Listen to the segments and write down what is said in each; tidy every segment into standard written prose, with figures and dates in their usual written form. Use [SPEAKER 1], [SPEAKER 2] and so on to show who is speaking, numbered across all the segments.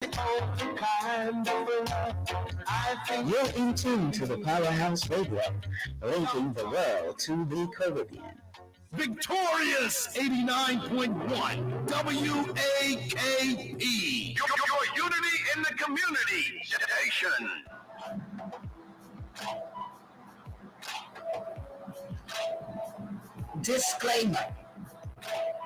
[SPEAKER 1] You're in tune to the Powerhouse Radio, linking the world to the Caribbean.
[SPEAKER 2] Victorious 89.1 WAKP. Your unity in the community station.
[SPEAKER 1] Disclaimer.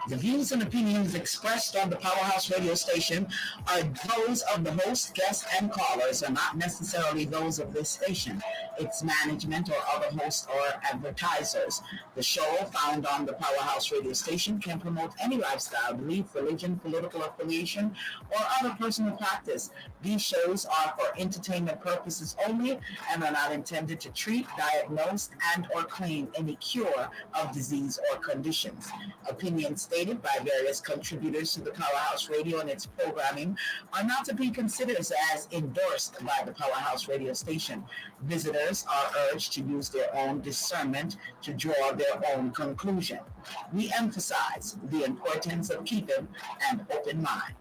[SPEAKER 1] The views and opinions expressed on the Powerhouse radio station are those of the host, guests, and callers, and not necessarily those of this station, its management, or other hosts or advertisers. The show found on the Powerhouse radio station can promote any lifestyle, belief, religion, political affiliation, or other personal practice. These shows are for entertainment purposes only and are not intended to treat, diagnose, and or claim any cure of disease or conditions. Opinions stated by various contributors to the Powerhouse Radio and its programming are not to be considered as endorsed by the Powerhouse Radio station. Visitors are urged to use their own discernment to draw their own conclusion. We emphasize the importance of keeping an open mind.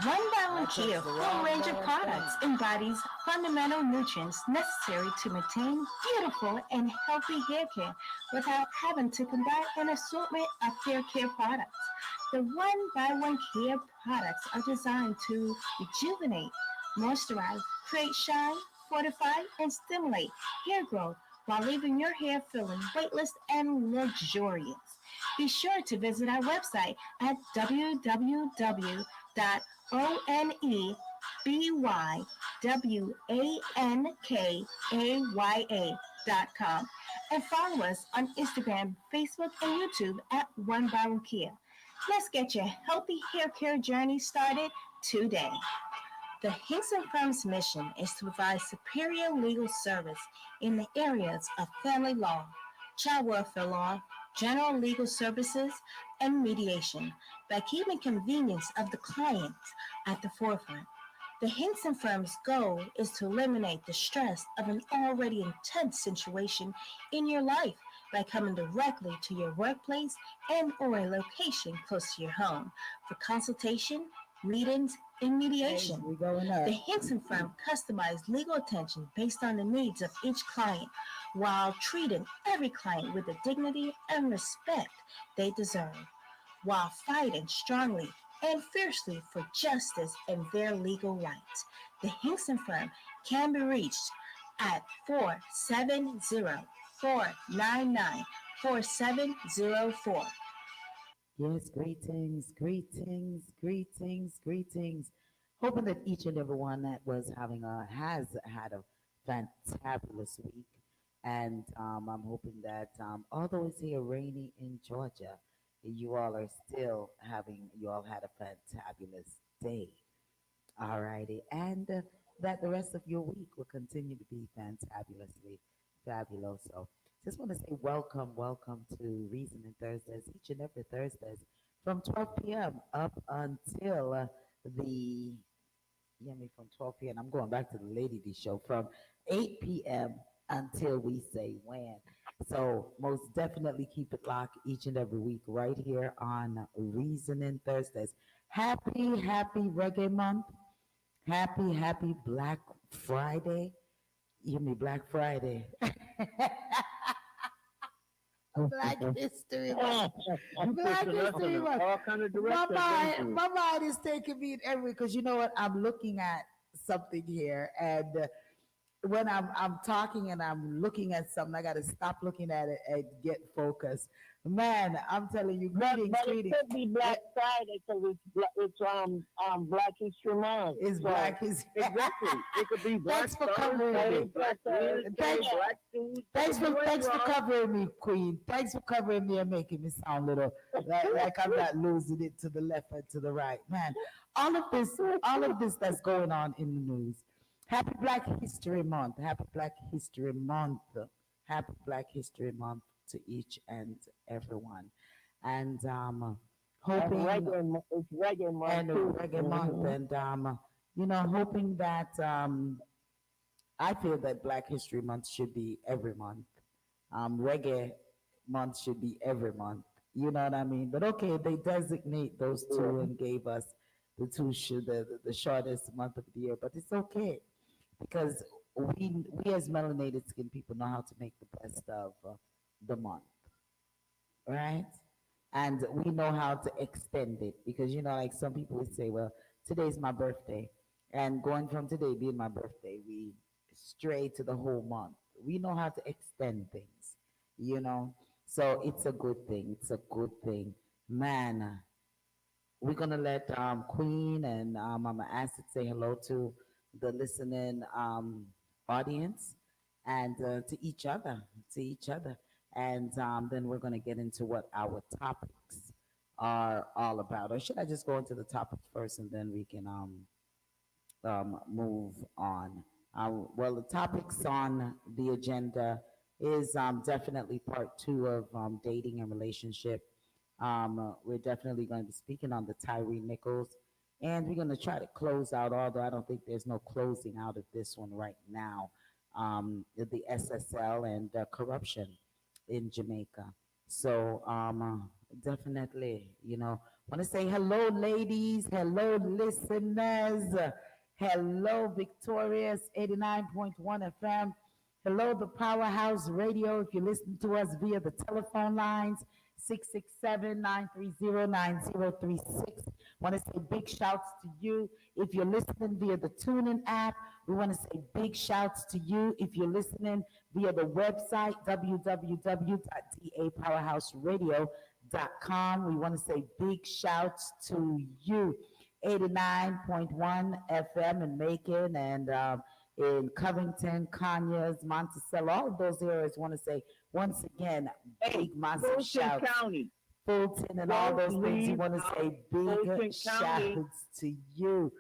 [SPEAKER 3] One Volunteer full range of products embodies fundamental nutrients necessary to maintain beautiful and healthy hair care without having to combine an assortment of hair care products. The One by One Care products are designed to rejuvenate, moisturize, create shine, fortify, and stimulate hair growth while leaving your hair feeling weightless and luxurious. Be sure to visit our website at www.onebywAnkaya.com and follow us on Instagram, Facebook, and YouTube at One by One Care. Let's get your healthy hair care journey started today. The Hinkson Firm's mission is to provide superior legal service in the areas of family law, child welfare law, general legal services, and mediation by keeping convenience of the clients at the forefront. The Hinkson Firm's goal is to eliminate the stress of an already intense situation in your life by coming directly to your workplace and or a location close to your home for consultation, meetings, and mediation. The Hinkson Firm customized legal attention based on the needs of each client while treating every client with the dignity and respect they deserve, while fighting strongly and fiercely for justice and their legal rights. The Hinkson Firm can be reached at 470-499-4704.
[SPEAKER 4] Yes, greetings. Hoping that each and every one that has had a fantabulous week. And I'm hoping that although it's here rainy in Georgia, you all had a fantabulous day. All righty. And that the rest of your week will continue to be fantabulously fabulous. So just want to say welcome to Reasoning Thursdays, each and every Thursdays from 12 p.m. up until from 12 p.m. I'm going back to the Lady D show from 8 p.m. until we say when. So most definitely keep it locked each and every week right here on Reasoning Thursdays. Happy Reggae Month. Happy Black Friday. You hear me, Black Friday. Black History Month. Black History Month. All kind of my mind is taking me in every, because you know what? I'm looking at something here, and when I'm talking and I'm looking at something, I got to stop looking at it and get focused. Man, I'm telling you, greetings.
[SPEAKER 5] It could be Black Friday because it's Black History Month.
[SPEAKER 4] It's Black History.
[SPEAKER 5] Exactly. It could be Black
[SPEAKER 4] Thanks for covering me.
[SPEAKER 5] Black
[SPEAKER 4] Thanks for covering me, Queen. Thanks for covering me and making me sound a little like I'm not losing it to the left and to the right. Man, all of this that's going on in the news. Happy Black History Month. Happy Black History Month. Happy Black History Month to each and everyone. And hoping
[SPEAKER 5] it's Reggae Month.
[SPEAKER 4] And Reggae Month. And hoping that I feel that Black History Month should be every month. Reggae month should be every month. You know what I mean? But okay, they designate those two
[SPEAKER 5] Yeah.
[SPEAKER 4] and gave us the shortest month of the year. But it's okay because we as melanated skin people know how to make the best of the month, right? And we know how to extend it because like some people would say, well, today's my birthday, and going from today being my birthday, we stray to the whole month. We know how to extend things, you know. So it's a good thing. It's a good thing, man. We're gonna let Queen and Mama Acid say hello to the listening audience and to each other, and then we're gonna get into what our topics are all about. Or should I just go into the topics first and then we can move on? Well, the topics on the agenda is definitely part two of dating and relationship. We're definitely going to be speaking on the TYRE Nichols, and we're going to try to close out, although I don't think there's no closing out of this one right now, the SSL and corruption in Jamaica. So definitely, want to say hello, ladies, hello, listeners, hello, Victorious 89.1 FM. Hello, the Powerhouse Radio. If you listen to us via the telephone lines, 667-930-9036. Want to say big shouts to you. If you're listening via the TuneIn app, we want to say big shouts to you. If you're listening via the website, www.dapowerhouseradio.com, we want to say big shouts to you. 89.1 FM in Macon and in Covington, Conyers, Monticello, all of those areas. Want to say once again, big, massive
[SPEAKER 5] Fulton
[SPEAKER 4] shouts.
[SPEAKER 5] County.
[SPEAKER 4] Fulton and all those things. You want to say
[SPEAKER 5] Fulton
[SPEAKER 4] big
[SPEAKER 5] County.
[SPEAKER 4] shouts to you.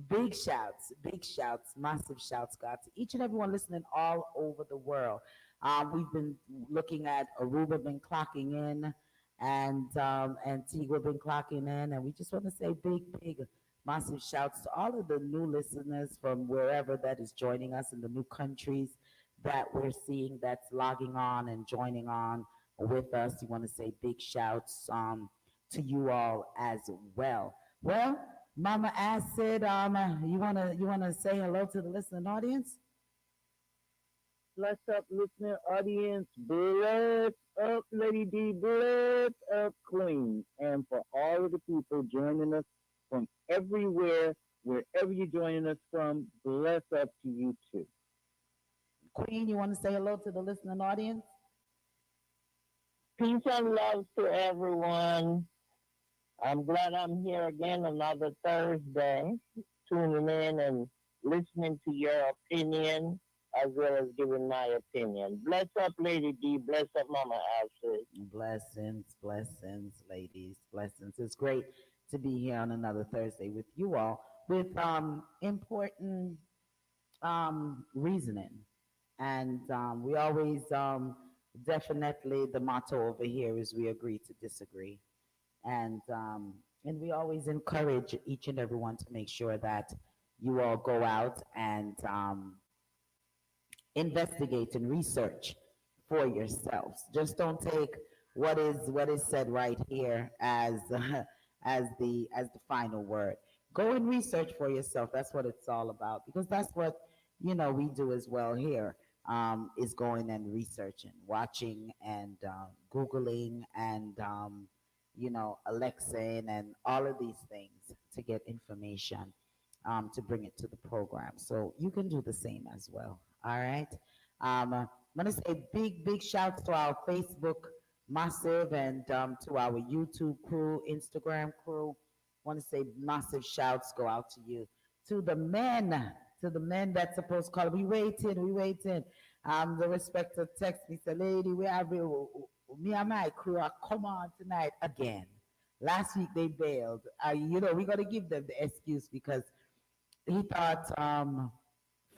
[SPEAKER 4] Big shouts, massive shouts, God, to each and everyone listening all over the world. We've been looking at Aruba been clocking in, and Antigua been clocking in, and we just want to say big, massive shouts to all of the new listeners from wherever that is joining us in the new countries that we're seeing that's logging on and joining on with us. You want to say big shouts to you all as well. Well, Mama Acid, you wanna say hello to the listening audience?
[SPEAKER 5] Bless up, listener audience. Bless up, Lady D. Bless up, Queen. And for all of the people joining us from everywhere, wherever you're joining us from, bless up to you too.
[SPEAKER 4] Queen, you want to say hello to the listening audience?
[SPEAKER 5] Peace and love to everyone. I'm glad I'm here again another Thursday, tuning in and listening to your opinion as well as giving my opinion. Bless up, Lady D. Bless up, Mama Acid.
[SPEAKER 4] Blessings, ladies, blessings. It's great to be here on another Thursday with you all with important reasoning. And we always definitely the motto over here is we agree to disagree. And we always encourage each and everyone to make sure that you all go out and investigate and research for yourselves. Just don't take what is said right here as as the final word. Go and research for yourself. That's what it's all about because that's what we do as well here. Is going and researching, watching, and googling, and Alexing, and all of these things to get information to bring it to the program. So you can do the same as well. All right. I'm gonna say big shouts to our Facebook massive and to our YouTube crew, Instagram crew. Want to say massive shouts go out to you, to the men that's supposed to call. We waiting. The respective text me say, lady, we have me and my crew are come on tonight again. Last week they bailed. We got to give them the excuse because he thought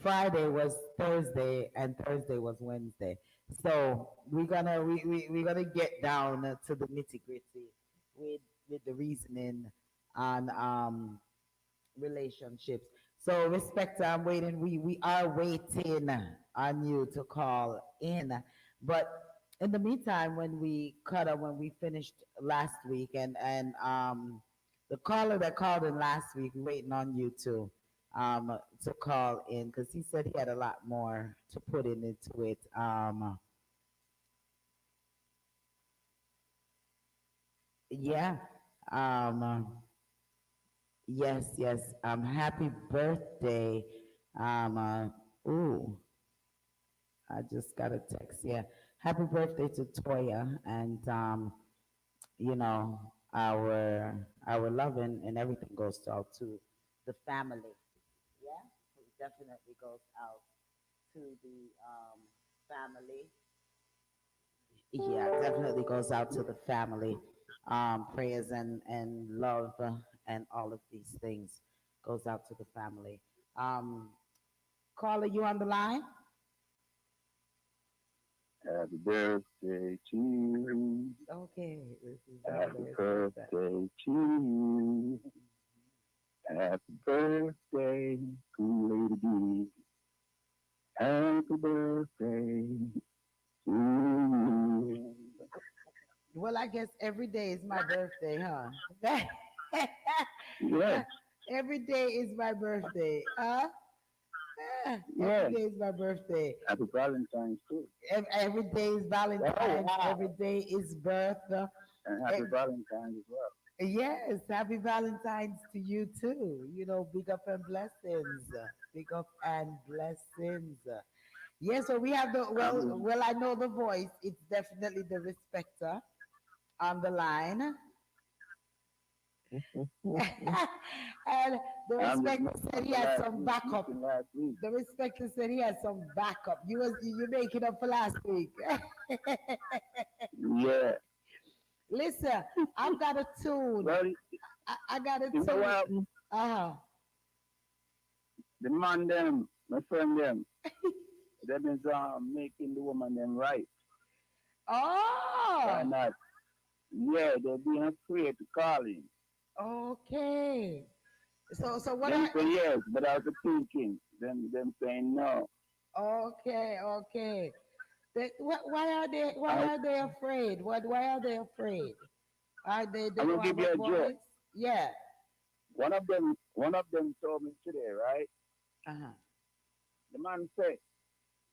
[SPEAKER 4] Friday was Thursday and Thursday was Wednesday. So we're gonna get down to the nitty gritty with the reasoning on relationships. So, Respecter, I'm waiting. We are waiting on you to call in. But in the meantime, when we cut up, when we finished last week, and the caller that called in last week, waiting on you to call in because he said he had a lot more to put in into it. Yeah. Um, yes, yes. Happy birthday. Ooh, I just got a text. Yeah. Happy birthday to Toya, and you know, our love and everything goes out to the family. Yeah, it definitely goes out to the family. Yeah, definitely goes out to the family. Prayers and love and all of these things goes out to the family. Um, Caller, you on the line?
[SPEAKER 5] Happy birthday to you.
[SPEAKER 4] Okay, this is
[SPEAKER 5] Happy
[SPEAKER 4] the
[SPEAKER 5] birthday
[SPEAKER 4] respect.
[SPEAKER 5] to you. Happy birthday to Lady D. Happy birthday to you.
[SPEAKER 4] Well, I guess every day is my birthday, huh?
[SPEAKER 5] Yes,
[SPEAKER 4] Every day is my birthday, huh? Every
[SPEAKER 5] yes.
[SPEAKER 4] day is my birthday.
[SPEAKER 5] Happy Valentine's too.
[SPEAKER 4] Every day is
[SPEAKER 5] Oh,
[SPEAKER 4] Valentine's.
[SPEAKER 5] wow.
[SPEAKER 4] Every day is birth.
[SPEAKER 5] And happy Valentine's as well.
[SPEAKER 4] Yes, happy Valentine's to you too. You know, big up and blessings. Big up and blessings. Yes, so we have the
[SPEAKER 5] Um,
[SPEAKER 4] I know the voice. It's definitely the respecter on the line. And the
[SPEAKER 5] I'm just
[SPEAKER 4] respecter
[SPEAKER 5] making
[SPEAKER 4] said
[SPEAKER 5] up
[SPEAKER 4] he
[SPEAKER 5] for
[SPEAKER 4] has
[SPEAKER 5] last
[SPEAKER 4] some
[SPEAKER 5] week,
[SPEAKER 4] backup.
[SPEAKER 5] missing last week.
[SPEAKER 4] The respecter said he has some backup. You making up for last week.
[SPEAKER 5] Yeah.
[SPEAKER 4] Listen, I've got a tune.
[SPEAKER 5] Well,
[SPEAKER 4] I got a
[SPEAKER 5] you know
[SPEAKER 4] tune.
[SPEAKER 5] what happened?
[SPEAKER 4] Uh-huh.
[SPEAKER 5] The man them, my friend them, they've been making the woman them right. Why
[SPEAKER 4] Oh,
[SPEAKER 5] not? Yeah, they're being afraid to call him.
[SPEAKER 4] okay. So what
[SPEAKER 5] Them
[SPEAKER 4] I
[SPEAKER 5] say yes, but I was thinking, them saying no.
[SPEAKER 4] okay, okay. Why
[SPEAKER 5] I,
[SPEAKER 4] are they afraid? Why are they afraid? Are they
[SPEAKER 5] I'm gonna
[SPEAKER 4] don't
[SPEAKER 5] give
[SPEAKER 4] have a
[SPEAKER 5] you a joke.
[SPEAKER 4] voice? Yeah.
[SPEAKER 5] One of them told me today, right?
[SPEAKER 4] Uh-huh.
[SPEAKER 5] The man said,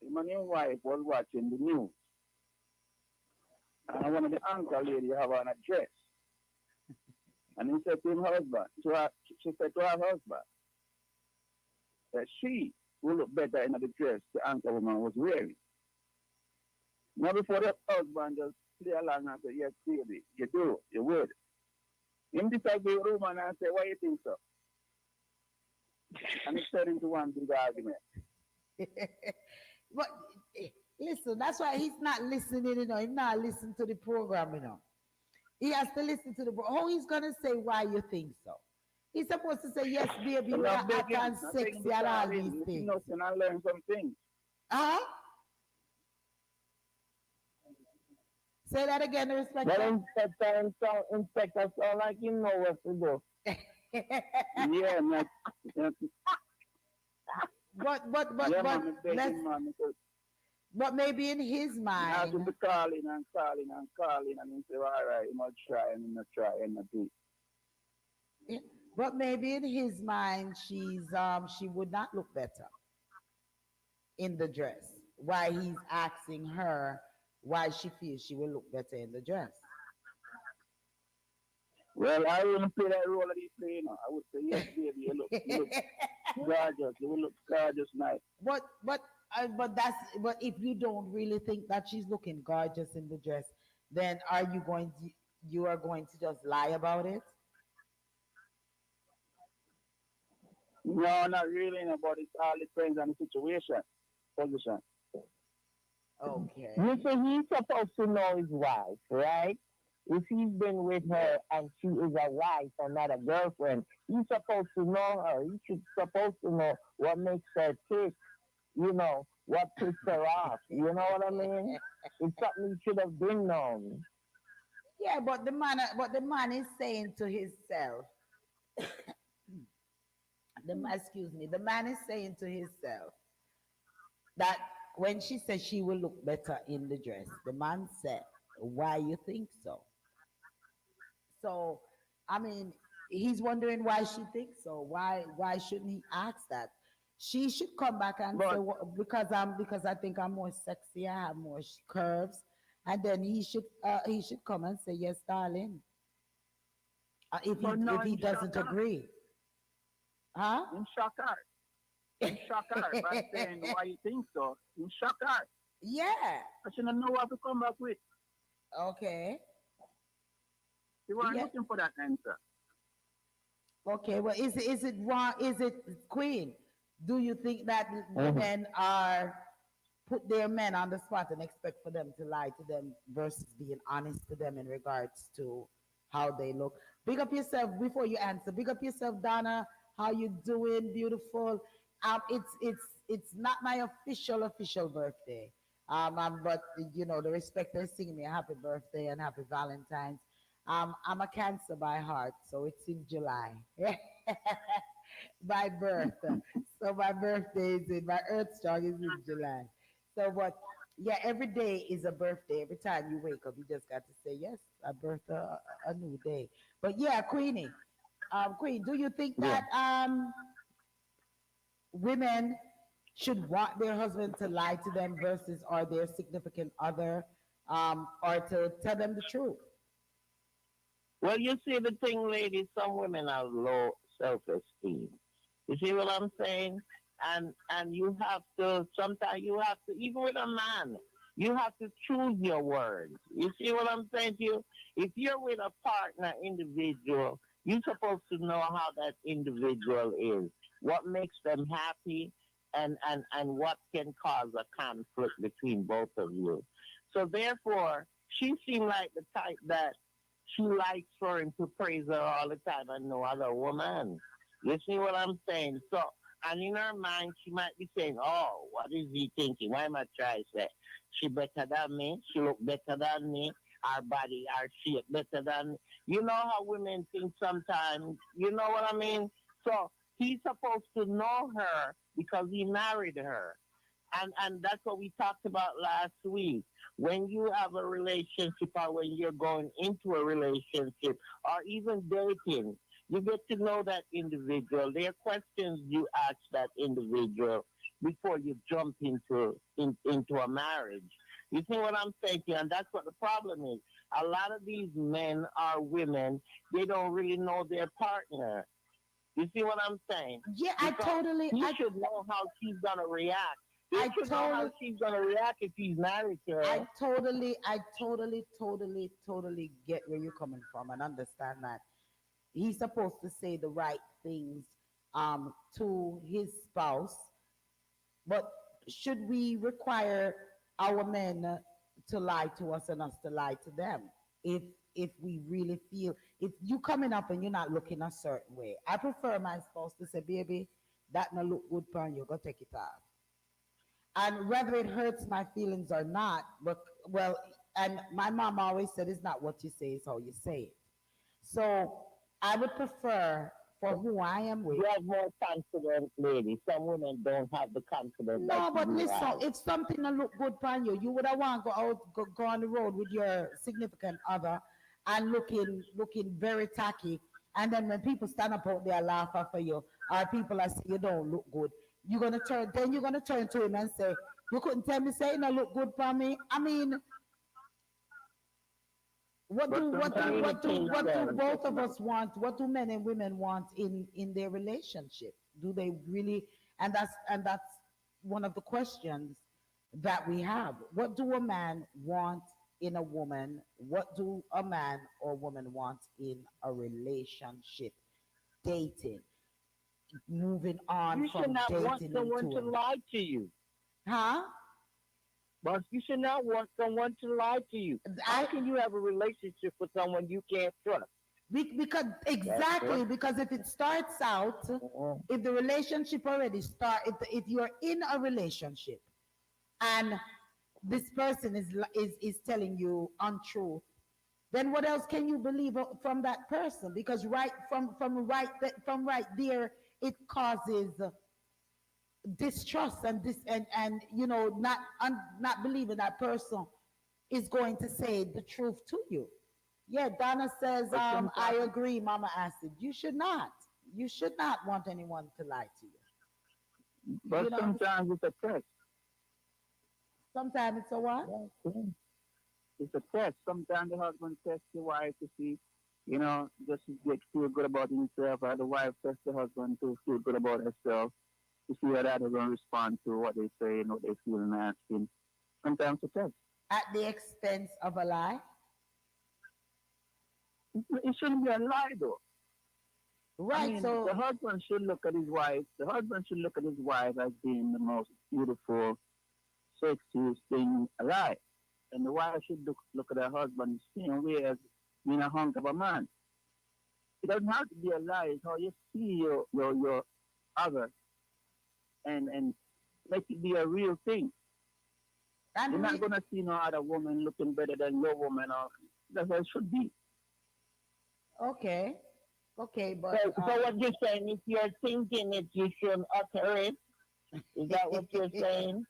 [SPEAKER 5] him and his wife was watching the news, and one of the uncle lady have on a dress. And he said to him husband, she said to her husband, that she will look better in the dress the anchor woman was wearing. Now before the husband just play along and say, yes, baby, you do, you would. Him disagree with the woman and say, why you think so? And it turned into one big argument.
[SPEAKER 4] But listen, that's why he's not listening, He's not listening to the program, He has to listen to the how he's gonna say why you think so. He's supposed to say, yes, baby,
[SPEAKER 5] I'm
[SPEAKER 4] you're
[SPEAKER 5] not
[SPEAKER 4] hot
[SPEAKER 5] begging,
[SPEAKER 4] and
[SPEAKER 5] not begging
[SPEAKER 4] sexy
[SPEAKER 5] to
[SPEAKER 4] and all
[SPEAKER 5] call
[SPEAKER 4] these
[SPEAKER 5] in. Listen,
[SPEAKER 4] things.
[SPEAKER 5] nothing and learn some things.
[SPEAKER 4] Huh? Say that again,
[SPEAKER 5] But
[SPEAKER 4] respecter.
[SPEAKER 5] inspector sound like you know what to do. Yeah,
[SPEAKER 4] but
[SPEAKER 5] yeah, man,
[SPEAKER 4] let's
[SPEAKER 5] begging man, because
[SPEAKER 4] but maybe in his
[SPEAKER 5] he has to
[SPEAKER 4] mind,
[SPEAKER 5] be calling and calling and calling, and he say, all right, he must try and he must try and not do it.
[SPEAKER 4] eh, but maybe in his mind, she would not look better in the dress. Why he's asking her why she feels she will look better in the dress.
[SPEAKER 5] Well, I wouldn't play that role that he play, I would say, yes, baby, you look gorgeous. You will look gorgeous night.
[SPEAKER 4] But if you don't really think that she's looking gorgeous in the dress, then you are going to just lie about it?
[SPEAKER 5] No, not really, but it all depends on the situation, position.
[SPEAKER 4] Okay.
[SPEAKER 6] You see, he's supposed to know his wife, right? If he's been with her and she is a wife or not a girlfriend, he's supposed to know her. He should supposed to know what makes her tick, what puts her off. You know what I mean? It's something he should have been known.
[SPEAKER 4] Yeah, but the man is saying to himself excuse me, the man is saying to himself that when she says she will look better in the dress, the man said, "Why you think so?" So, I mean, he's wondering why she thinks so. Why shouldn't he ask that? She should come back and say,
[SPEAKER 6] But
[SPEAKER 4] well, because I think I'm more sexy, I have more curves, and then he should come and say, "Yes, darling."
[SPEAKER 6] no,
[SPEAKER 4] If he
[SPEAKER 6] in shock
[SPEAKER 4] doesn't
[SPEAKER 6] her.
[SPEAKER 4] agree, huh?
[SPEAKER 6] In shock her. In shock her by saying why you think so. In shock her.
[SPEAKER 4] Yeah.
[SPEAKER 6] I shouldn't know what to come back with.
[SPEAKER 4] Okay.
[SPEAKER 6] You weren't
[SPEAKER 4] Yeah.
[SPEAKER 6] looking for that answer.
[SPEAKER 4] Okay. Well, is it wrong? Is it Queen? Do you think that women are put their men on the spot and expect for them to lie to them versus being honest to them in regards to how they look? Big up yourself before you answer. Big up yourself, Donna. How you doing? Beautiful. It's not my official birthday. But you know the respecters singing me a happy birthday and happy Valentine's. I'm a Cancer by heart, so it's in July. By birth. So my birthday is in my Earth strong is in July. So but yeah, every day is a birthday. Every time you wake up, you just got to say yes, I birthed a new day. But yeah, Queenie, Queen, do you think
[SPEAKER 6] Yeah.
[SPEAKER 4] that women should want their husband to lie to them versus or their significant other, or to tell them the truth?
[SPEAKER 6] Well, you see the thing, ladies, some women have low self-esteem. You see what I'm saying? And you have to, sometimes you have to, even with a man, you have to choose your words. You see what I'm saying to you? If you're with a partner individual, you're supposed to know how that individual is, what makes them happy, and what can cause a conflict between both of you. So therefore, she seemed like the type that she likes for him to praise her all the time and no other woman. You see what I'm saying? So, and in her mind, she might be saying, "Oh, what is he thinking? Why am I trying to say? She better than me. She look better than me. Our body, our shape better than me." You know how women think sometimes. You know what I mean? So he's supposed to know her because he married her. And that's what we talked about last week. When you have a relationship or when you're going into a relationship or even dating, you get to know that individual. There are questions you ask that individual before you jump into a marriage. You see what I'm saying? And that's what the problem is. A lot of these men or women, they don't really know their partner. You see what I'm saying?
[SPEAKER 4] Yeah,
[SPEAKER 6] Because he should know how she's gonna react. He should know how she's gonna react if he's married to her.
[SPEAKER 4] I totally get where you're coming from and understand that he's supposed to say the right things to his spouse, but should we require our men to lie to us and us to lie to them? If we really feel if you coming up and you're not looking a certain way, I prefer my spouse to say, "Baby, that no look good for you. Go take it off." And whether it hurts my feelings or not, but well, and my mom always said, "It's not what you say, it's how you say it." So I would prefer for who I am with.
[SPEAKER 6] You have more confidence, lady. Some women don't have the confidence.
[SPEAKER 4] No, but listen,
[SPEAKER 6] have.
[SPEAKER 4] if something that look good on you, you would have want to go on the road with your significant other and looking very tacky. And then when people stand up out there laughing for you, or people are saying you don't look good, you're gonna turn to him and say, "You couldn't tell me say you don't look good for me." I mean, what do both of us want? What do men and women want in their relationship? Do they really? And that's one of the questions that we have. What do a man want in a woman? What do a man or woman want in a relationship? Dating, moving on
[SPEAKER 6] You should
[SPEAKER 4] from
[SPEAKER 6] not want
[SPEAKER 4] dating
[SPEAKER 6] someone to
[SPEAKER 4] into
[SPEAKER 6] lie to you.
[SPEAKER 4] huh?
[SPEAKER 6] But you should not want someone to lie to you. How can you have a relationship with someone you can't trust?
[SPEAKER 4] Because exactly because if it starts out, if the relationship already if you're in a relationship and this person is telling you untruth, then what else can you believe from that person? Because right from right there it causes distrust and not believing that person is going to say the truth to you. Yeah, Donna says,
[SPEAKER 5] But
[SPEAKER 4] I
[SPEAKER 5] sometimes,
[SPEAKER 4] agree, Mama Acid. You should not want anyone to lie to you.
[SPEAKER 5] but
[SPEAKER 4] You know,
[SPEAKER 5] sometimes it's a test.
[SPEAKER 4] sometimes it's a what?
[SPEAKER 6] Yeah.
[SPEAKER 5] It's a test. Sometimes the husband tests the wife to see, just to get feel good about himself, or the wife tests the husband to feel good about herself, to see how that is going to respond to what they say and what they feel and asking. Sometimes it's a test.
[SPEAKER 4] At the expense of a lie?
[SPEAKER 5] It shouldn't be a lie, though. I
[SPEAKER 4] Right,
[SPEAKER 5] mean,
[SPEAKER 4] so
[SPEAKER 5] the husband should look at his wife. The husband should look at his wife as being the most beautiful, sexiest thing alive. And the wife should look at her husband the same way as being a hunk of a man. It doesn't have to be a lie. It's how you see your other and make it be a real thing.
[SPEAKER 4] and
[SPEAKER 5] You're not
[SPEAKER 4] we,
[SPEAKER 5] gonna see no other woman looking better than your woman, or that's how it should be.
[SPEAKER 4] okay. Okay,
[SPEAKER 6] So,
[SPEAKER 4] but
[SPEAKER 6] so what you're saying, if you're thinking it, you should utter it. Is that what you're saying?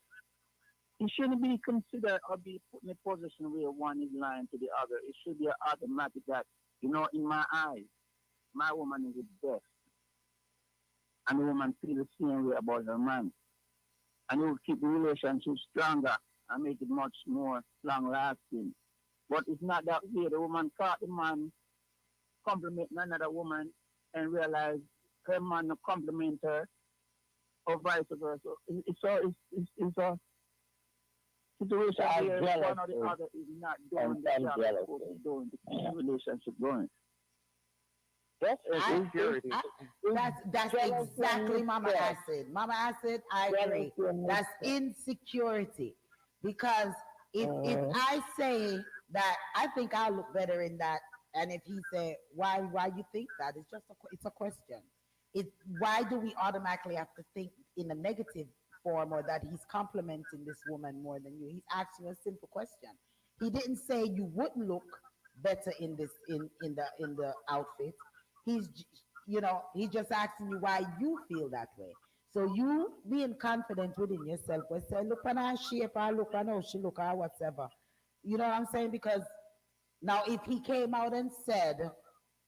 [SPEAKER 5] It shouldn't be considered or be put in a position where one is lying to the other. It should be automatic that, in my eyes, my woman is the best. And the woman feels the same way about her man. And it will keep the relationship stronger and make it much more long lasting. But it's not that way. The woman caught the man complimenting another woman and realize her man not compliment her or vice versa. It's a situation
[SPEAKER 6] Child
[SPEAKER 5] where one or
[SPEAKER 6] jealousy
[SPEAKER 5] the other is not
[SPEAKER 6] and
[SPEAKER 5] doing the
[SPEAKER 6] some
[SPEAKER 5] job they're supposed to
[SPEAKER 6] jealousy.
[SPEAKER 5] be doing to keep
[SPEAKER 6] Yeah.
[SPEAKER 5] the relationship going.
[SPEAKER 6] That's
[SPEAKER 5] Insecurity.
[SPEAKER 4] that's
[SPEAKER 6] jealousy
[SPEAKER 4] exactly
[SPEAKER 6] and
[SPEAKER 4] Mama
[SPEAKER 6] mistrust.
[SPEAKER 4] Acid. Mama Acid, I agree.
[SPEAKER 6] Jealousy and
[SPEAKER 4] That's
[SPEAKER 6] mistrust.
[SPEAKER 4] insecurity. Because if
[SPEAKER 6] Mhm.
[SPEAKER 4] I say that I think I'll look better in that, and if he say why you think that, it's just it's a question. It Why do we automatically have to think in a negative form, or that he's complimenting this woman more than you? He's asking you a simple question. He didn't say you wouldn't look better in this in the outfit. He's he's just asking you why you feel that way. So you being confident within yourself will say, look on her shape, or look on how she look, or whatever. You know what I'm saying? Because now if he came out and said,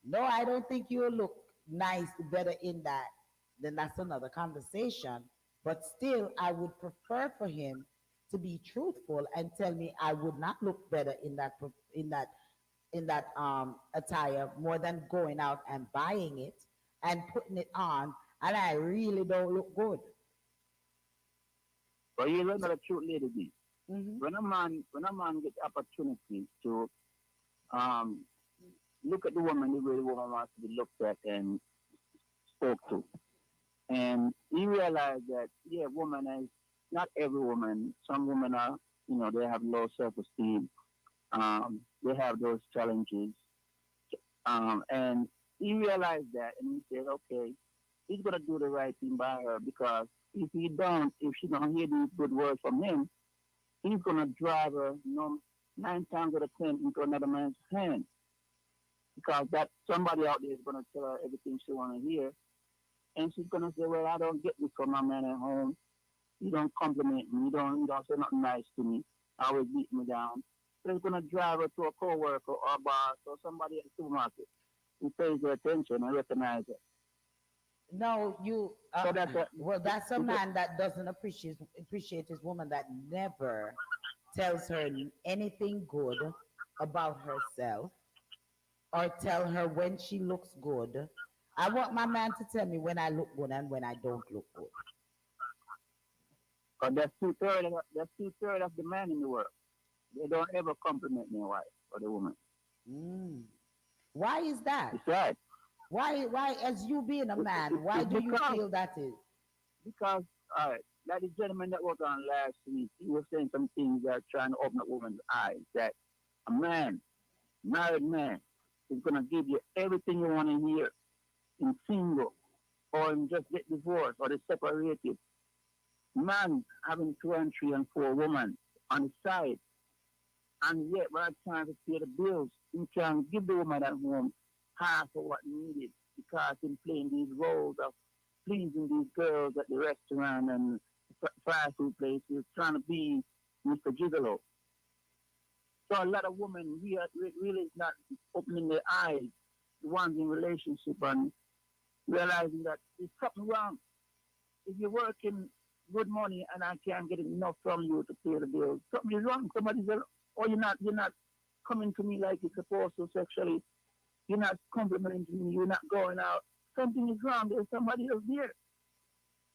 [SPEAKER 4] no, I don't think you look nice, better in that, then that's another conversation. But still, I would prefer for him to be truthful and tell me I would not look better in in that attire more than going out and buying it and putting it on, and I really don't look good.
[SPEAKER 5] But you learn the truth, Lady B.
[SPEAKER 4] Hmm.
[SPEAKER 5] When a man gets opportunity to um, look at the woman the way the woman wants to be looked at and spoke to, and he realized that woman is not every woman. Some women are, they have low self-esteem. They have those challenges, and he realized that, and he said, okay, he's gonna do the right thing by her, because if she don't hear these good words from him, he's gonna drive her, 9 times out of 10 into another man's hand, because that somebody out there is gonna tell her everything she wanna hear, and she's gonna say, well, I don't get this from my man at home. You don't compliment me. You don't say nothing nice to me. Always beat me down. So it's gonna drive her to a coworker or a boss or somebody at the supermarket who pays her attention and recognize her.
[SPEAKER 4] No, you.
[SPEAKER 5] So that's a,
[SPEAKER 4] Well, that's a man that doesn't appreciate his woman, that never tells her anything good about herself, or tell her when she looks good. I want my man to tell me when I look good and when I don't look good.
[SPEAKER 5] Because that's 2/3 of the men in the world. They don't ever compliment their wife or the woman.
[SPEAKER 4] Mm. Why is that?
[SPEAKER 5] It's right.
[SPEAKER 4] Why, as you being a man, why do you
[SPEAKER 5] Because
[SPEAKER 4] feel that is?
[SPEAKER 5] because all right, like the gentleman that was on last week, he was saying some things that are trying to open up women's eyes, that a man, married man, is gonna give you everything you want to hear in single, or in just get divorced, or they separated. Man having 2 and 3 and 4 women on his side, and yet by the time to pay the bills, he can give the woman at home half of what needed, because he's playing these roles of pleasing these girls at the restaurant and fast food places, trying to be Mr. Gigolo. So a lot of women really is not opening their eyes, the ones in relationship, and realizing that there's something wrong. If you're working good money and I can't get enough from you to pay the bills, something is wrong. Somebody's or you're not coming to me like you're supposed to sexually. You're not complimenting me. You're not going out. Something is wrong. There's somebody else there.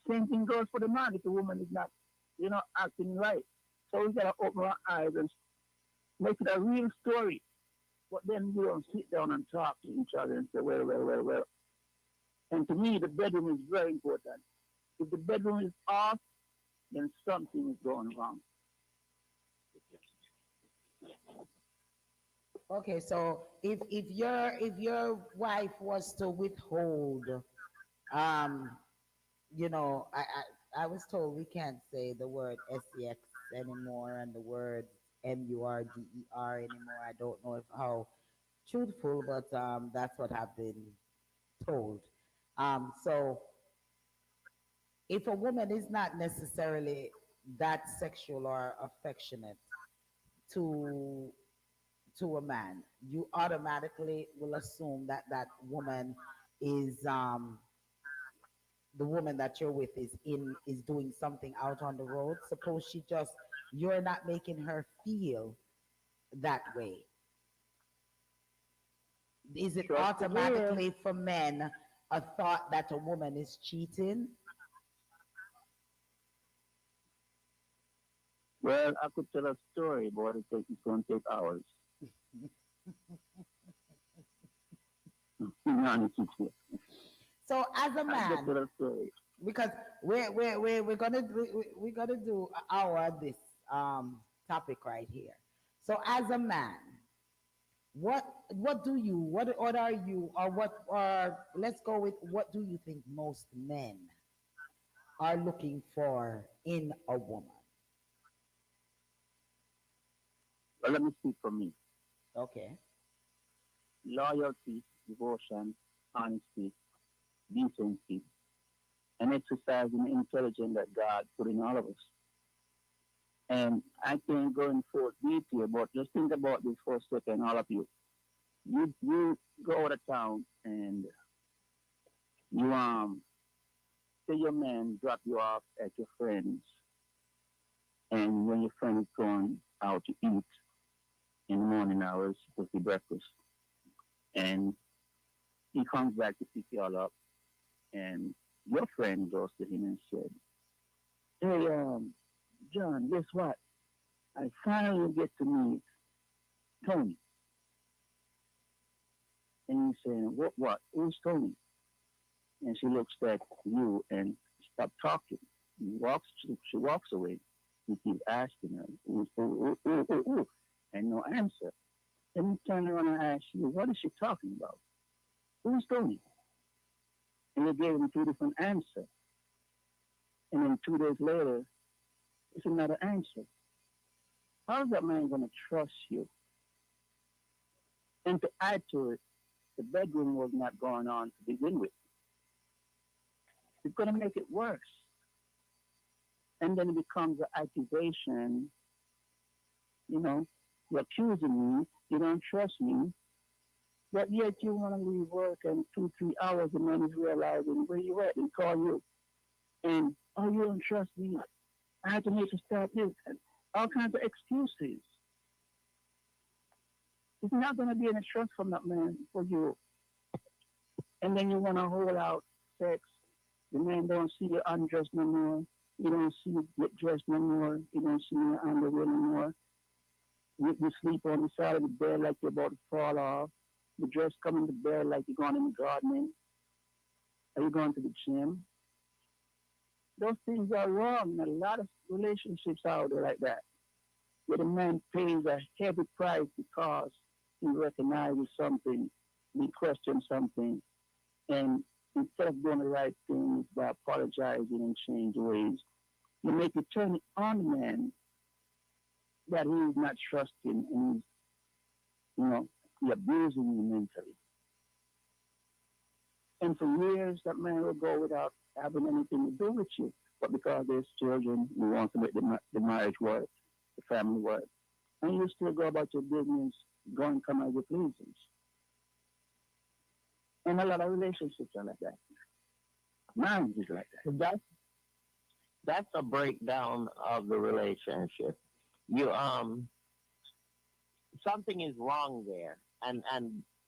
[SPEAKER 5] Same thing goes for the man if the woman is not, acting right. So we gotta open our eyes and make it a real story. But then we don't sit down and talk to each other and say, well. And to me, the bedroom is very important. If the bedroom is off, then something is going wrong.
[SPEAKER 4] Okay, so if your wife was to withhold, um, I was told we can't say the word sex anymore and the word murder anymore. I don't know if how truthful, but that's what I've been told. So if a woman is not necessarily that sexual or affectionate to to a man, you automatically will assume that that woman is the woman that you're with is doing something out on the road. Suppose she just you're not making her feel that way. Is it
[SPEAKER 5] Trust the girl.
[SPEAKER 4] automatically for men a thought that a woman is cheating?
[SPEAKER 5] Well, I could tell a story, but it's going to take hours. To be honest with you.
[SPEAKER 4] So as a
[SPEAKER 5] I could
[SPEAKER 4] man,
[SPEAKER 5] tell a story.
[SPEAKER 4] because we're gonna do our this topic right here. So as a man, what are you or what are let's go with what do you think most men are looking for in a woman?
[SPEAKER 5] But let me speak for me.
[SPEAKER 4] Okay.
[SPEAKER 5] Loyalty, devotion, honesty, decency, and exercising the intelligence that God put in all of us. And I can't go in full detail, but just think about this for a second, all of you. You go out of town and you say your man drop you off at your friend's, and when your friend is going out to eat in the morning hours with the breakfast, and he comes back to pick you all up, and your friend goes to him and said, "Hey, John, guess what? I finally get to meet Tony." And he's saying, "What? Who's Tony?" And she looks at you and stops talking. She walks away. You keep asking her, ooh, and no answer. Then you turn around and ask you, what is she talking about? Who's Tony? And you gave him two different answers. And then 2 days later, it's another answer. How is that man going to trust you? And to add to it, the bedroom was not going on to begin with. It's going to make it worse. And then it becomes an accusation. You're accusing me. You don't trust me. But yet you want to leave work and 2, 3 hours and then he's realizing where you at and call you. And, oh, you don't trust me. I had to make you stop this. And all kinds of excuses. It's not going to be any trust from that man for you. And then you want to hold out sex. The man don't see you undressed no more. You don't see you get dressed no more. You don't see you underwear no more. You sleep on the side of the bed like you're about to fall off. You dress coming to bed like you're going in the gardening. Are you going to the gym? Those things are wrong. A lot of relationships out there like that, where the man pays a heavy price because he recognizes something, he questions something, and instead of doing the right thing by apologizing and change ways, you make it turn on the man that he is not trusting and he's abusing you mentally. And for years, that man will go without having anything to do with you. But because there's children, we want to make the marriage work, the family work. And you still go about your business, go and come as you please. And a lot of relationships are like that. Marriage is like that.
[SPEAKER 6] So that's a breakdown of the relationship. You something is wrong there, and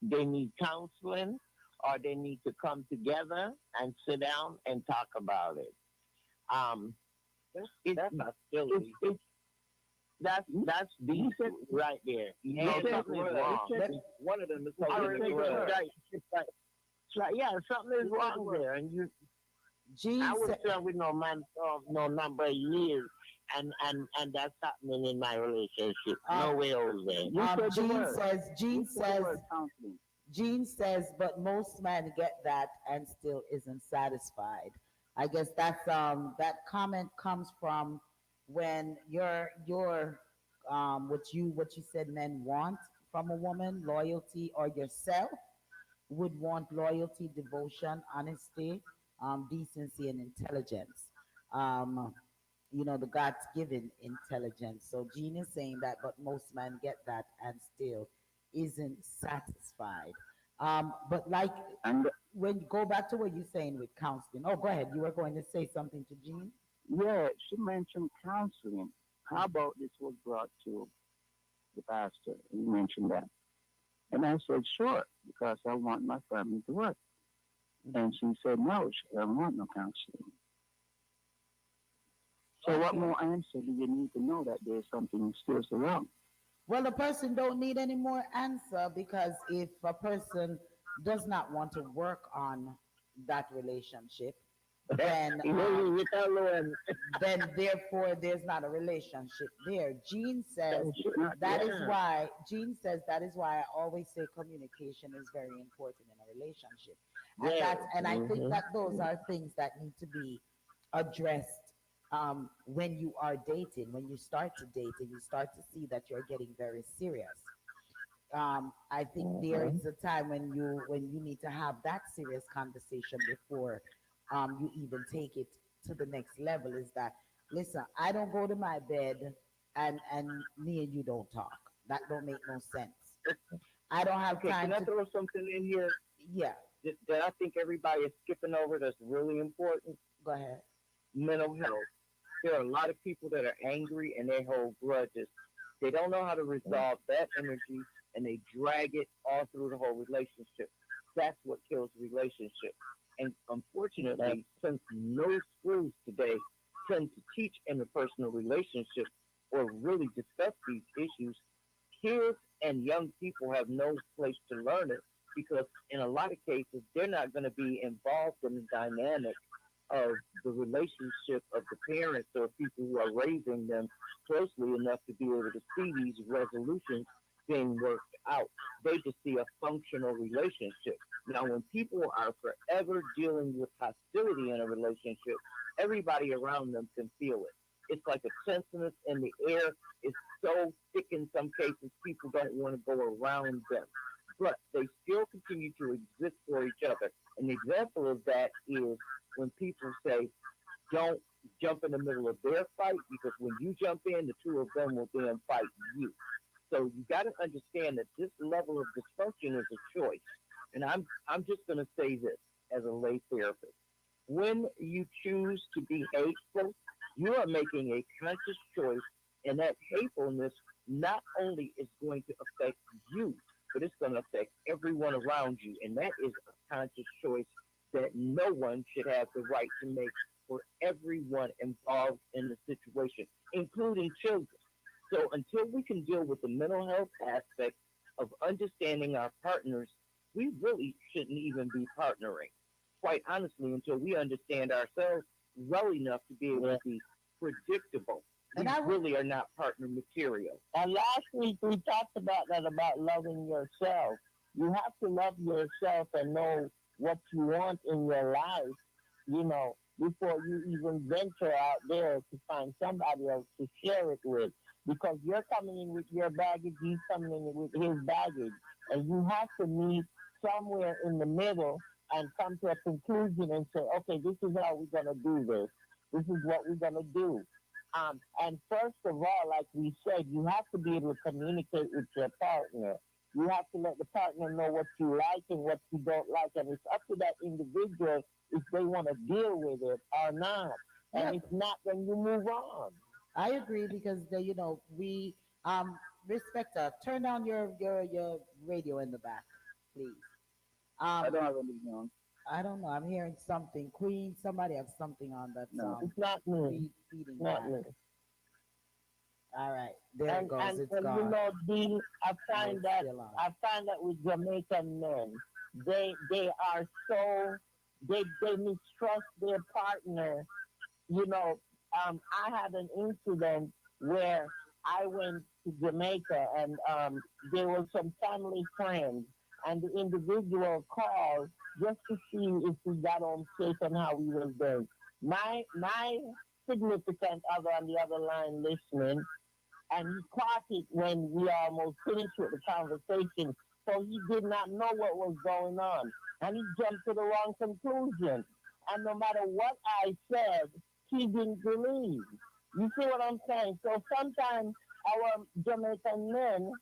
[SPEAKER 6] they need counseling, or they need to come together and sit down and talk about it. Um,
[SPEAKER 5] That's hostility.
[SPEAKER 6] that's decent right there. You know something is wrong.
[SPEAKER 5] One of them is
[SPEAKER 6] Right. It's like, yeah, something is wrong there, and you.
[SPEAKER 4] Jean
[SPEAKER 6] I was
[SPEAKER 4] said,
[SPEAKER 6] there with no man, no number of years, and that's happening in my relationship. No way over there.
[SPEAKER 4] Jean says, but most men get that and still isn't satisfied. I guess that comment comes from when what you said men want from a woman, loyalty, or yourself would want loyalty, devotion, honesty, decency, and intelligence. Um, the God's given intelligence. So Jean is saying that, but most men get that and still isn't satisfied. But like
[SPEAKER 5] And
[SPEAKER 4] when you go back to what you're saying with counseling. Oh, go ahead. You were going to say something to Jean?
[SPEAKER 5] yeah, she mentioned counseling. How about this was brought to the pastor? He mentioned that. And I said, sure, because I want my family to work. And she said, no, she don't want no counseling. So what more answer do you need to know that there's something still so wrong?
[SPEAKER 4] Well, the person don't need any more answer, because if a person does not want to work on that relationship, then then therefore there's not a relationship there. Jean says Jean says that is why I always say communication is very important in a relationship. And I think that those are things that need to be addressed when you are dating, when you start to date and you start to see that you're getting very serious. I think there is a time when you need to have that serious conversation before you even take it to the next level. Is that, listen, I don't go to my bed and me and you don't talk. That don't make no sense. I don't have time.
[SPEAKER 5] Can I throw something in here?
[SPEAKER 4] Yeah,
[SPEAKER 5] That I think everybody is skipping over that's really important?
[SPEAKER 4] go ahead.
[SPEAKER 5] Mental health. There are a lot of people that are angry and they hold grudges. They don't know how to resolve that energy, and they drag it all through the whole relationship. That's what kills the relationship. And unfortunately, since no schools today tend to teach interpersonal relationships or really discuss these issues, kids and young people have no place to learn it, because in a lot of cases, they're not going to be involved in the dynamic of the relationship of the parents or people who are raising them closely enough to be able to see these resolutions being worked out. They just see a functional relationship. Now, when people are forever dealing with hostility in a relationship, everybody around them can feel it. It's like a tenseness in the air. It's so thick in some cases, people don't want to go around them. But they still continue to exist for each other. An example of that is when people say, don't jump in the middle of their fight, because when you jump in, the two of them will then fight you. So you got to understand that this level of dysfunction is a choice. And I'm just going to say this as a lay therapist. When you choose to be hateful, you are making a conscious choice, and that hatefulness not only is going to affect you, but it's going to affect everyone around you. And that is a conscious choice that no one should have the right to make for everyone involved in the situation, including children. So until we can deal with the mental health aspect of understanding our partners, we really shouldn't even be partnering. Quite honestly, until we understand ourselves well enough to be able to be predictable. We really are not partner material.
[SPEAKER 6] And last week we talked about that, about loving yourself. You have to love yourself and know what you want in your life, before you even venture out there to find somebody else to share it with. Because you're coming in with your baggage, he's coming in with his baggage. And you have to meet somewhere in the middle and come to a conclusion and say, okay, this is how we're gonna do this. This is what we're gonna do. And first of all, like we said, you have to be able to communicate with your partner. You have to let the partner know what you like and what you don't like, and it's up to that individual if they want to deal with it or not.
[SPEAKER 4] Yeah,
[SPEAKER 6] And if not, then you move on.
[SPEAKER 4] I agree because we respect turn down your radio in the back, please.
[SPEAKER 5] I
[SPEAKER 4] Um,
[SPEAKER 5] don't have anything on.
[SPEAKER 4] I don't know. I'm hearing something. Queen, somebody have something on that's
[SPEAKER 5] No.
[SPEAKER 6] It's not me.
[SPEAKER 4] feeding
[SPEAKER 6] Not
[SPEAKER 4] back.
[SPEAKER 6] me.
[SPEAKER 4] All right, there it goes. It's
[SPEAKER 6] And you
[SPEAKER 4] gone.
[SPEAKER 6] know, Dean,
[SPEAKER 4] Oh, it's still on.
[SPEAKER 6] I find that with Jamaican men, they are so they mistrust their partner. You know, I had an incident where I went to Jamaica and there was some family friends, and the individual called just to see if we got home safe and how we was doing. My significant other on the other line listening, and he caught it when we almost finished with the conversation. So he did not know what was going on, and he jumped to the wrong conclusion. And no matter what I said, he didn't believe. You see what I'm saying? So sometimes our Jamaican men,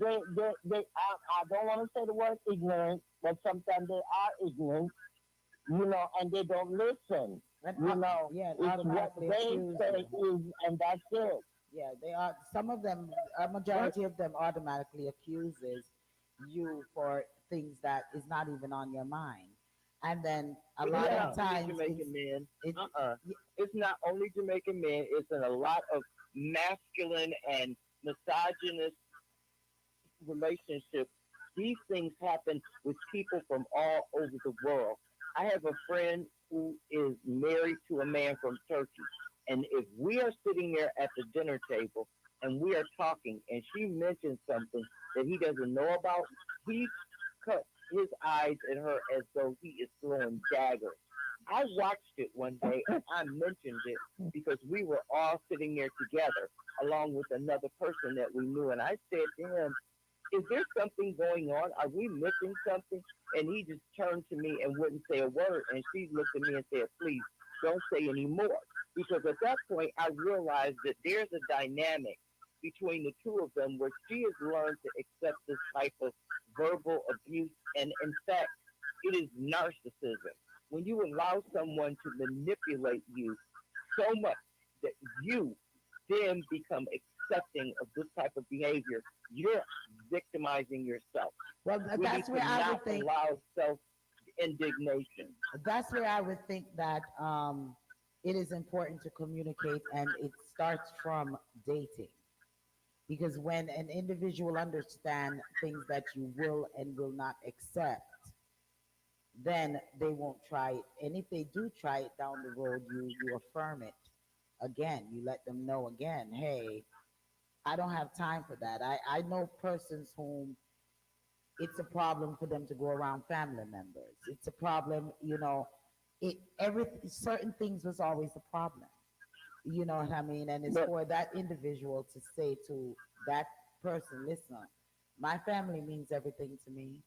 [SPEAKER 6] I don't want to say the word ignorant, but sometimes they are ignorant, and they don't listen.
[SPEAKER 4] And, yeah, and
[SPEAKER 6] It's what
[SPEAKER 4] automatically
[SPEAKER 6] they
[SPEAKER 4] accuse
[SPEAKER 6] say
[SPEAKER 4] you.
[SPEAKER 6] is, and that's it.
[SPEAKER 4] Yeah, they are. Some of them, a majority of them, automatically accuses you for things that is not even on your mind, and then a
[SPEAKER 5] But
[SPEAKER 4] lot
[SPEAKER 5] it's
[SPEAKER 6] Yeah.
[SPEAKER 4] of
[SPEAKER 5] not only
[SPEAKER 4] times
[SPEAKER 5] Jamaican men.
[SPEAKER 4] it, y-
[SPEAKER 5] It's not only Jamaican men. It's in a lot of masculine and misogynist relationships. These things happen with people from all over the world. I have a friend who is married to a man from Turkey. And if we are sitting there at the dinner table and we are talking and she mentions something that he doesn't know about, he cuts his eyes at her as though he is throwing daggers. I watched it one day and I mentioned it because we were all sitting there together along with another person that we knew. And I said to him, is there something going on? Are we missing something? And he just turned to me and wouldn't say a word. And she looked at me and said, please don't say any more. Because at that point, I realized that there's a dynamic between the two of them where she has learned to accept this type of verbal abuse. And in fact, it is narcissism. When you allow someone to manipulate you so much that you then become accepting of this type of behavior, you're victimizing yourself.
[SPEAKER 4] well,
[SPEAKER 5] We need
[SPEAKER 4] that's
[SPEAKER 5] to
[SPEAKER 4] where I
[SPEAKER 5] not
[SPEAKER 4] would think.
[SPEAKER 5] allow self indignation.
[SPEAKER 4] That's where I would think that it is important to communicate, and it starts from dating. Because when an individual understand things that you will and will not accept, then they won't try it. And if they do try it down the road, you affirm it again. You let them know again, hey, I don't have time for that. I know persons whom it's a problem for them to go around family members. It's a problem, every certain things was always a problem. You know what I mean? And it's
[SPEAKER 6] But
[SPEAKER 4] for that individual to say to that person, listen, my family means everything to me.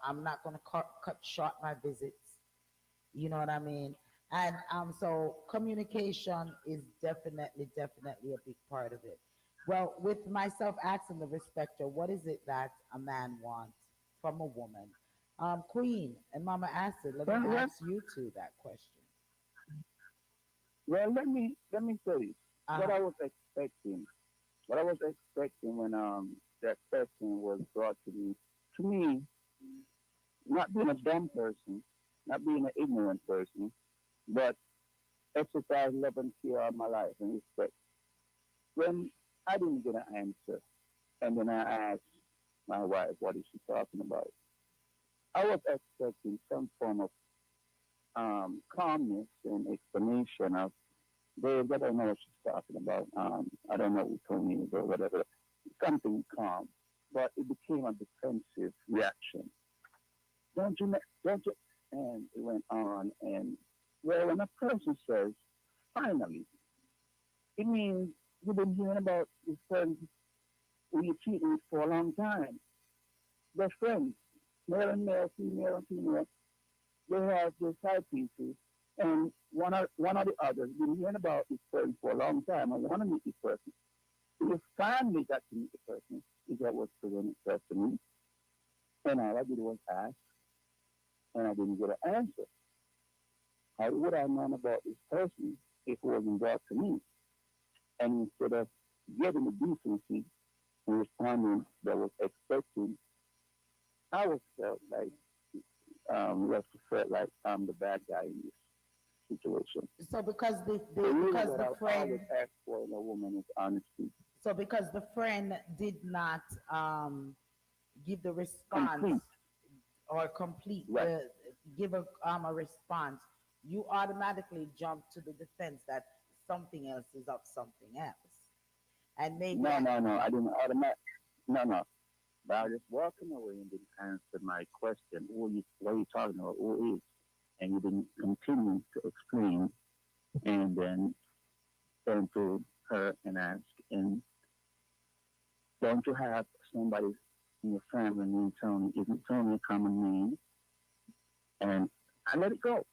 [SPEAKER 4] I'm not going to cut short my visits. You know what I mean? And so communication is definitely a big part of it. Well, with myself asking the respecter, what is it that a man wants from a woman? Queen and Mama Acid, let me
[SPEAKER 5] Well,
[SPEAKER 4] ask you two that question.
[SPEAKER 5] let me tell you what
[SPEAKER 4] Uh-huh.
[SPEAKER 5] I was expecting. What I was expecting when that question was brought to me. To me, not being a dumb person, not being an ignorant person, but exercise love and care all my life and respect. When I didn't get an answer, and then I asked my wife, what is she talking about? I was expecting some form of calmness and explanation of, babe, I don't know what she's talking about. I don't know who told me or whatever. Something calm. But it became a defensive reaction. Don't you? And it went on. And well, when a person says, finally, it means you've been hearing about this friend who you cheating with for a long time. They're friends. male and male, female and female, they have their side pieces, and one or the others been hearing about this person for a long time. I want to meet this person. So you finally got to meet the person. Is that was presented itself to me? And all I did was ask, and I didn't get an answer. How would I know about this person if it wasn't brought to me? And instead of getting the decency and responding that was expected, I was felt like Lester felt like I'm the bad guy in this situation.
[SPEAKER 4] So because
[SPEAKER 5] The reason
[SPEAKER 4] because
[SPEAKER 5] that
[SPEAKER 4] the
[SPEAKER 5] I
[SPEAKER 4] friend
[SPEAKER 5] always ask for in a woman is honesty.
[SPEAKER 4] so because the friend did not give the response
[SPEAKER 5] Complete.
[SPEAKER 4] or complete
[SPEAKER 5] Right.
[SPEAKER 4] the give a response, you automatically jump to the defense that something else is up something else, and maybe
[SPEAKER 5] No. I didn't automatic. No. But I was just walking away and didn't answer my question. What are you talking about? Who is? And you didn't continue to explain and then turn to her and ask. And don't you have somebody in your family named Tony? Isn't Tony a common name? And I let it go.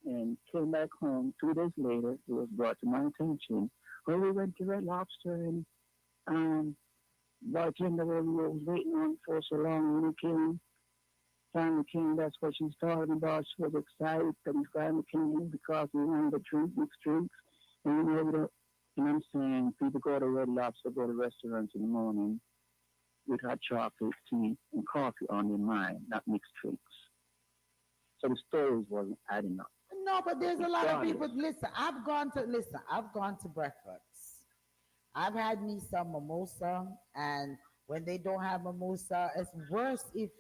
[SPEAKER 5] And came back home 2 days later. It was brought to my attention. Well, we went to Red Lobster and bartender we was waiting on for so long when he came. Finally came, that's what she's talking about. She was excited that he finally came because we wanted to drink mixed drinks. And we were and I'm saying people go to Red Lobster, go to restaurants in the morning with hot chocolate, tea, and coffee on their mind, not mixed drinks. So the stories wasn't adding up.
[SPEAKER 4] no, but there's a lot of people.
[SPEAKER 5] Regardless.
[SPEAKER 4] I've gone to breakfast. I've had me some mimosa, and when they don't have mimosa, it's worse if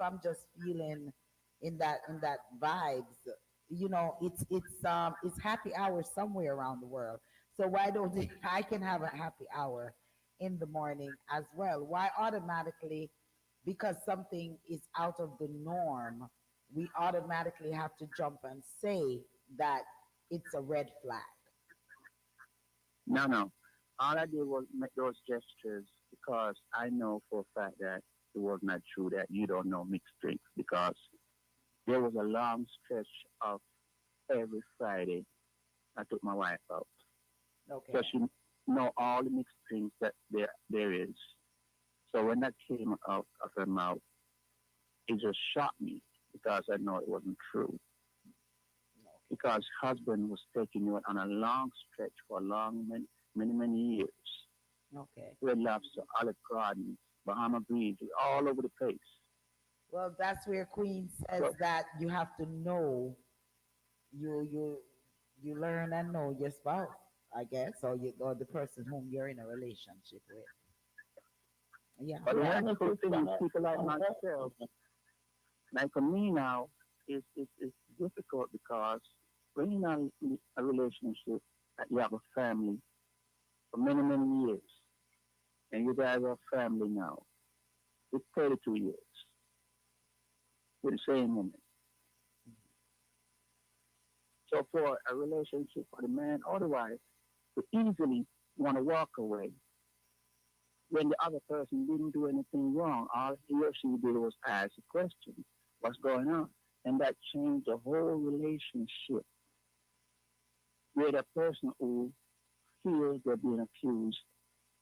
[SPEAKER 4] I'm just feeling in that vibes. It's happy hour somewhere around the world. So why don't I can have a happy hour in the morning as well? Why automatically, because something is out of the norm, we automatically have to jump and say that it's a red flag.
[SPEAKER 5] No. All I did was make those gestures because I know for a fact that it was not true that you don't know mixed drinks because there was a long stretch of every Friday I took my wife out. So
[SPEAKER 4] Okay.
[SPEAKER 5] she know all the mixed drinks that there is. So when that came out of her mouth, it just shocked me because I know it wasn't true. Because husband was taking you on a long stretch for a many years.
[SPEAKER 4] Okay.
[SPEAKER 5] Red Lobster, Olive Garden, Bahama Breeze, all over the place.
[SPEAKER 4] Well, that's where Queen says
[SPEAKER 5] So,
[SPEAKER 4] that you have to know you you learn and know your spouse, I guess, or the person whom you're in a relationship with. Yeah.
[SPEAKER 5] but the
[SPEAKER 6] Yeah, I
[SPEAKER 5] wonderful
[SPEAKER 6] think
[SPEAKER 5] thing is
[SPEAKER 6] that
[SPEAKER 5] people like myself, like for me now, is difficult because when you're in a relationship, that you have a family for many years, and you guys are family now. It's 32 years with the same woman. So for a relationship for the man or the wife to easily want to walk away when the other person didn't do anything wrong, all he or she did was ask a question, what's going on? And that changed the whole relationship where the person who feels they're being accused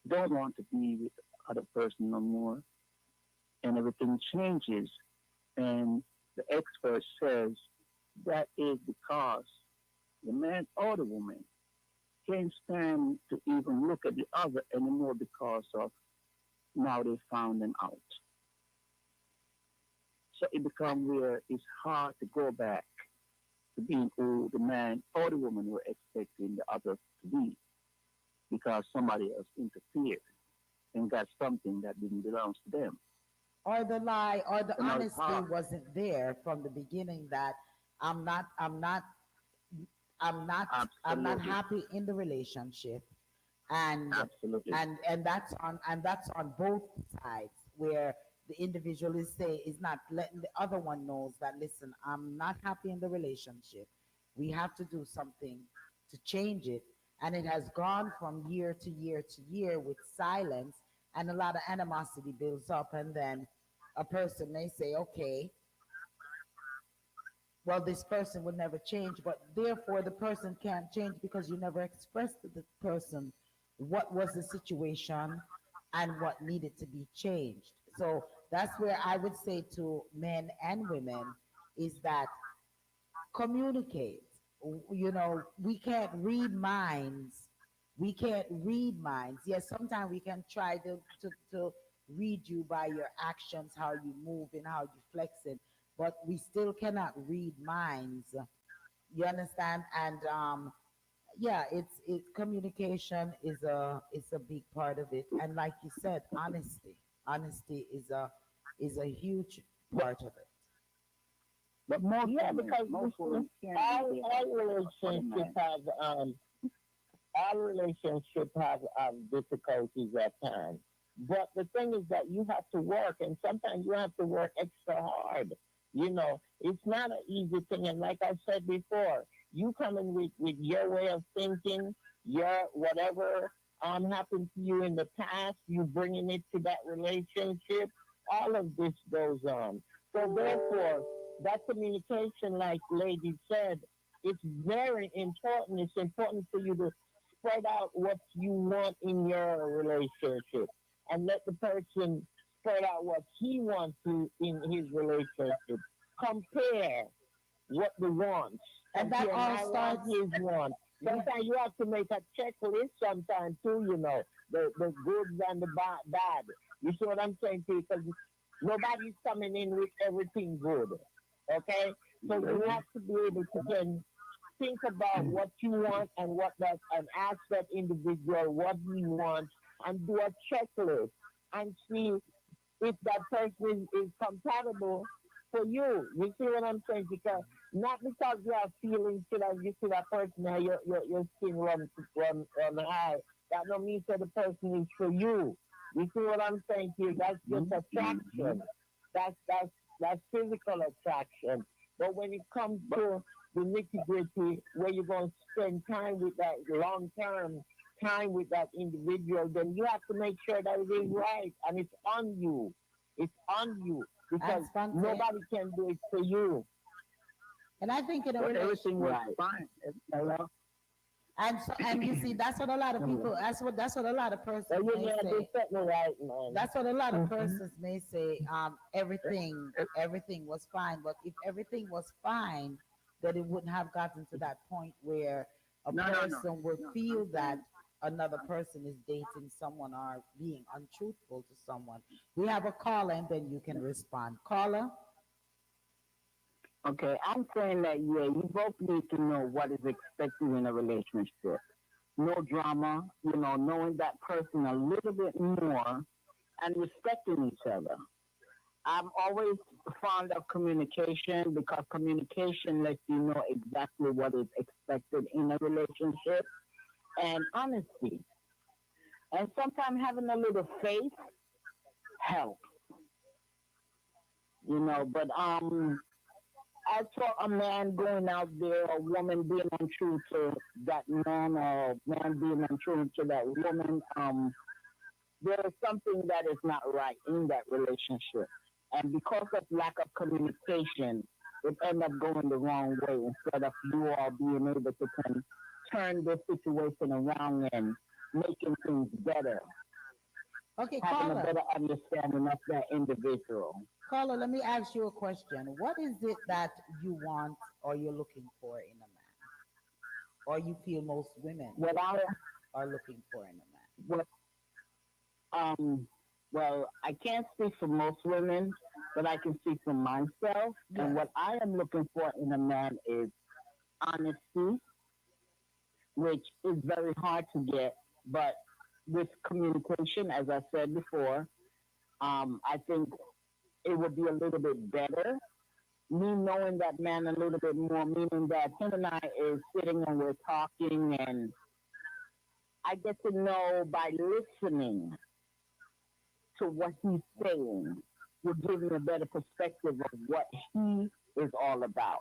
[SPEAKER 5] don't want to be with the other person no more, and everything changes. And the expert says that is because the man or the woman can't stand to even look at the other anymore because of now they found them out. So it becomes where it's hard to go back to being who the man or the woman were expecting the other to be because somebody else interfered and got something that didn't belong to them.
[SPEAKER 4] Or the lie or the
[SPEAKER 5] And now it's
[SPEAKER 4] honesty
[SPEAKER 5] hard.
[SPEAKER 4] wasn't there from the beginning that I'm not I'm not I'm not I'm not
[SPEAKER 5] Absolutely.
[SPEAKER 4] happy in the relationship, and
[SPEAKER 5] Absolutely.
[SPEAKER 4] and that's on both sides, where the individual is not letting the other one knows that, listen, I'm not happy in the relationship, we have to do something to change it, and it has gone from year to year to year with silence, and a lot of animosity builds up, and then a person may say, okay, well, this person would never change, but therefore the person can't change because you never expressed to the person what was the situation and what needed to be changed. So that's where I would say to men and women is that communicate. You know, we can't read minds. We can't read minds. Yes, sometimes we can try to read you by your actions, how you move and how you flex it, but we still cannot read minds. You understand? And yeah, communication is a big part of it. And like you said, honesty is a huge part of it.
[SPEAKER 6] But because all relationships have difficulties at times. But the thing is that you have to work, and sometimes you have to work extra hard. You know, it's not an easy thing. And like I said before, you coming with your way of thinking, your whatever happened to you in the past, you bringing it to that relationship. All of this goes on. So therefore, that communication, like Lady said, it's very important. It's important for you to spread out what you want in your relationship and let the person spread out what he wants to in his relationship. Compare what they want.
[SPEAKER 4] And that
[SPEAKER 6] Compare
[SPEAKER 4] all
[SPEAKER 6] my
[SPEAKER 4] starts.
[SPEAKER 6] want, his want. Sometimes you have to make a checklist sometimes too, you know, the goods and the bad. You see what I'm saying? Because nobody's coming in with everything good. Okay? So you have to be able to then think about what you want and what that and ask that individual what he wants and do a checklist and see if that person is compatible for you. You see what I'm saying? Because not because you have feelings, you see that person now your skin run high. That don't mean that the person is for you. You see what I'm saying to you? That's just attraction. That's physical attraction. But when it comes to the nitty gritty, where you're going to spend time with that long term time with that individual, then you have to make sure that it is right and it's on you. It's on you because nobody can do it for you.
[SPEAKER 4] And I think in a
[SPEAKER 5] everything was
[SPEAKER 6] Right.
[SPEAKER 5] fine.
[SPEAKER 4] and you see that's what a lot of people that's what a lot of persons
[SPEAKER 6] So you
[SPEAKER 4] may
[SPEAKER 6] have
[SPEAKER 4] say.
[SPEAKER 6] to set me right, man.
[SPEAKER 4] That's what a lot of persons may say. Everything was fine, but if everything was fine, that it wouldn't have gotten to that point where a person would feel that another person is dating someone or being untruthful to someone. We have a caller, and then you can respond. Caller.
[SPEAKER 5] Okay, I'm saying that, you both need to know what is expected in a relationship. No drama, knowing that person a little bit more and respecting each other. I'm always fond of communication because communication lets you know exactly what is expected in a relationship and honesty. And sometimes having a little faith helps, but as for a man going out there, a woman being untrue to that man, or man being untrue to that woman, there is something that is not right in that relationship. And because of lack of communication, it ends up going the wrong way instead of you all being able to turn the situation around and making things better.
[SPEAKER 4] Okay,
[SPEAKER 5] having
[SPEAKER 4] caller.
[SPEAKER 5] a better understanding of that individual.
[SPEAKER 4] Caller, let me ask you a question. What is it that you want or you're looking for in a man? Or you feel most women
[SPEAKER 5] What I
[SPEAKER 4] are looking for in a man?
[SPEAKER 5] what well, I can't speak for most women, but I can speak for myself.
[SPEAKER 4] Yes.
[SPEAKER 5] And what I am looking for in a man is honesty, which is very hard to get, but with communication, as I said before, I think it would be a little bit better. Me knowing that man a little bit more, meaning that him and I is sitting and we're talking, and I get to know by listening to what he's saying will give me a better perspective of what he is all about.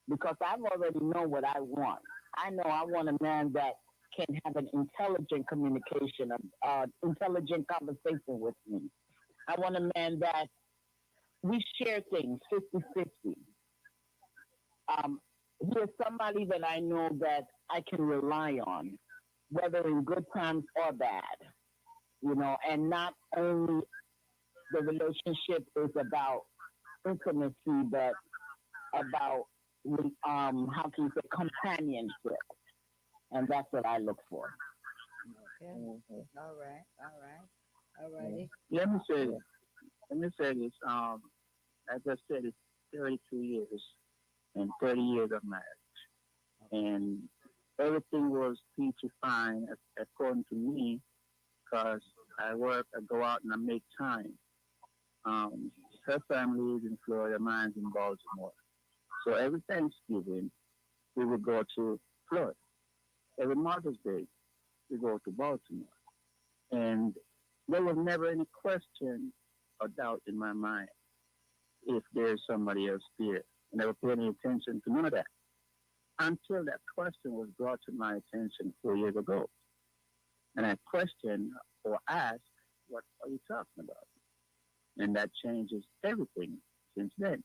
[SPEAKER 5] Because I've already know what I want. I know I want a man that can have an intelligent communication, intelligent conversation with me. I want a man that
[SPEAKER 6] we share things 50-50. Here's somebody that I know that I can rely on, whether in good times or bad, and not only the relationship is about intimacy, but about, how can you say, companionship. And that's what I look for.
[SPEAKER 4] Okay. All right. All right. All righty.
[SPEAKER 5] Let me say this. Let me say this. As I said, it's 32 years and 30 years of marriage. And everything was peachy fine according to me because I work, I go out and I make time. Her family is in Florida, mine's in Baltimore. So every Thanksgiving, we would go to Florida. Every Mother's Day, we go to Baltimore. And there was never any question or doubt in my mind if there's somebody else there. I never paid any attention to none of that until that question was brought to my attention 4 years ago. And I questioned or asked, what are you talking about? And that changes everything since then,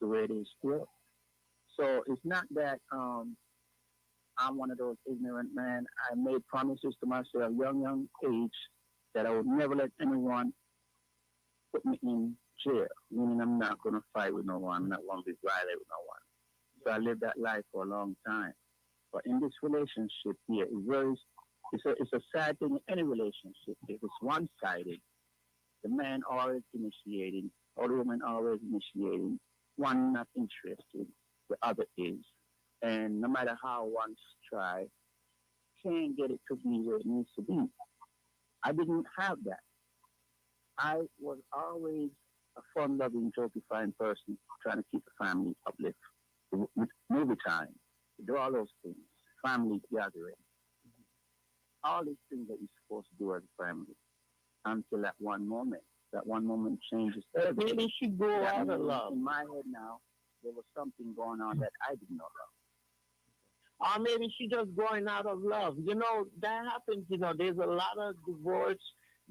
[SPEAKER 5] the way it is still. So it's not that I'm one of those ignorant men. I made promises to myself, young age, that I would never let anyone put me in jail, meaning I'm not going to fight with no one, I'm not going to be violent with no one. So I lived that life for a long time. But in this relationship here, it's a sad thing in any relationship. If it's one-sided, the man always initiating, or the woman always initiating, one not interested, the other is. And no matter how one try, can't get it to be where it needs to be. I didn't have that. I was always a fun-loving, joke-fine person, trying to keep the family uplift. With movie time, do all those things, family gathering, all these things that you're supposed to do as a family, until that one moment. That one moment changes everything.
[SPEAKER 6] Maybe she grew out of love.
[SPEAKER 5] In my head now, there was something going on that I didn't know
[SPEAKER 6] about. Or maybe she just growing out of love. That happens. There's a lot of divorce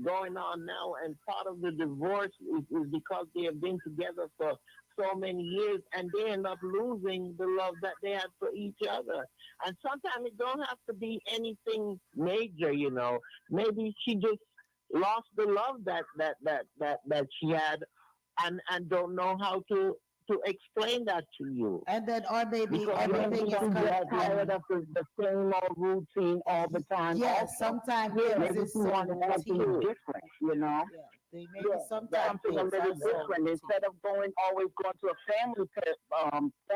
[SPEAKER 6] going on now, and part of the divorce is because they have been together for so many years, and they end up losing the love that they had for each other. And sometimes it don't have to be anything major. Maybe she just lost the love that she had, and don't know how to explain that to you.
[SPEAKER 4] And then, or maybe
[SPEAKER 6] because
[SPEAKER 4] everything is
[SPEAKER 6] tired of the same old routine all the time.
[SPEAKER 4] Yeah, sometimes
[SPEAKER 6] maybe she wanted something different,
[SPEAKER 4] Yeah, maybe sometimes
[SPEAKER 6] something a little different. Instead of always going to a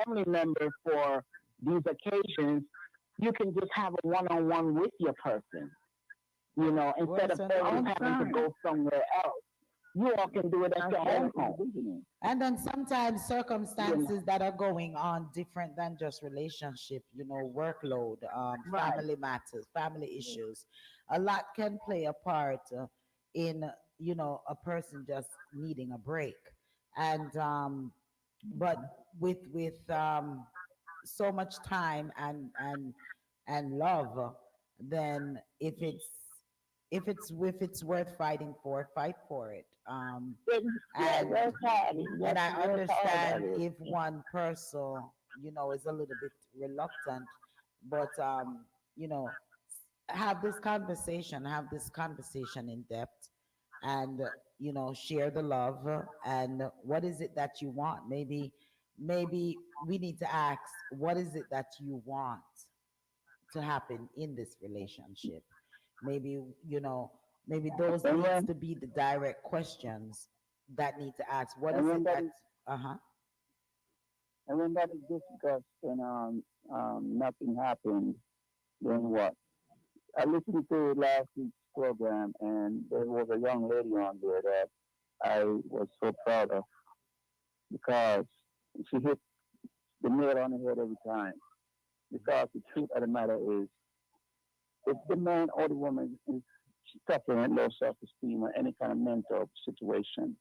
[SPEAKER 6] family member for these occasions, you can just have a one-on-one with your person. Instead of always having to go somewhere else. You all can do it at your own home.
[SPEAKER 4] And then sometimes circumstances that are going on different than just relationship, workload, family matters, family issues. A lot can play a part in, a person just needing a break. And, but with so much time and love, then if it's worth fighting for, fight for it. And I understand if one person, is a little bit reluctant, but have this conversation in depth, and share the love, and what is it that you want? Maybe we need to ask, what is it that you want to happen in this relationship? Maybe those needs to be the direct questions that need to ask. What is it that
[SPEAKER 5] And when that is discussed and nothing happened, then what? I listened to last week's program, and there was a young lady on there that I was so proud of because she hit the nail on the head every time. Because the truth of the matter is, if the man or the woman is suffering low self-esteem or any kind of mental situation,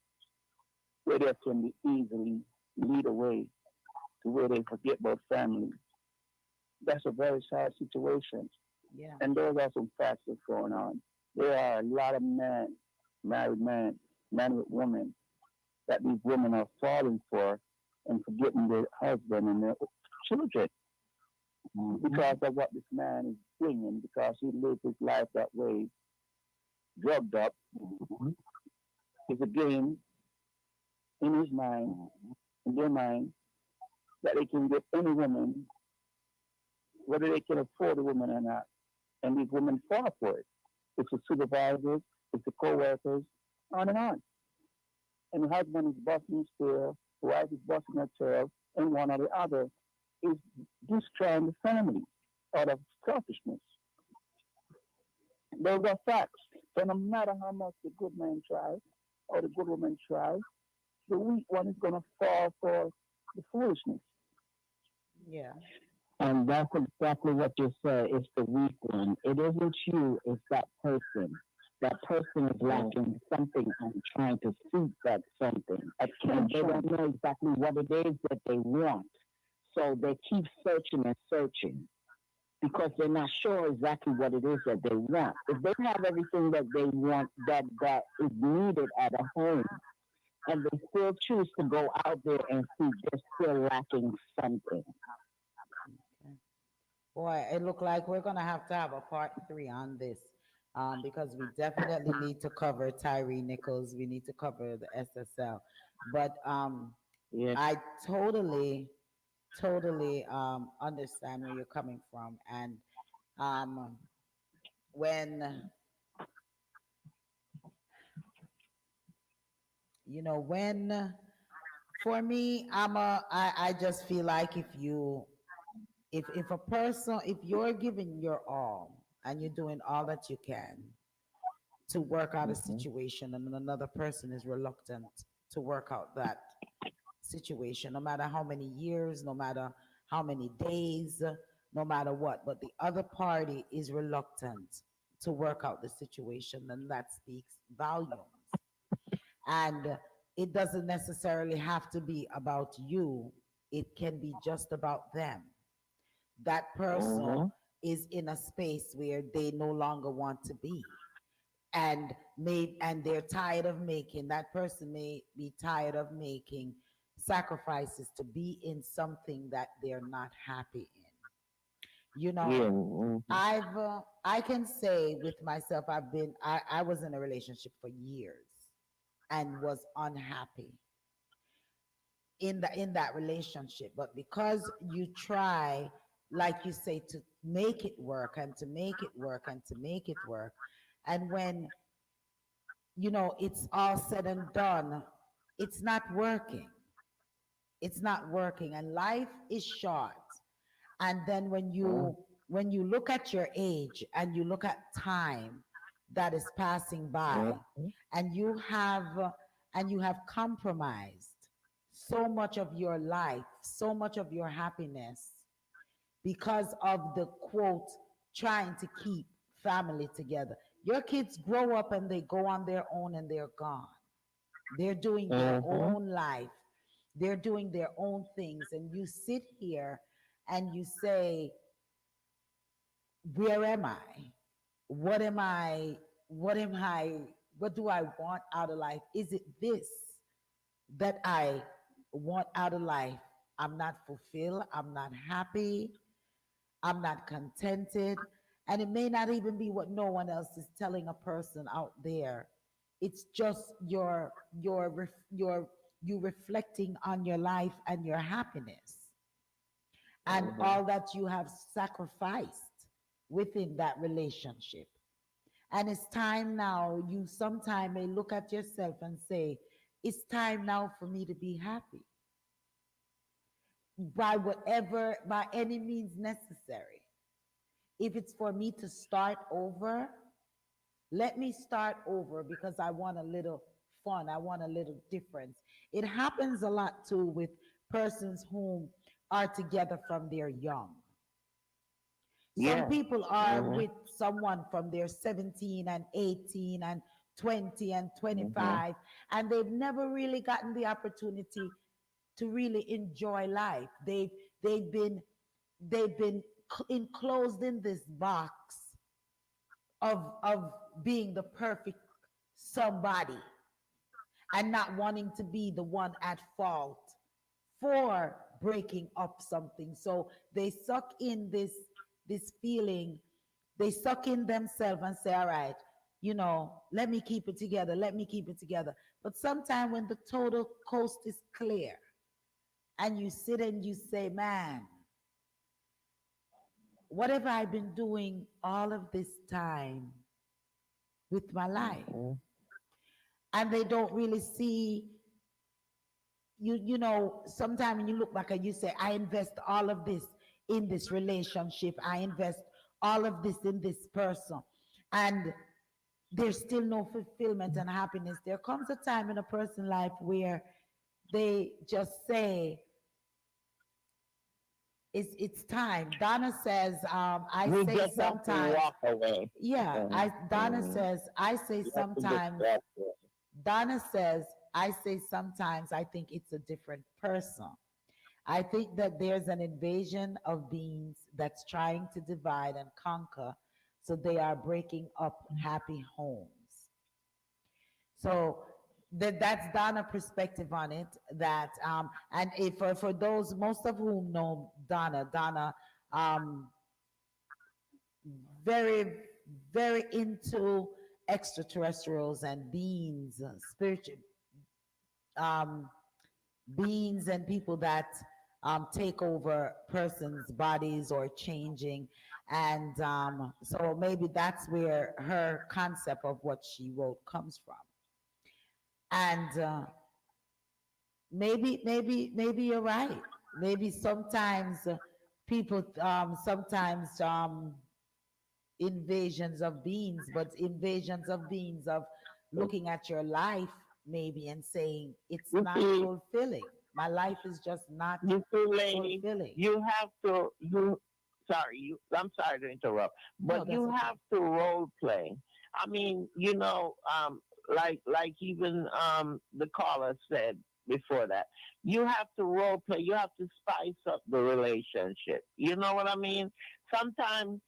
[SPEAKER 5] where they can be easily lead away to where they forget about family, that's a very sad situation.
[SPEAKER 4] Yeah.
[SPEAKER 5] And those are some facts that's going on. There are a lot of men, married men with women, that these women are falling for and forgetting their husband and their children because of what this man is bringing, because he lived his life that way, drugged up. It's a game in his mind, in their mind, that they can get any woman, whether they can afford a woman or not, and these women fall for it. It's the supervisors, it's the co-workers, on and on. And the husband is busting his tail, the wife is busting her tail, and one or the other is destroying the family out of selfishness. Those are facts. So no matter how much the good man tries or the good woman tries, the weak one is going to fall for the foolishness.
[SPEAKER 4] Yeah.
[SPEAKER 6] And that's exactly what you said. It's the weak one. It isn't you, it's that person. That person is lacking something and trying to seek that something. And they don't know exactly what it is that they want. So they keep searching and searching because they're not sure exactly what it is that they want. If they have everything that they want that is needed at a home, and they still choose to go out there and see they're still lacking something.
[SPEAKER 4] Okay. Boy, it look like we're gonna have to have a part 3 on this, because we definitely need to cover TYRE Nichols. We need to cover the SSL, but
[SPEAKER 6] Yeah.
[SPEAKER 4] I totally understand where you're coming from, and um, when when for me, I just feel like if a person, if you're giving your all and you're doing all that you can to work out a situation, and another person is reluctant to work out that situation, no matter how many years, no matter how many days, no matter what, but the other party is reluctant to work out the situation, then that speaks volumes. And it doesn't necessarily have to be about you, it can be just about them. That person is in a space where they no longer want to be, and they're tired of making, that person may be tired of making sacrifices to be in something that they're not happy in. I can say with myself, I was in a relationship for years and was unhappy in that relationship, but because you try, like you say, to make it work and to make it work and to make it work, and when it's all said and done, it's not working. It's not working, and life is short. And then when you look at your age and you look at time that is passing by, and you have compromised so much of your life, so much of your happiness, because of the quote trying to keep family together. Your kids grow up and they go on their own and they're gone. They're doing their own life. They're doing their own things. And you sit here and you say, where am I? What am I? What am I? What do I want out of life? Is it this that I want out of life? I'm not fulfilled. I'm not happy. I'm not contented. And it may not even be what no one else is telling a person out there. It's just you reflecting on your life and your happiness and all that you have sacrificed within that relationship. And it's time now, you sometime may look at yourself and say, it's time now for me to be happy by any means necessary. If it's for me to start over, let me start over because I want a little fun. I want a little difference. It happens a lot too with persons who are together from their young. Some people are with someone from their 17 and 18 and 20 and 25, and they've never really gotten the opportunity to really enjoy life. They've been enclosed in this box of being the perfect somebody. and not wanting to be the one at fault for breaking up something. So they suck in this feeling, they suck in themselves and say, all right, let me keep it together, let me keep it together. But sometimes when the total coast is clear and you sit and you say, man, what have I been doing all of this time with my life?
[SPEAKER 6] Mhm.
[SPEAKER 4] And they don't really see sometimes when you look back and you say, I invest all of this in this relationship, I invest all of this in this person, and there's still no fulfillment and happiness. There comes a time in a person's life where they just say, it's time. Donna says, I
[SPEAKER 6] You
[SPEAKER 4] say
[SPEAKER 6] just have to
[SPEAKER 4] sometimes,
[SPEAKER 6] walk away.
[SPEAKER 4] yeah, Donna
[SPEAKER 6] Mhm.
[SPEAKER 4] says, I say
[SPEAKER 6] You have to
[SPEAKER 4] sometimes,
[SPEAKER 6] accept it.
[SPEAKER 4] Donna says, I say sometimes I think it's a different person. I think that there's an invasion of beings that's trying to divide and conquer, so they are breaking up happy homes. So that's Donna's perspective on it. That and if for those most of whom know Donna, um, very very into extraterrestrials and beings, spiritual um, beings and people that take over persons' bodies or changing. And so maybe that's where her concept of what she wrote comes from. And maybe you're right. Maybe sometimes people, sometimes invasions of beings, but invasions of beings of looking at your life maybe and saying it's
[SPEAKER 6] You
[SPEAKER 4] not
[SPEAKER 6] see,
[SPEAKER 4] fulfilling. My life is just not
[SPEAKER 6] you see, lady,
[SPEAKER 4] fulfilling.
[SPEAKER 6] you have to. Sorry, I'm sorry to interrupt,
[SPEAKER 4] No,
[SPEAKER 6] but
[SPEAKER 4] that's
[SPEAKER 6] you
[SPEAKER 4] okay.
[SPEAKER 6] have to role play. I mean, like even the caller said before that, you have to role play. You have to spice up the relationship. You know what I mean? Sometimes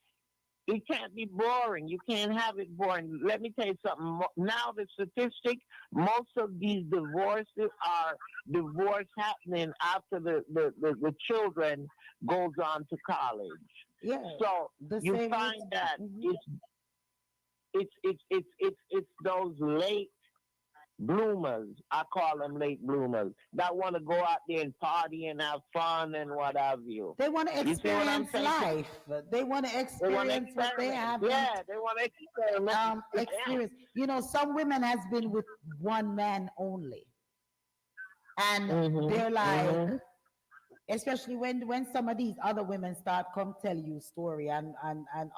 [SPEAKER 6] it can't be boring. You can't have it boring. Let me tell you something. Now the statistic, most of these divorces are divorce happening after the children goes on to college.
[SPEAKER 4] Yeah,
[SPEAKER 6] So
[SPEAKER 4] the
[SPEAKER 6] you
[SPEAKER 4] same with.
[SPEAKER 6] find that
[SPEAKER 4] Mhm.
[SPEAKER 6] it's those late bloomers. I call them late bloomers that want to go out there and party and have fun and what have you.
[SPEAKER 4] They want to
[SPEAKER 6] You see what I'm
[SPEAKER 4] experience
[SPEAKER 6] saying?
[SPEAKER 4] life. They want to
[SPEAKER 6] They want to
[SPEAKER 4] experience what they
[SPEAKER 6] experiment.
[SPEAKER 4] haven't
[SPEAKER 6] Yeah, they want to experiment. Yeah.
[SPEAKER 4] experienced. Some women has been with one man only, and
[SPEAKER 6] Mhm.
[SPEAKER 4] they're like,
[SPEAKER 6] Mhm.
[SPEAKER 4] especially when some of these other women start come tell you story and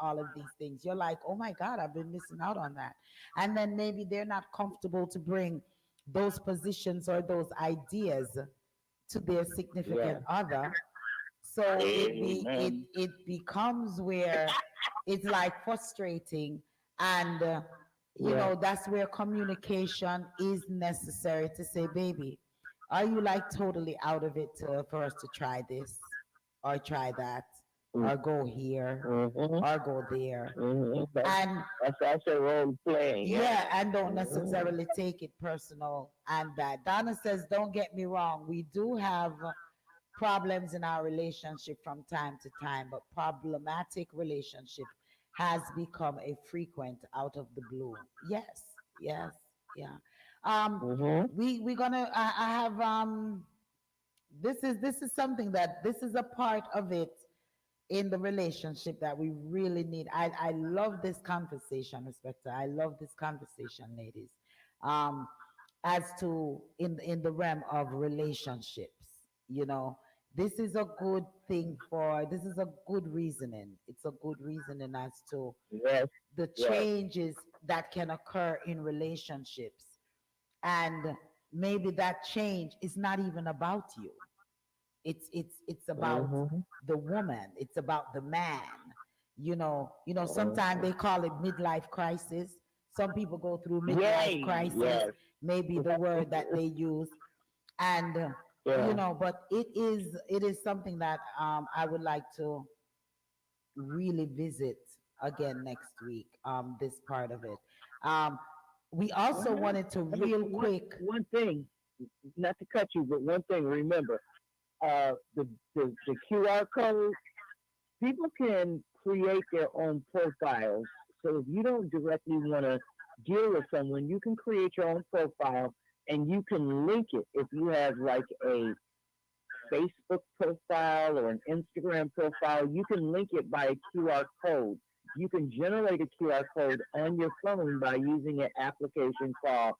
[SPEAKER 4] all of these things, you're like, oh my god, I've been missing out on that. And then maybe they're not comfortable to bring those positions or those ideas to their
[SPEAKER 6] Yeah.
[SPEAKER 4] significant other, so
[SPEAKER 6] Amen.
[SPEAKER 4] it becomes where it's like frustrating. And
[SPEAKER 6] Yeah.
[SPEAKER 4] that's where communication is necessary to say, baby, are you like totally out of it for us to try this or try that or go here
[SPEAKER 6] Mm-hmm.
[SPEAKER 4] or go there?
[SPEAKER 6] Mm-hmm.
[SPEAKER 4] And
[SPEAKER 6] That's a role play. Yeah.
[SPEAKER 4] yeah, and don't
[SPEAKER 6] Mm-hmm.
[SPEAKER 4] necessarily take it personal and bad. Donna says, don't get me wrong, we do have problems in our relationship from time to time, but problematic relationship has become a frequent out of the blue. Yes, yes, yeah. Um,
[SPEAKER 6] Mm-hmm.
[SPEAKER 4] we're gonna. I have this is something that this is a part of it in the relationship that we really need. I love this conversation, Respector. I love this conversation, ladies. Um, as to in the realm of relationships, you know, this is a good thing for. This is a good reasoning. It's a good reasoning as to
[SPEAKER 6] Yes.
[SPEAKER 4] the
[SPEAKER 6] Yes.
[SPEAKER 4] changes that can occur in relationships, and maybe that change is not even about you. It's about
[SPEAKER 6] Mm-hmm.
[SPEAKER 4] the woman. It's about the man. Sometimes
[SPEAKER 6] Mm-hmm.
[SPEAKER 4] they call it midlife crisis. Some people go through midlife
[SPEAKER 6] Yay.
[SPEAKER 4] crisis,
[SPEAKER 6] Yes.
[SPEAKER 4] maybe the word that they use. And
[SPEAKER 6] Yeah.
[SPEAKER 4] but it is something that I would like to really visit again next week, this part of it. um We also
[SPEAKER 5] Well,
[SPEAKER 4] wanted to
[SPEAKER 5] hey,
[SPEAKER 4] real quick.
[SPEAKER 5] one thing, not to cut you, but one thing, remember, the, the QR code, people can create their own profiles. So if you don't directly want to deal with someone, you can create your own profile and you can link it. If you have like a Facebook profile or an Instagram profile, you can link it by a QR code. You can generate a QR code on your phone by using an application called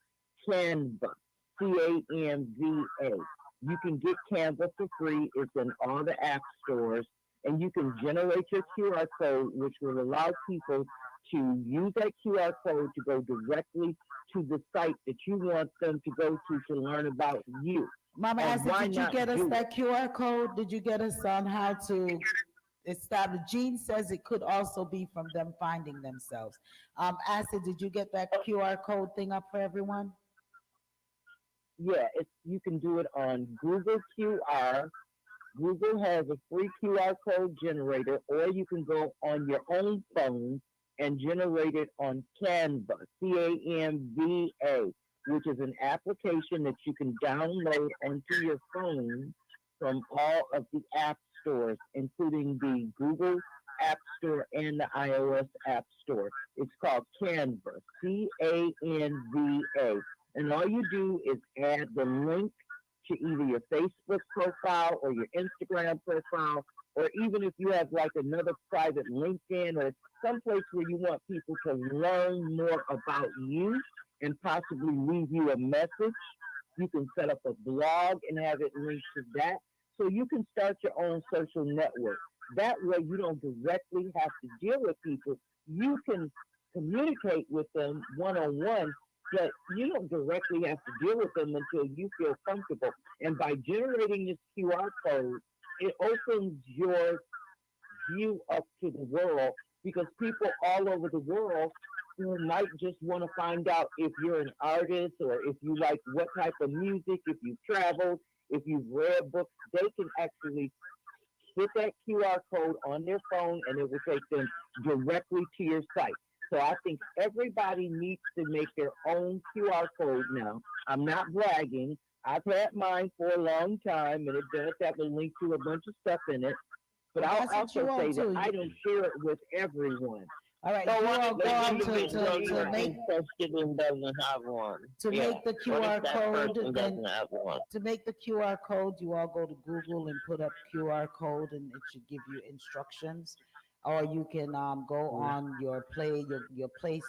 [SPEAKER 5] Canva, Canva. You can get Canva for free. It's in all the app stores. And you can generate your QR code, which will allow people to use that QR code to go directly to the site that you want them to go to learn about you.
[SPEAKER 4] Mama
[SPEAKER 5] And
[SPEAKER 4] Acid,
[SPEAKER 5] why
[SPEAKER 4] did you
[SPEAKER 5] not
[SPEAKER 4] get us
[SPEAKER 5] do it?
[SPEAKER 4] that QR code? Did you get us on how to establish? Gene says it could also be from them finding themselves. Acid, did you get that QR code thing up for everyone?
[SPEAKER 5] Yeah, you can do it on Google QR. Google has a free QR code generator, or you can go on your own phone and generate it on Canva, Canva, which is an application that you can download onto your phone from all of the app stores, including the Google App Store and the iOS App Store. It's called Canva, Canva. And all you do is add the link to either your Facebook profile or your Instagram profile, or even if you have like another private LinkedIn or someplace where you want people to learn more about you and possibly leave you a message, you can set up a blog and have it linked to that. So you can start your own social network. That way you don't directly have to deal with people. You can communicate with them one on one, but you don't directly have to deal with them until you feel comfortable. And by generating this QR code, it opens your view up to the world, because people all over the world who might just want to find out if you're an artist or if you like what type of music, if you've traveled, if you've read books, they can actually hit that QR code on their phone and it will take them directly to your site. So I think everybody needs to make their own QR code now. I'm not bragging. I've had mine for a long time, and it does have a link to a bunch of stuff in it. But
[SPEAKER 4] Well,
[SPEAKER 5] I'll
[SPEAKER 4] that's what
[SPEAKER 5] also
[SPEAKER 4] you all
[SPEAKER 5] say that
[SPEAKER 4] do.
[SPEAKER 5] I don't share it with everyone.
[SPEAKER 4] All right,
[SPEAKER 6] So
[SPEAKER 4] you
[SPEAKER 6] what
[SPEAKER 4] all
[SPEAKER 6] if
[SPEAKER 4] go
[SPEAKER 6] the
[SPEAKER 4] out
[SPEAKER 6] individual
[SPEAKER 4] to make
[SPEAKER 6] interested in doesn't have one?
[SPEAKER 4] to
[SPEAKER 6] Yeah.
[SPEAKER 4] make the
[SPEAKER 6] What
[SPEAKER 4] QR
[SPEAKER 6] if that
[SPEAKER 4] code,
[SPEAKER 6] person
[SPEAKER 4] then
[SPEAKER 6] doesn't have one?
[SPEAKER 4] to make the QR code, you all go to Google and put up QR code, and it should give you instructions. Or you can go on your Play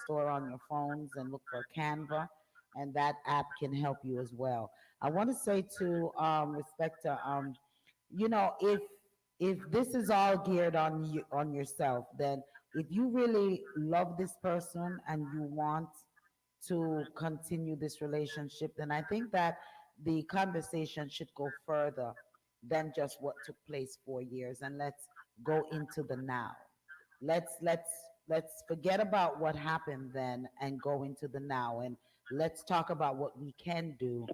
[SPEAKER 4] Store on your phones and look for Canva, and that app can help you as well. I want to say to respect to if this is all geared on you on yourself, then if you really love this person and you want to continue this relationship, then I think that the conversation should go further than just what took place 4 years, and let's go into the now. Let's forget about what happened then and go into the now, and let's talk about what we can do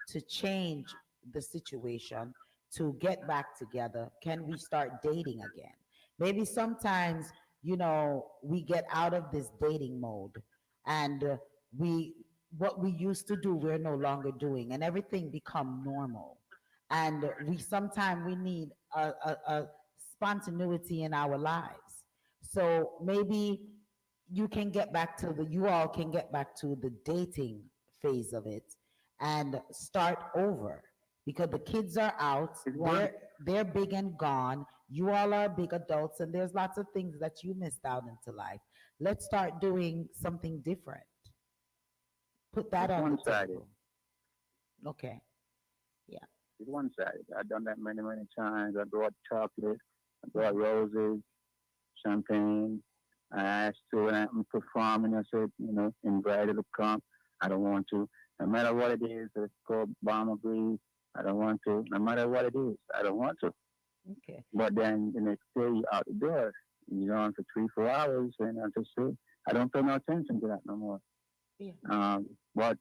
[SPEAKER 4] to change the situation, to get back together. Can we start dating again? Maybe sometimes, we get out of this dating mode, and we what we used to do we're no longer doing, and everything become normal, and we sometimes we need a spontaneity in our lives. So maybe you all can get back to the dating phase of it and start over, because the kids are out,
[SPEAKER 5] It's one,
[SPEAKER 4] they're big and gone. You all are big adults, and there's lots of things that you missed out into life. Let's start doing something different. Put that
[SPEAKER 5] it's
[SPEAKER 4] on the
[SPEAKER 5] one-sided.
[SPEAKER 4] table. Okay. Yeah.
[SPEAKER 5] It's one-sided. I've done that many, many times. I brought chocolate, I brought roses, champagne. I asked her when I'm performing, I said, invite her to come. I don't want to. No matter what it is, it's called bomb agrees. I don't want to. No matter what it is, I don't want to.
[SPEAKER 4] Okay.
[SPEAKER 5] But then the next day, you're out the door. You're on for 3, 4 hours, and I just say, I don't pay no attention to that no more.
[SPEAKER 4] Yeah.
[SPEAKER 5] But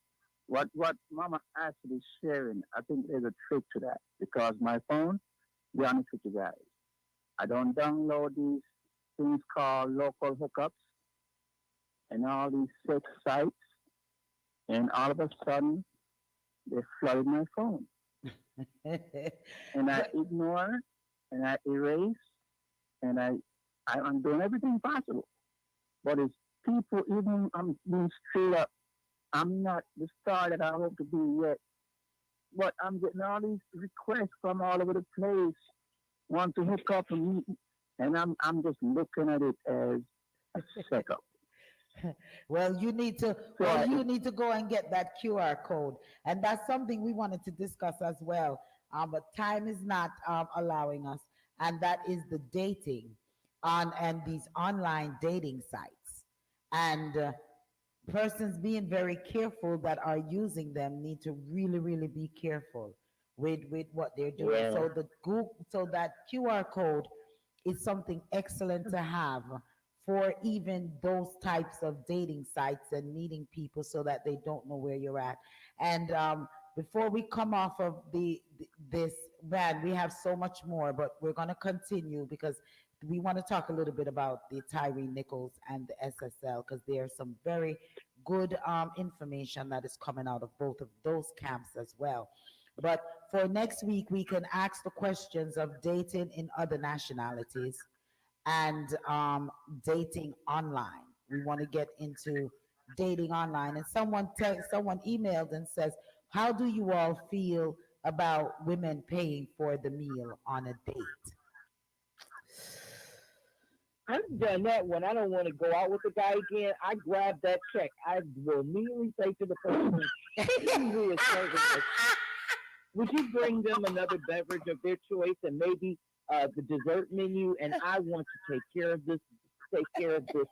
[SPEAKER 5] what Mama actually is sharing, I think there's a trick to that, because my phone, be honest with you guys, I don't download these things called local hookups and all these sex sites. and all of a sudden they flooded my phone, and I
[SPEAKER 4] But
[SPEAKER 5] ignore, and I erase, and I'm doing everything possible. But it's people, even I'm being straight up. I'm not the star that I hope to be yet, but I'm getting all these requests from all over the place, want to hook up and meet, and I'm just looking at it as a setup.
[SPEAKER 4] well,
[SPEAKER 5] So
[SPEAKER 4] you need to go and get that QR code, and that's something we wanted to discuss as well. But time is not allowing us, and that is the dating on and these online dating sites, and persons being very careful that are using them need to really be careful with what they're doing.
[SPEAKER 5] yeah,
[SPEAKER 4] So that QR code is something excellent to have for even those types of dating sites and meeting people so that they don't know where you're at. And before we come off of this, man, we have so much more, but we're going to continue because we want to talk a little bit about the TYRE Nichols and the SSL because there's some very good information that is coming out of both of those camps as well. But for next week, we can ask the questions of dating in other nationalities and dating online. We want to get into dating online. And someone emailed and says, "How do you all feel about women paying for the meal on a date?"
[SPEAKER 6] I've done that when I don't want to go out with the guy again. I grab that check. I will immediately say to the person, usually it's service, would you bring them another beverage of their choice and maybe the dessert menu? And I want to take care of this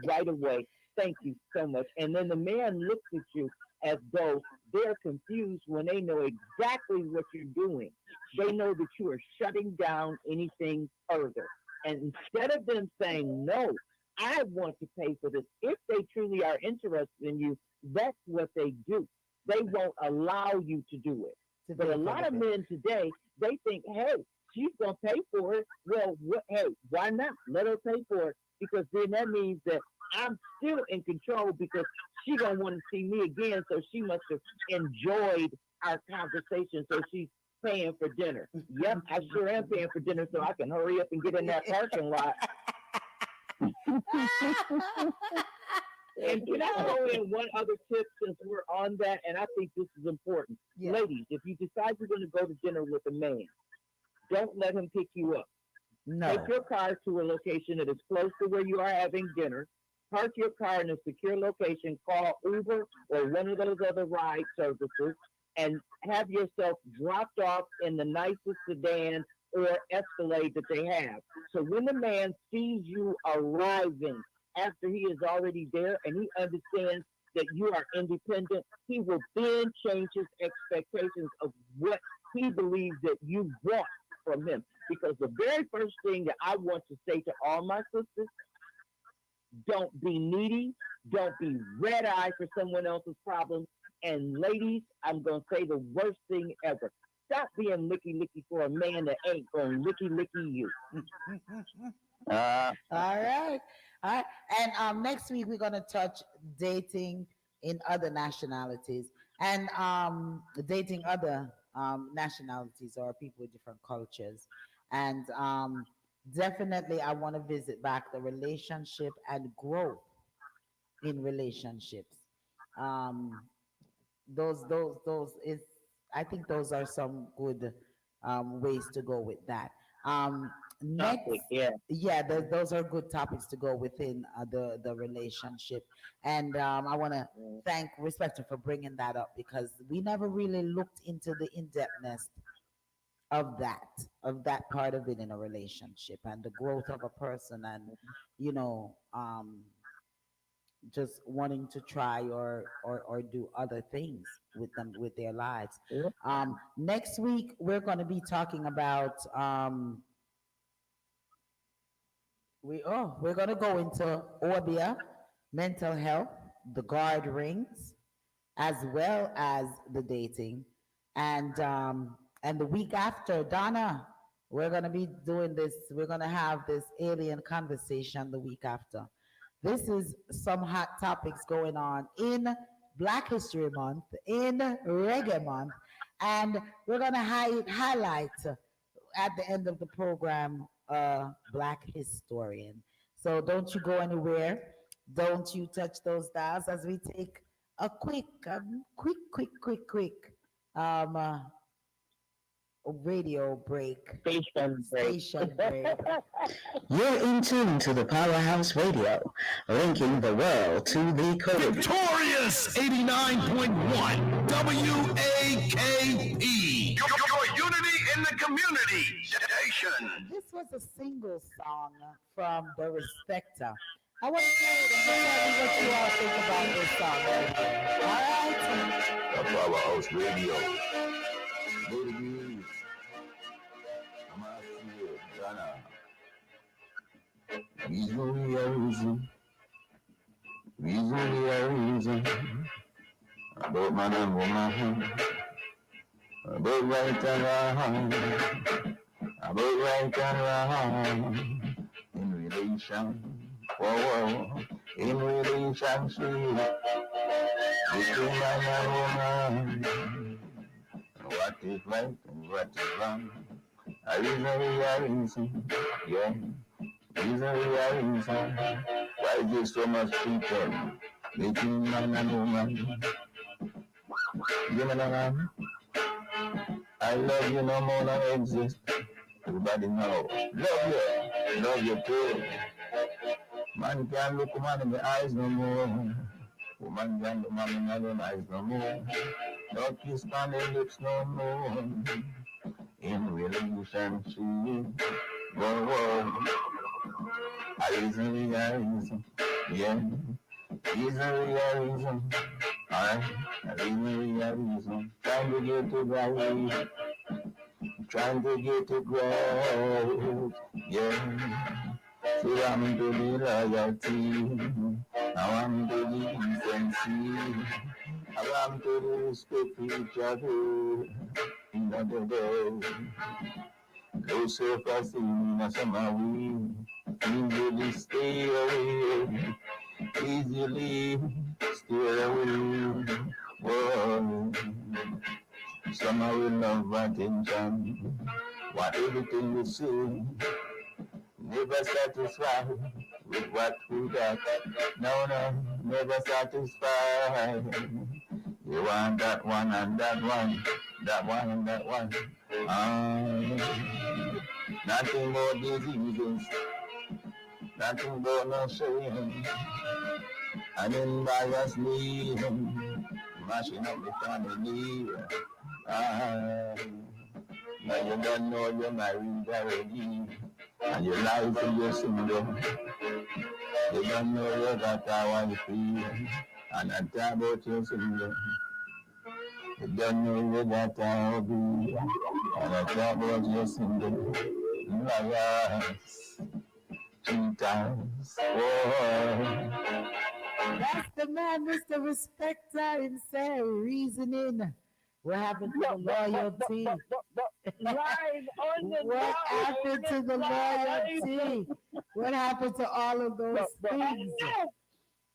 [SPEAKER 6] right away. Thank you so much. And then the man looks at you as though they're confused when they know exactly what you're doing. They know that you are shutting down anything further. And instead of them saying, no, I want to pay for this, if they truly are interested in you, that's what they do. They won't allow you to do it. But a lot of men today, they think, hey, she's going to pay for it. Well, hey, why not? Let her pay for it. Because then that means that I'm still in control because she going to want to see me again. So she must have enjoyed our conversation. So she's paying for dinner. Yep, I sure am paying for dinner so I can hurry up and get in that parking lot. And can I throw in one other tip since we're on that? And I think this is important.
[SPEAKER 4] Yeah.
[SPEAKER 6] Ladies, if you decide you're going to go to dinner with a man, don't let him pick you up.
[SPEAKER 4] No.
[SPEAKER 6] Take your car to a location that is close to where you are having dinner. Park your car in a secure location. Call Uber or one of those other ride services and have yourself dropped off in the nicest sedan or Escalade that they have. So when the man sees you arriving after he is already there and he understands that you are independent, he will then change his expectations of what he believes that you want from him. Because the very first thing that I want to say to all my sisters, don't be needy, don't be red-eyed for someone else's problems. And ladies, I'm going to say the worst thing ever. Stop being licky-licky for a man that ain't going to licky-licky you.
[SPEAKER 5] uh,
[SPEAKER 4] All right. All right. And next week we're gonna touch dating in other nationalities and dating other nationalities or people with different cultures. And definitely I want to visit back the relationship and growth in relationships. Um, those is I think those are some good ways to go with that. Next,
[SPEAKER 6] Topic, yeah.
[SPEAKER 4] yeah, those are good topics to go within the relationship, and I want to thank Respecter for bringing that up because we never really looked into the in depthness of that part of it in a relationship and the growth of a person and you know just wanting to try or do other things with them with their lives.
[SPEAKER 6] Yeah.
[SPEAKER 4] Next week we're going to be talking about we're going to go into Orbia, mental health, the guard rings, as well as the dating, and the week after, Donna, we're going to be doing this. We're going to have this alien conversation the week after. This is some hot topics going on in Black History Month, in Reggae Month, and we're going to highlight at the end of the program Black historian. So don't you go anywhere. Don't you touch those dials as we take a quick um, uh, radio break,
[SPEAKER 6] Station break.
[SPEAKER 4] station break.
[SPEAKER 1] You're in tune to the Powerhouse Radio, linking the world to the Caribbean.
[SPEAKER 2] Victorious 89.1 WAKE. Your unity in the community station.
[SPEAKER 4] This was a single song from The Respecter. I want to play it and just tell me what you all think about this song right here. All right?
[SPEAKER 7] The Powerhouse Radio. Ladies, I'm asking you, Ghana. Reason about man and woman, about right and wrong, about right and wrong in relation, in relationship between man and woman. What is right and what is wrong? A reason, yeah. Reason, why is there so much people between man and woman? You know, man, I love you no more than exist. Everybody know. Love you too. Man can't look woman in the eyes no more. Woman can't look man in the eyes no more. No kiss on the lips no more. In relationship, whoa. I reason, yeah. Reason, alright. Reason. Trying to get to right, trying to get to growth, yeah. So I'm to the loyalty, now I'm to the decency, I'm to the respect for each other, in the day. No surfacing, summer wind, easily stay away, easily stay away. Whoa. Summer will love attention, what everything you see, never satisfied with what we got. No, never satisfied. You want that one and that one, that one and that one. Nothing more diseases, nothing more no shame. And in bias leaving, mashing up the family. Now you don't know you're married already, and your life is your single. You don't know you got a wife, and I talk about your single. You don't know you got a hobby, and I talk about your single. Liars, three times, oh.
[SPEAKER 4] That's the man, Mr. Respecter, himself, reasoning. What happened to the loyalty?
[SPEAKER 6] Live on the
[SPEAKER 4] What happened to the loyalty? What happened to all of those things?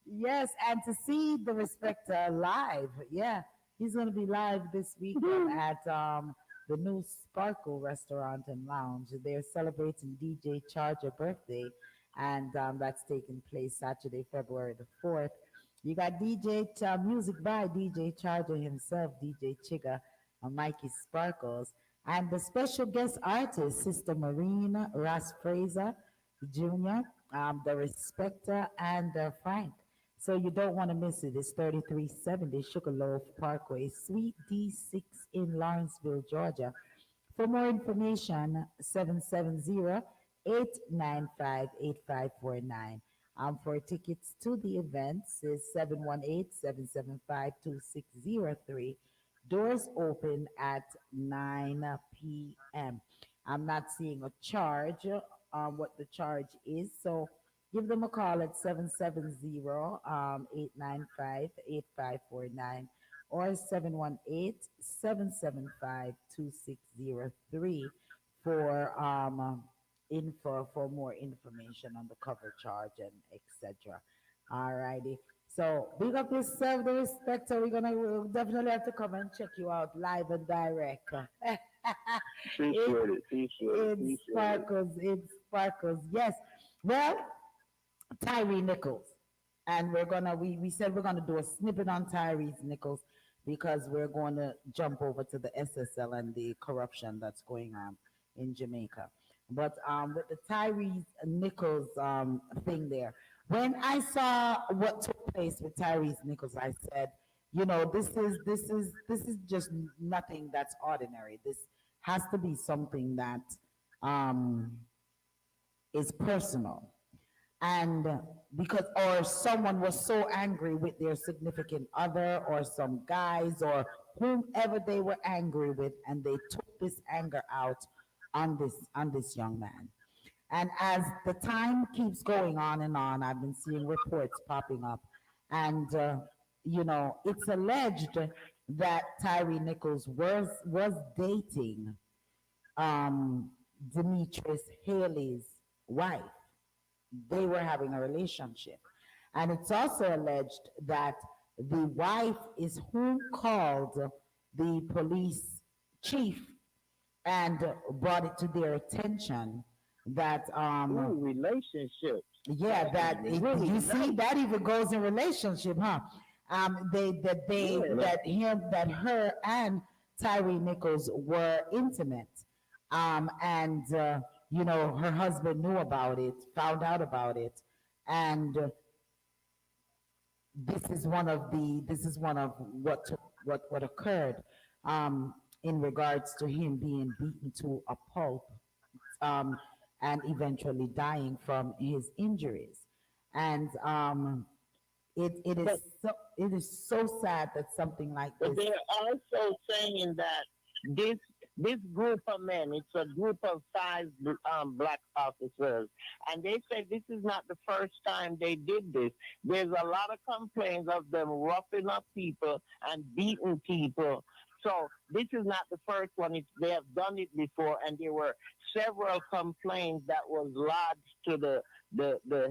[SPEAKER 4] Yes, and to see the Respecter live, yeah, he's going to be live this weekend at the new Sparkle Restaurant and Lounge. They're celebrating DJ Charger birthday, and that's taking place Saturday, February the 4th. You got music by DJ Charger himself, DJ Chigga, and Mikey Sparkles, and the special guest artist, Sister Marina Ross Fraser Jr., the Respecter, and Frank. So you don't want to miss it. It's 3370 Sugarloaf Parkway, Suite D6 in Lawrenceville, Georgia. For more information, 770-895-8549. For tickets to the events is 718-775-2603. Doors open at 9 p.m. I'm not seeing a charge, what the charge is. So give them a call at 770-895-8549 or 718-775-2603 for info, for more information on the cover charge and etc. Alrighty. So big up yourself, the respecter. We'll definitely have to come and check you out live and direct.
[SPEAKER 6] Appreciate
[SPEAKER 4] it
[SPEAKER 6] it. Appreciate it.
[SPEAKER 4] it
[SPEAKER 6] Appreciate it.
[SPEAKER 4] sparkles, it sparkles. Yes. Well, Tyree Nichols. And we said we're gonna do a snippet on Tyree Nichols because we're going to jump over to the SSL and the corruption that's going on in Jamaica. But with the Tyrese Nichols thing there, when I saw what took place with Tyrese Nichols, I said, this is just nothing that's ordinary. This has to be something that um, is personal, and because or someone was so angry with their significant other or some guys or whomever they were angry with, and they took this anger out on this young man. And as the time keeps going on and on, I've been seeing reports popping up, and it's alleged that Tyree Nichols was dating um, Demetrius Haley's wife. They were having a relationship. And it's also alleged that the wife is who called the police chief and brought it to their attention that
[SPEAKER 6] Ooh, relationships.
[SPEAKER 4] yeah, that
[SPEAKER 6] Really
[SPEAKER 4] you see
[SPEAKER 6] nice.
[SPEAKER 4] that even goes in relationship, huh?
[SPEAKER 6] Yeah.
[SPEAKER 4] That her and Tyree Nichols were intimate, and her husband knew about it, found out about it, and this is one of what occurred in regards to him being beaten to a pulp, um, and eventually dying from his injuries. And it is
[SPEAKER 6] But
[SPEAKER 4] so sad that something like
[SPEAKER 6] but
[SPEAKER 4] this.
[SPEAKER 6] they're also saying that this this group of men, it's a group of five black officers, and they say this is not the first time they did this. There's a lot of complaints of them roughing up people and beating people. So this is not the first one. They have done it before, and there were several complaints that was lodged to the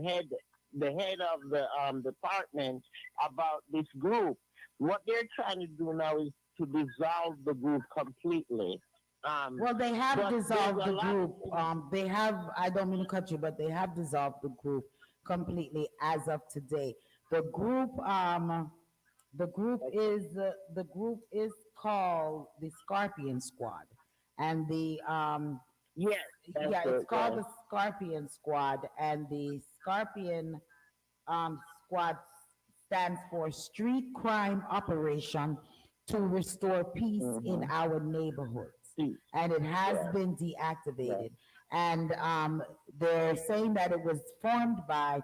[SPEAKER 6] head of the department about this group. What they're trying to do now is to dissolve the group completely.
[SPEAKER 4] Well, they have
[SPEAKER 6] But there's
[SPEAKER 4] dissolved
[SPEAKER 6] a
[SPEAKER 4] the
[SPEAKER 6] lot.
[SPEAKER 4] group. They have, I don't mean to cut you, but they have dissolved the group completely as of today. The group, the group is called the Scorpion Squad, and
[SPEAKER 6] Yes, that's
[SPEAKER 4] yeah, it's
[SPEAKER 6] it.
[SPEAKER 4] called the Scorpion Squad, and the Scorpion Squad stands for Street Crime Operation to Restore Peace in
[SPEAKER 6] Mm-hmm.
[SPEAKER 4] Our Neighborhoods.
[SPEAKER 6] Peace.
[SPEAKER 4] And it has
[SPEAKER 6] Yes,
[SPEAKER 4] been
[SPEAKER 6] yes.
[SPEAKER 4] deactivated. And they're saying that it was formed by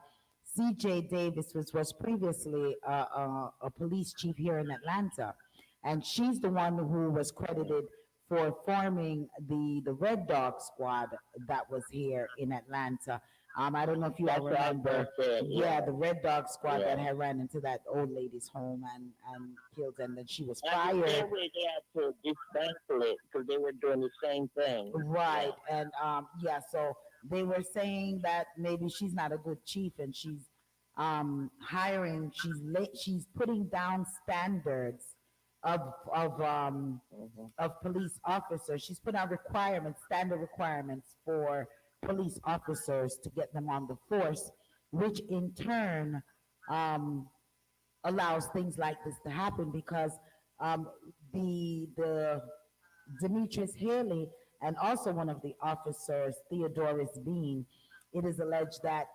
[SPEAKER 4] C.J. Davis, which was previously a police chief here in Atlanta. And she's the one who was credited for forming the Red Dog Squad that was here in Atlanta. I don't know if you all
[SPEAKER 6] That's what I was gonna
[SPEAKER 4] remember,
[SPEAKER 6] say.
[SPEAKER 4] yeah,
[SPEAKER 6] Yeah,
[SPEAKER 4] the Red Dog Squad that
[SPEAKER 6] yeah.
[SPEAKER 4] had ran into that old lady's home and killed, and then she was
[SPEAKER 6] And the
[SPEAKER 4] fired.
[SPEAKER 6] same way they had to dismantle it because they were doing the same thing.
[SPEAKER 4] Right,
[SPEAKER 6] Yeah.
[SPEAKER 4] and yeah, so they were saying that maybe she's not a good chief, and she's she's putting down standards of of um
[SPEAKER 6] Mm-hmm.
[SPEAKER 4] of police officers. She's put out requirements, standard requirements for police officers to get them on the force, which in turn um allows things like this to happen because um the Demetrius Haley and also one of the officers, Theodorus Bean, it is alleged that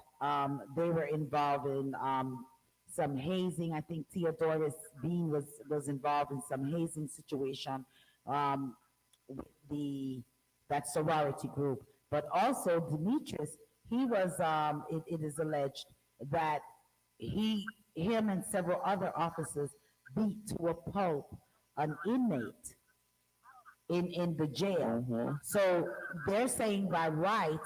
[SPEAKER 4] they were involved in some hazing. I think Theodorus Bean was involved in some hazing situation um, with that sorority group. But also Demetrius, he was. It is alleged that him and several other officers beat to a pulp an inmate in the jail.
[SPEAKER 6] Mm-hmm.
[SPEAKER 4] So they're saying by right,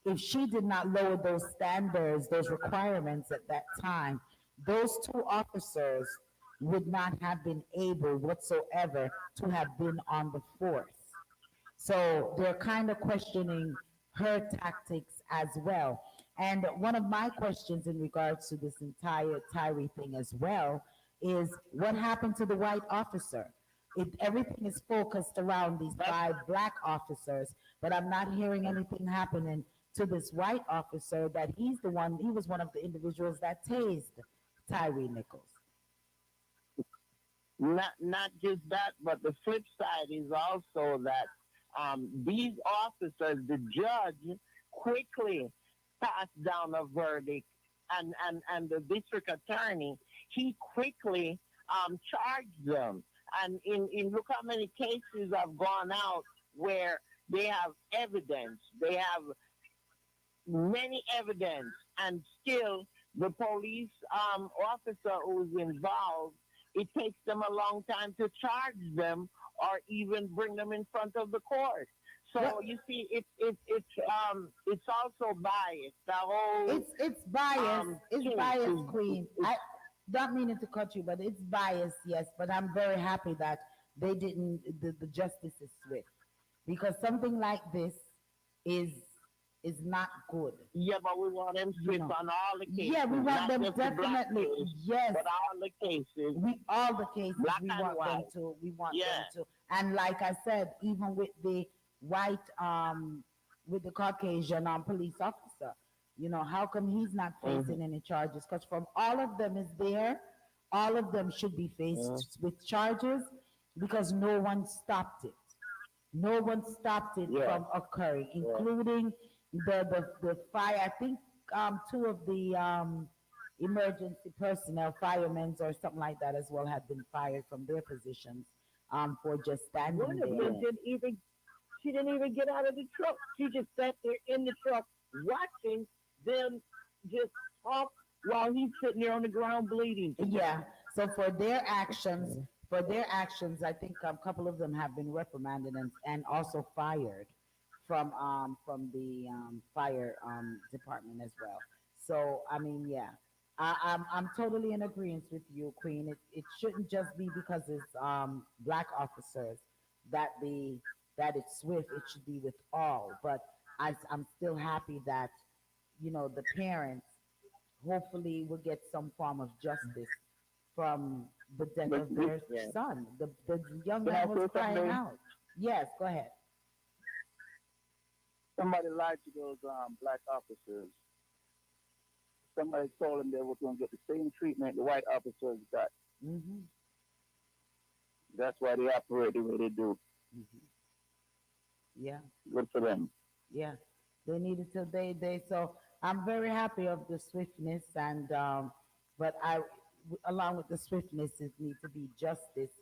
[SPEAKER 4] if she did not lower those standards, those requirements at that time, those two officers would not have been able whatsoever to have been on the force. So they're kind of questioning her tactics as well. And one of my questions in regards to this entire Tyree thing as well is what happened to the white officer? Everything is focused around these
[SPEAKER 6] That's
[SPEAKER 4] five black officers, but I'm not hearing anything happening to this white officer that he was one of the individuals that tased Tyree Nichols.
[SPEAKER 6] not just that, but the flip side is also that these officers, the judge quickly passed down a verdict, and the district attorney, he quickly charged them. And in look how many cases have gone out where they have evidence, they have many evidence, and still the police officer who's involved, it takes them a long time to charge them or even bring them in front of the court. So you see, it's also biased. The whole
[SPEAKER 4] It's biased. It's
[SPEAKER 6] case
[SPEAKER 4] biased, Queen. I don't mean it to cut you, but it's biased, yes. But I'm very happy that they didn't. The justice is swift because something like this is is not good.
[SPEAKER 6] yeah, but we want them
[SPEAKER 4] You
[SPEAKER 6] strict
[SPEAKER 4] know.
[SPEAKER 6] on all the cases,
[SPEAKER 4] Yeah, we want
[SPEAKER 6] not
[SPEAKER 4] them
[SPEAKER 6] just the black
[SPEAKER 4] definitely.
[SPEAKER 6] case,
[SPEAKER 4] Yes,
[SPEAKER 6] but all the cases,
[SPEAKER 4] we all the cases
[SPEAKER 6] black
[SPEAKER 4] we
[SPEAKER 6] and
[SPEAKER 4] want them
[SPEAKER 6] white.
[SPEAKER 4] to. We want
[SPEAKER 6] Yeah.
[SPEAKER 4] them to. And like I said, even white with the Caucasian police officer, how come he's not
[SPEAKER 6] Mhm.
[SPEAKER 4] facing any charges? Because from all of them is there, all of them should be
[SPEAKER 6] Mhm.
[SPEAKER 4] faced with charges because no one stopped it. No one stopped it
[SPEAKER 6] Yeah.
[SPEAKER 4] from occurring,
[SPEAKER 6] Yeah.
[SPEAKER 4] including the fire. I think two of the emergency personnel, firemen or something like that as well, had been fired from their positions for just
[SPEAKER 5] One
[SPEAKER 4] standing
[SPEAKER 5] of them
[SPEAKER 4] there.
[SPEAKER 5] she didn't even get out of the truck. She just sat there in the truck watching them just talk while he's sitting there on the ground bleeding.
[SPEAKER 4] Yeah. So for their actions, I think a couple of them have been reprimanded and also fired from the fire department as well. So I mean, yeah, I'm totally in agreement with you, Queen. It shouldn't just be because it's black officers that the that it's swift. It should be with all. But I'm still happy that the parents hopefully will get some form of justice from the death
[SPEAKER 5] But
[SPEAKER 4] of their
[SPEAKER 6] Yeah.
[SPEAKER 4] son. The young
[SPEAKER 5] can I
[SPEAKER 4] man was
[SPEAKER 5] say
[SPEAKER 4] crying
[SPEAKER 5] something?
[SPEAKER 4] out. Yes, go ahead.
[SPEAKER 5] Somebody lied to those black officers. Somebody told them they were going to get the same treatment the white officers got.
[SPEAKER 4] Hmm.
[SPEAKER 5] That's why they operate the way they do.
[SPEAKER 4] Hmm. Yeah,
[SPEAKER 5] Good for them.
[SPEAKER 4] yeah. They needed to. So I'm very happy of the swiftness but along with the swiftness, it needs to be justice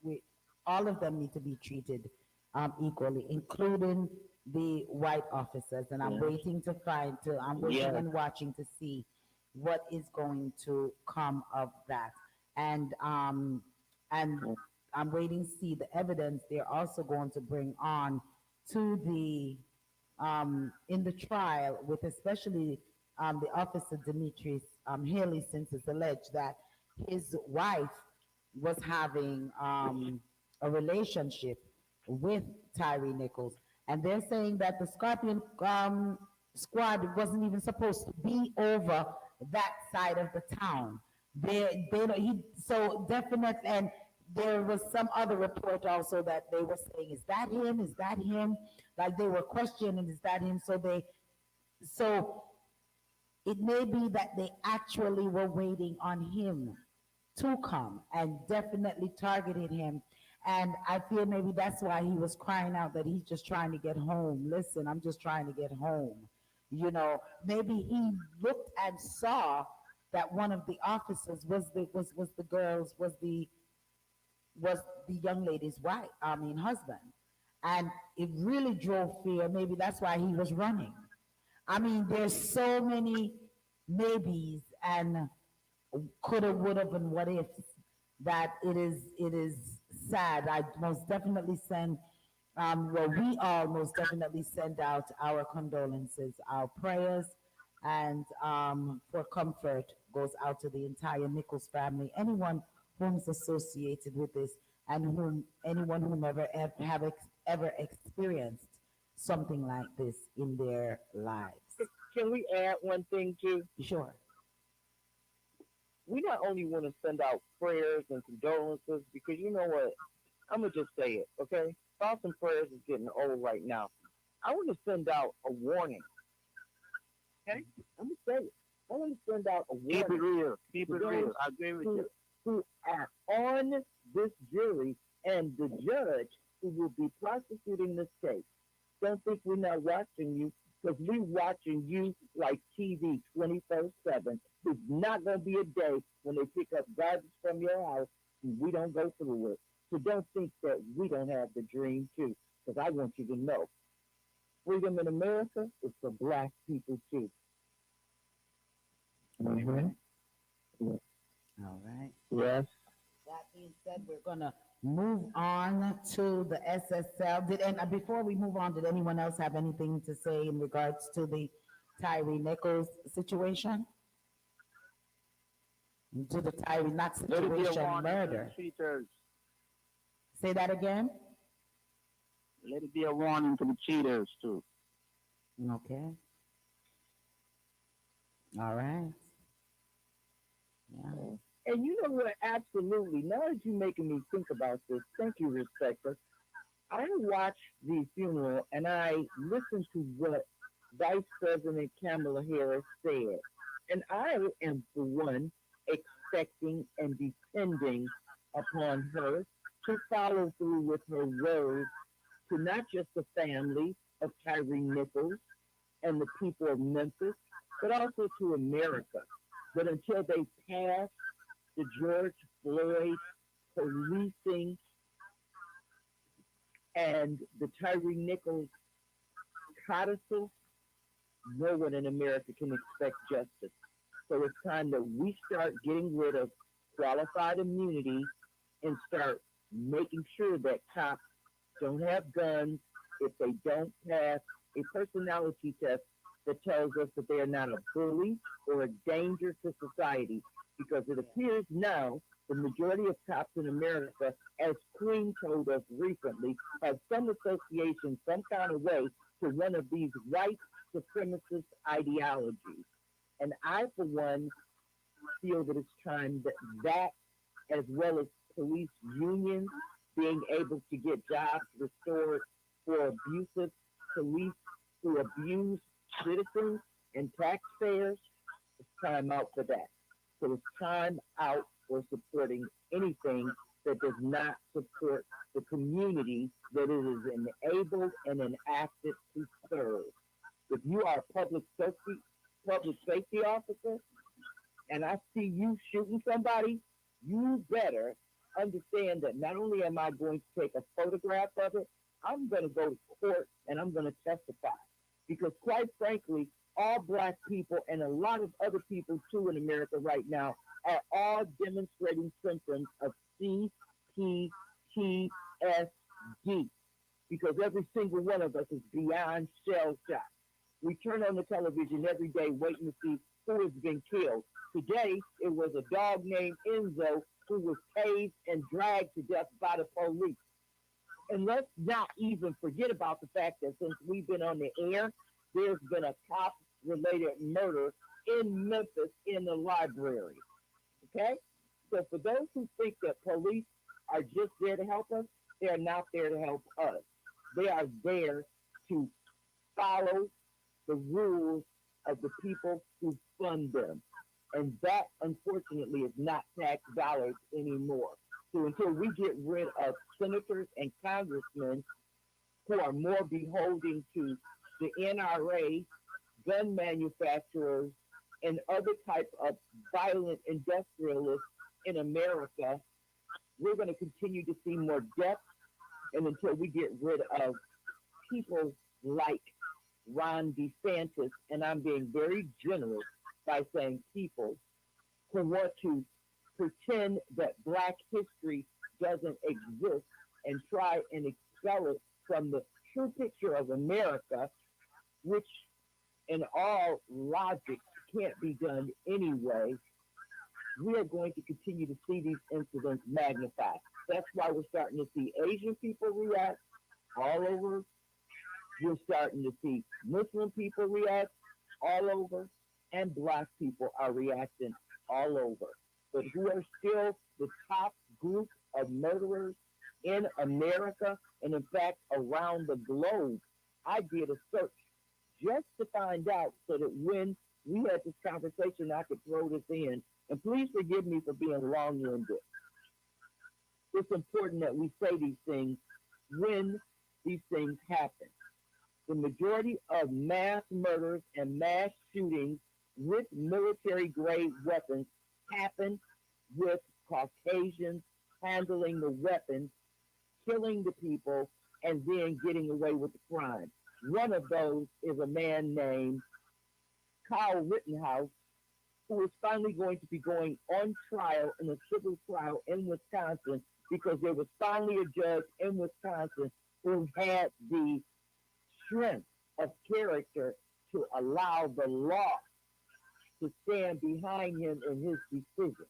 [SPEAKER 4] we, all of them need to be treated equally, including the white officers. And I'm
[SPEAKER 6] Yeah.
[SPEAKER 4] waiting I'm waiting
[SPEAKER 6] Yeah.
[SPEAKER 4] and watching to see what is going to come of that. And I'm waiting to see the evidence they're also going to bring on to the in the trial with especially the officer Demetrius Haley, since it's alleged that his wife was having a relationship with Tyree Nichols, and they're saying that the Scorpion squad wasn't even supposed to be over that side of the town. They don't, he so definitely, and there was some other report also that they were saying, is that him? Is that him? Like they were questioning, is that him? So it may be that they actually were waiting on him to come and definitely targeted him. And I feel maybe that's why he was crying out that he's just trying to get home. Listen, I'm just trying to get home. Maybe he looked and saw that one of the officers was the young lady's wife, I mean husband. And it really drove fear. Maybe that's why he was running. I mean, there's so many maybes and coulda, woulda, and what ifs that it is sad. I most definitely we all most definitely send out our condolences, our prayers, and for comfort goes out to the entire Nichols family, anyone whom's associated with this, and anyone whom ever experienced something like this in their lives.
[SPEAKER 6] Can we add one thing too?
[SPEAKER 4] Sure.
[SPEAKER 6] We not only want to send out prayers and condolences because you know what? I'm gonna just say it, okay? Thoughts and prayers is getting old right now. I want to send out a warning. Okay, I'm gonna say it. I want to send out a warning.
[SPEAKER 5] Keep it real. Keep
[SPEAKER 6] to
[SPEAKER 5] it
[SPEAKER 6] those
[SPEAKER 5] real. I agree with you.
[SPEAKER 6] who are on this jury and the judge who will be prosecuting this case. Don't think we're not watching you because we're watching you like TV 24/7. There's not going to be a day when they pick up garbage from your house and we don't go through it. So don't think that we don't have the dream too, because I want you to know freedom in America is for black people too.
[SPEAKER 5] Mm-hmm.
[SPEAKER 4] All right.
[SPEAKER 5] Yes.
[SPEAKER 4] That being said, we're gonna move on to the SSL. Before we move on, did anyone else have anything to say in regards to the TYRE Nichols situation? To the TYRE, not
[SPEAKER 5] Let it be a
[SPEAKER 4] situation,
[SPEAKER 5] warning to
[SPEAKER 4] murder.
[SPEAKER 5] the cheaters.
[SPEAKER 4] Say that again?
[SPEAKER 5] Let it be a warning to the cheaters too.
[SPEAKER 4] Okay. All right. Yeah.
[SPEAKER 6] And you know what? Absolutely. Now that you're making me think about this, thank you, Respecter. I watched the funeral and I listened to what Vice President Kamala Harris said. And I am, for one, expecting and depending upon her to follow through with her words to not just the family of TYRE Nichols and the people of Memphis, but also to America. But until they pass the George Floyd policing and the TYRE Nichols codicil, no one in America can expect justice. So it's time that we start getting rid of qualified immunity and start making sure that cops don't have guns if they don't pass a personality test that tells us that they are not a bully or a danger to society. Because it appears now the majority of cops in America, as Queen told us recently, have some association, some kind of way to one of these white supremacist ideologies. And I, for one, feel that it's time that as well as police unions being able to get jobs restored for abusive police who abuse citizens and taxpayers, it's time out for that. So it's time out for supporting anything that does not support the community that it is enabled and enacted to serve. If you are a public safety officer and I see you shooting somebody, you better understand that not only am I going to take a photograph of it, I'm going to go to court and I'm going to testify. Because quite frankly, all black people and a lot of other people too in America right now are all demonstrating symptoms of CPTSD. Because every single one of us is beyond shell shock. We turn on the television every day waiting to see who has been killed. Today, it was a dog named Enzo who was tased and dragged to death by the police. And let's not even forget about the fact that since we've been on the air, there's been a cop-related murder in Memphis in the library. Okay? So for those who think that police are just there to help us, they are not there to help us. They are there to follow the rules of the people who fund them. And that, unfortunately, is not tax dollars anymore. So until we get rid of senators and congressmen who are more beholden to the NRA, gun manufacturers, and other type of violent industrialists in America, we're going to continue to see more deaths. And until we get rid of people like Ron DeSantis, and I'm being very generous by saying people who want to pretend that Black history doesn't exist and try and expel it from the true picture of America, which in all logic can't be done anyway, we are going to continue to see these incidents magnified. That's why we're starting to see Asian people react all over. We're starting to see Muslim people react. all over, and black people are reacting all over. But who are still the top group of murderers in America and, in fact, around the globe? I did a search just to find out so that when we had this conversation, I could throw this in. And please forgive me for being long winded. It's important that we say these things when these things happen. The majority of mass murders and mass shootings with military grade weapons happen with Caucasians handling the weapons, killing the people, and then getting away with the crime. One of those is a man named Kyle Rittenhouse, who is finally going to be going on trial in a civil trial in Wisconsin because there was finally a judge in Wisconsin who had the strength of character to allow the law to stand behind him in his decision.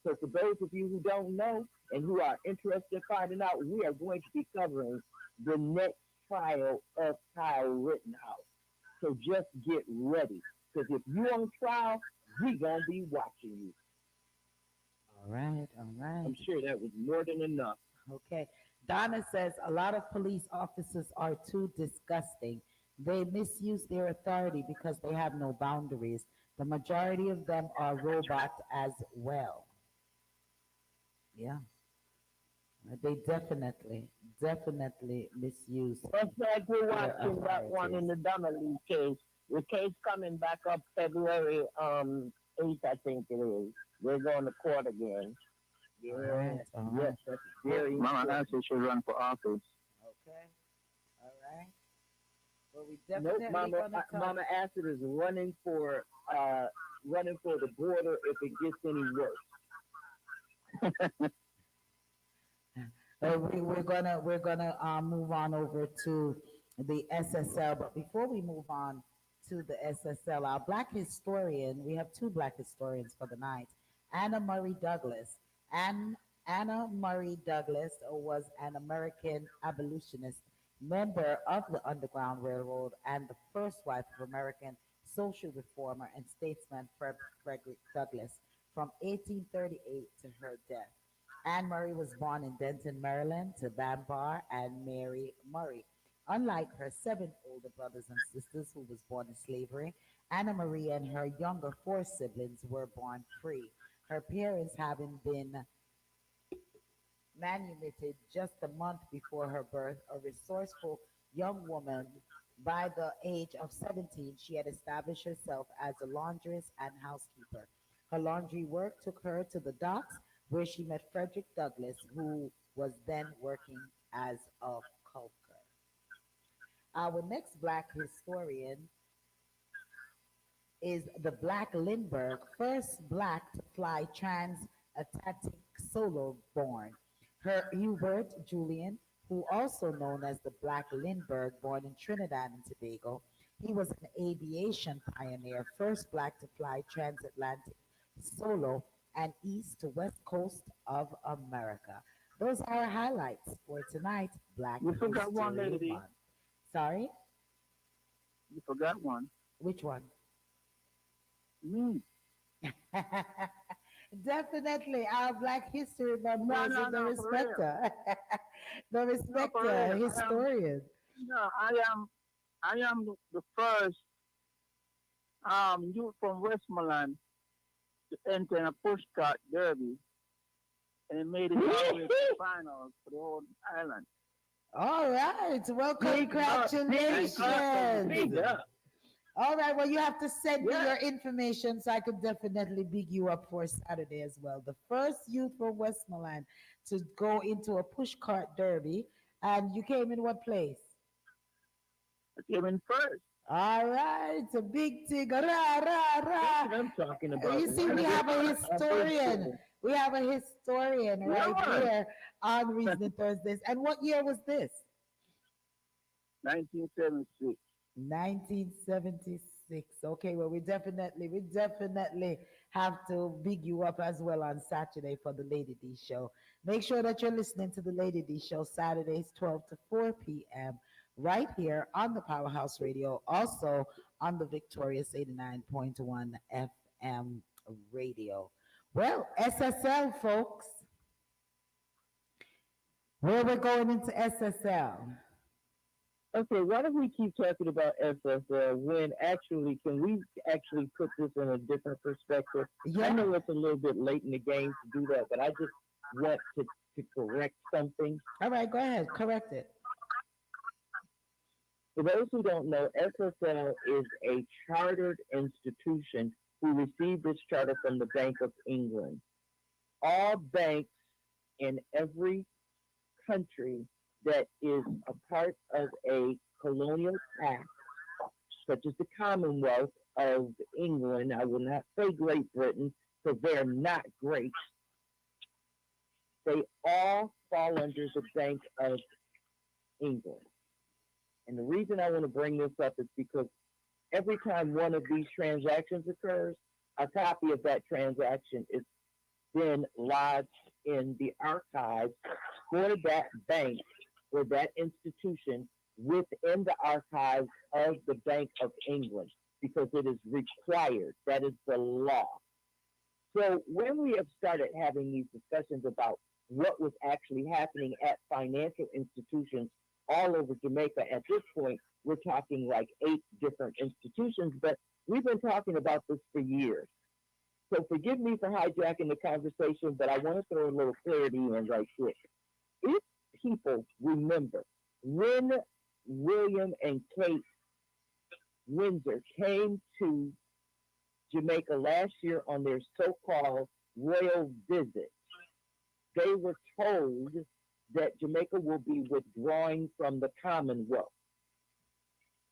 [SPEAKER 6] So for those of you who don't know and who are interested in finding out, we are going to be covering the next trial of Kyle Rittenhouse. So just get ready, because if you're on trial, we're going to be watching you.
[SPEAKER 4] All right, all right.
[SPEAKER 6] I'm sure that was more than enough.
[SPEAKER 4] Okay. Donna says a lot of police officers are too disgusting. They misuse their authority because they have no boundaries. The majority of them are robots as well. Yeah. They definitely misuse
[SPEAKER 6] Just like we're
[SPEAKER 4] their
[SPEAKER 6] watching that one in
[SPEAKER 4] authorities.
[SPEAKER 6] the Donnelly case. The case coming back up February 8th, I think it is. They're going to court again.
[SPEAKER 4] All right, all right.
[SPEAKER 6] Yes, that's very
[SPEAKER 7] Mama
[SPEAKER 6] important.
[SPEAKER 7] Nancy should run for office.
[SPEAKER 4] Okay. All right. Well, we
[SPEAKER 6] Nope,
[SPEAKER 4] definitely
[SPEAKER 6] Mama,
[SPEAKER 4] gonna talk.
[SPEAKER 6] Mama Acid is running for the border if it gets any worse.
[SPEAKER 4] We're gonna move on over to the SSL, but before we move on to the SSL, our black historian, we have two black historians for the night. Anna Murray Douglas. Anna Murray Douglas was an American abolitionist, member of the Underground Railroad, and the first wife of American social reformer and statesman Frederick Douglass from 1838 to her death. Anne Murray was born in Denton, Maryland, to Bambar and Mary Murray. Unlike her seven older brothers and sisters who was born in slavery, Anna Marie and her younger four siblings were born free. Her parents having been manumitted just a month before her birth, a resourceful young woman. By the age of 17, she had established herself as a laundress and housekeeper. Her laundry work took her to the docks, where she met Frederick Douglass, who was then working as a caulker. Our next black historian is the Black Lindbergh, first black to fly transatlantic solo born. Her Hubert Julian, who also known as the Black Lindbergh, born in Trinidad and Tobago. He was an aviation pioneer, first black to fly transatlantic solo and east to west coast of America. Those are our highlights for tonight, Black
[SPEAKER 7] You forgot one,
[SPEAKER 4] History
[SPEAKER 7] lady.
[SPEAKER 4] Month. Sorry,
[SPEAKER 7] You forgot one.
[SPEAKER 4] which one?
[SPEAKER 7] Me.
[SPEAKER 4] Definitely our Black History Month
[SPEAKER 7] No,
[SPEAKER 4] person,
[SPEAKER 7] no,
[SPEAKER 4] the
[SPEAKER 7] no, for real.
[SPEAKER 4] respecter, the
[SPEAKER 7] No, for
[SPEAKER 4] respecter,
[SPEAKER 7] real.
[SPEAKER 4] historian.
[SPEAKER 7] No, I am the first youth from Westmoreland to enter in a pushcart derby and made it all the way to the finals for the whole island.
[SPEAKER 4] All right, well,
[SPEAKER 7] Big up,
[SPEAKER 4] congratulations.
[SPEAKER 7] big up.
[SPEAKER 4] All right, well, you have to send me
[SPEAKER 7] Yeah.
[SPEAKER 4] your information so I could definitely big you up for Saturday as well. The first youth from Westmoreland to go into a pushcart derby, and you came in what place?
[SPEAKER 7] I came in first.
[SPEAKER 4] All right, it's a big thing. Rah, rah,
[SPEAKER 6] That's
[SPEAKER 4] rah.
[SPEAKER 6] what I'm talking about.
[SPEAKER 4] You see, we have a historian. We have a historian right
[SPEAKER 7] Yeah.
[SPEAKER 4] here on Reasoning Thursdays. And what year was this?
[SPEAKER 7] 1976.
[SPEAKER 4] 1976. Okay, well, we definitely have to big you up as well on Saturday for the Lady D show. Make sure that you're listening to the Lady D show Saturdays 12 to 4 p.m. right here on the Powerhouse Radio, also on the Victorious 89.1 FM radio. Well, SSL, folks, where we're going into SSL.
[SPEAKER 5] Okay, why do we keep talking about SSL when actually, can we actually put this in a different perspective? I
[SPEAKER 4] Yeah.
[SPEAKER 5] know it's a little bit late in the game to do that, but I just want to correct something.
[SPEAKER 4] All right, go ahead, correct it.
[SPEAKER 5] For those who don't know, SSL is a chartered institution who received this charter from the Bank of England. All banks in every country that is a part of a colonial pact, such as the Commonwealth of England, I will not say Great Britain, because they're not great. They all fall under the Bank of England. And the reason I want to bring this up is because every time one of these transactions occurs, a copy of that transaction is then lodged in the archives for that bank or that institution within the archives of the Bank of England because it is required. That is the law. So when we have started having these discussions about what was actually happening at financial institutions all over Jamaica, at this point, we're talking like 8 different institutions, but we've been talking about this for years. So forgive me for hijacking the conversation, but I want to throw a little clarity in right quick. If people remember when William and Kate Windsor came to Jamaica last year on their so-called royal visit, they were told that Jamaica will be withdrawing from the Commonwealth.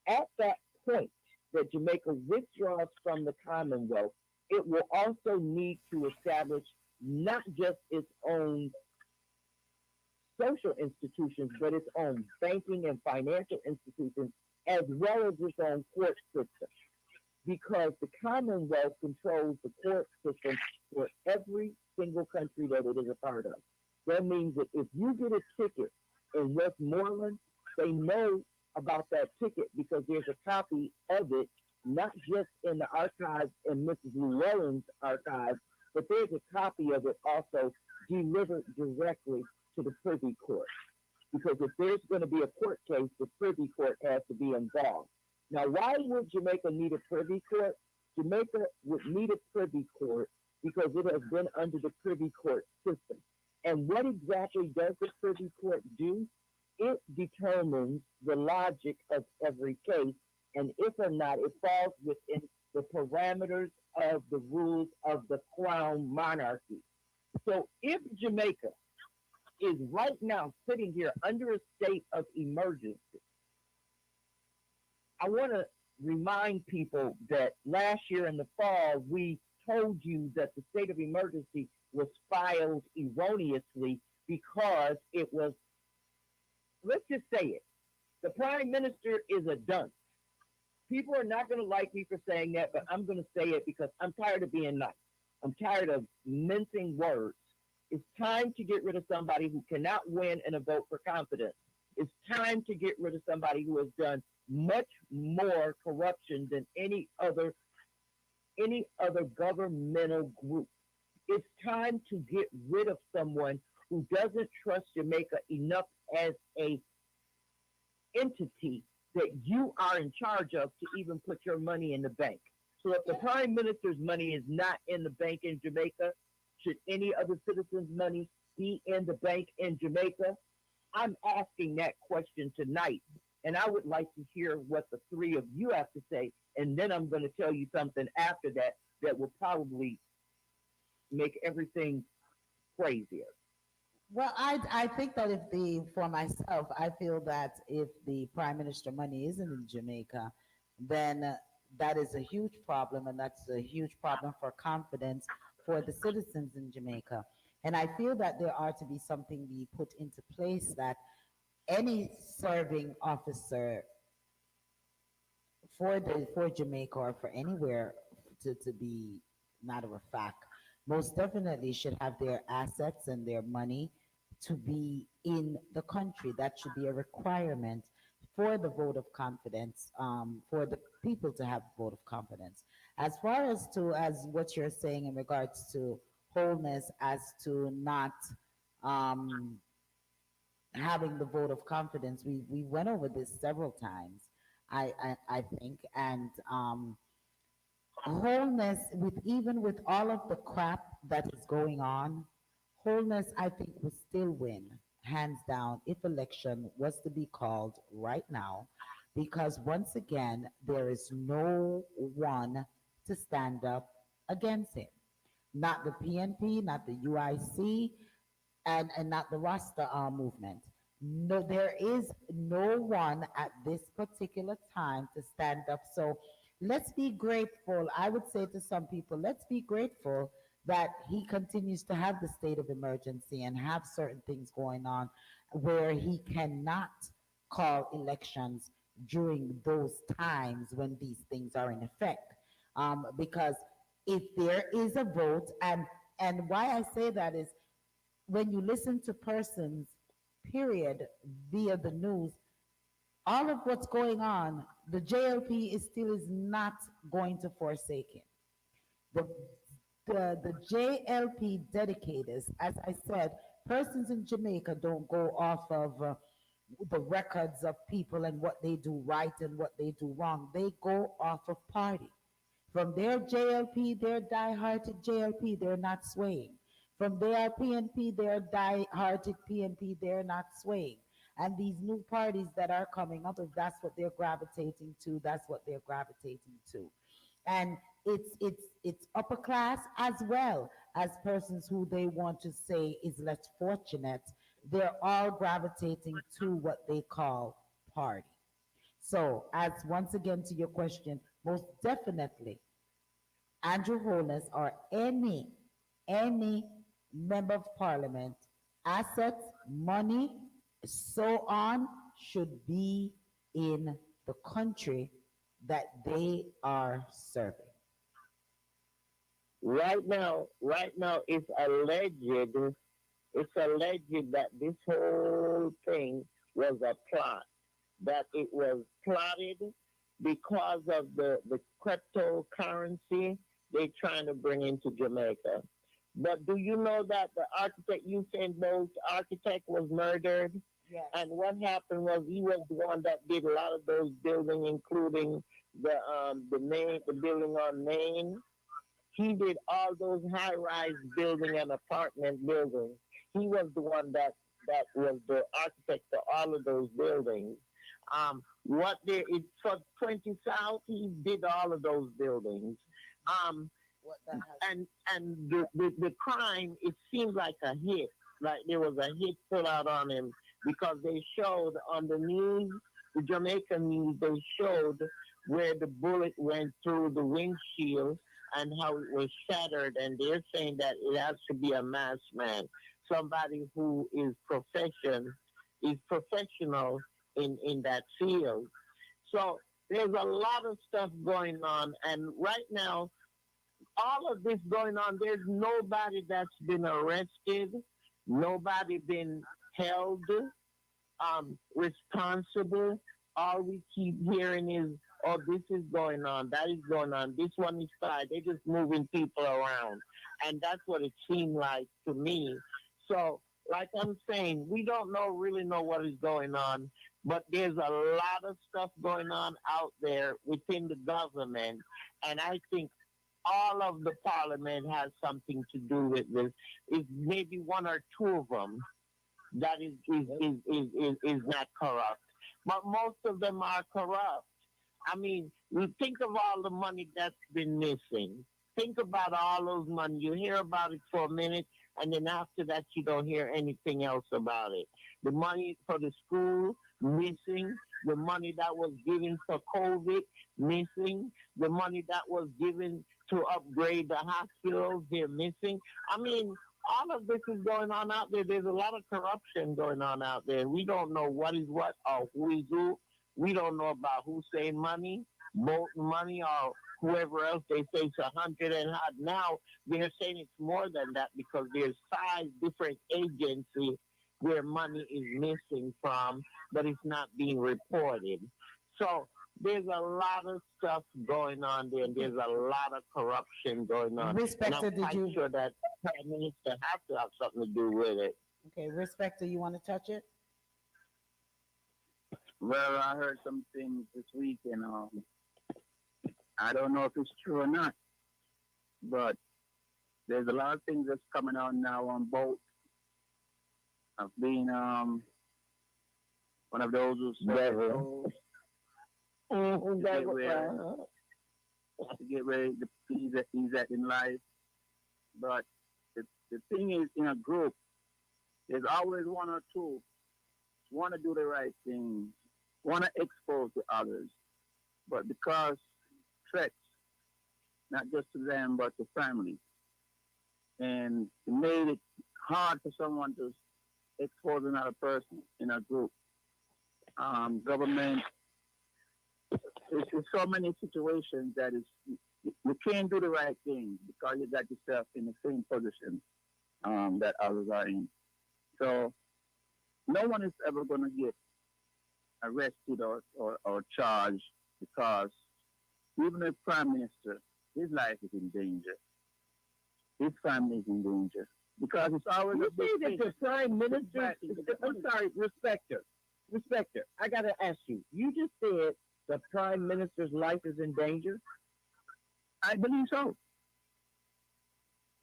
[SPEAKER 5] At that point that Jamaica withdraws from the Commonwealth, it will also need to establish not just its own social institutions, but its own banking and financial institutions, as well as its own court system. Because the Commonwealth controls the court system for every single country that it is a part of. That means that if you get a ticket in Westmoreland, they know about that ticket because there's a copy of it, not just in the archives in Mrs. Llewellyn's archives, but there's a copy of it also delivered directly to the Privy Court. Because if there's going to be a court case, the Privy Court has to be involved. Now, why would Jamaica need a Privy Court? Jamaica would need a Privy Court because it has been under the Privy Court system. And what exactly does the Privy Court do? It determines the logic of every case and if or not it falls within the parameters of the rules of the crown monarchy. So if Jamaica is right now sitting here under a state of emergency, I want to remind people that last year in the fall, we told you that the state of emergency was filed erroneously because it was, let's just say it, the prime minister is a dunce. People are not going to like me for saying that, but I'm going to say it because I'm tired of being nice. I'm tired of mincing words. It's time to get rid of somebody who cannot win in a vote for confidence. It's time to get rid of somebody who has done much more corruption than any other governmental group. It's time to get rid of someone who doesn't trust Jamaica enough as a entity that you are in charge of to even put your money in the bank. So if the prime minister's money is not in the bank in Jamaica, should any other citizen's money be in the bank in Jamaica? I'm asking that question tonight, and I would like to hear what the three of you have to say, and then I'm going to tell you something after that that will probably make everything crazier.
[SPEAKER 4] Well, I think that for myself, I feel that if the prime minister money isn't in Jamaica, then that is a huge problem, and that's a huge problem for confidence for the citizens in Jamaica. And I feel that there ought to be something be put into place that any serving officer for Jamaica or for anywhere to be matter of fact, most definitely should have their assets and their money to be in the country. That should be a requirement for the vote of confidence, for the people to have vote of confidence. As far as to as what you're saying in regards to wholeness, as to not um, having the vote of confidence, we went over this several times. I think, and wholeness with even with all of the crap that is going on, wholeness I think will still win hands down if election was to be called right now, because once again there is no one to stand up against him. Not the PNP, not the UIC, and not the Rasta movement. No, there is no one at this particular time to stand up. So let's be grateful. I would say to some people, let's be grateful that he continues to have the state of emergency and have certain things going on where he cannot call elections during those times when these things are in effect. Because if there is a vote, and why I say that is when you listen to persons, period, via the news, all of what's going on, the JLP is still is not going to forsake him. The the JLP dedicators, as I said, persons in Jamaica don't go off of the records of people and what they do right and what they do wrong. They go off of party. From their JLP, their die-hearted JLP, they're not swaying. From their PNP, their die-hearted PNP, they're not swaying. And these new parties that are coming up, if that's what they're gravitating to, that's what they're gravitating to. And it's upper class as well as persons who they want to say is less fortunate. They're all gravitating to what they call party. So, as once again to your question, most definitely, Andrew Holness or any member of parliament, assets, money, so on, should be in the country that they are serving.
[SPEAKER 6] Right now, it's alleged that this whole thing was a plot, that it was plotted because of the cryptocurrency they're trying to bring into Jamaica. But do you know that the architect, Usain Bolt architect, was murdered?
[SPEAKER 4] Yes.
[SPEAKER 6] And what happened was he was the one that did a lot of those buildings, including the building on Main. He did all those high-rise building and apartment buildings. He was the one that was the architect for all of those buildings. What there is for 20 South, he did all of those buildings.
[SPEAKER 4] What the hell?
[SPEAKER 6] And the crime, it seemed like a hit, like there was a hit put out on him because they showed on the news, the Jamaican news, they showed where the bullet went through the windshield and how it was shattered, and they're saying that it has to be a masked man, somebody who is professional in that field. So there's a lot of stuff going on, and right now, all of this going on, there's nobody that's been arrested, nobody been held responsible. All we keep hearing is, oh, this is going on, that is going on, this one is fired. They're just moving people around. And that's what it seemed like to me. So, like I'm saying, we don't really know what is going on, but there's a lot of stuff going on out there within the government. And I think all of the parliament has something to do with this. It's maybe one or two of them that is not corrupt. But most of them are corrupt. I mean, you think of all the money that's been missing. Think about all those money. You hear about it for a minute, and then after that, you don't hear anything else about it. The money for the school, missing. The money that was given for COVID, missing. The money that was given to upgrade the hospitals, they're missing. I mean, all of this is going on out there. There's a lot of corruption going on out there. We don't know what is what or who is who. We don't know about Hussein money, Bolton money, or whoever else. They say it's 100 and odd. Now they're saying it's more than that because there's 5 different agencies where money is missing from, but it's not being reported. So there's a lot of stuff going on there, and there's a lot of corruption going on. And
[SPEAKER 4] Respecter,
[SPEAKER 6] I'm
[SPEAKER 4] did
[SPEAKER 6] quite
[SPEAKER 4] you?
[SPEAKER 6] sure that Prime Minister has to have something to do with it.
[SPEAKER 4] Okay, Respecter, you want to touch it?
[SPEAKER 7] Well, I heard some things this week, and I don't know if it's true or not, but there's a lot of things that's coming out now on both. I've been one of those who said to get where he's at in life. But the thing is, in a group, there's always one or two want to do the right thing, want to expose to others, but because threats, not just to them, but to family, and it made it hard for someone to expose another person in a group. Government, it's so many situations that you can't do the right thing because you got yourself in the same position that others are in. So no one is ever going to get arrested or charged because even the Prime Minister, his life is in danger. His family is in danger. Because it's always
[SPEAKER 6] you say that the Prime Minister, I'm sorry, Respecter, I got to ask you. You just said the Prime Minister's life is in danger?
[SPEAKER 7] I believe so.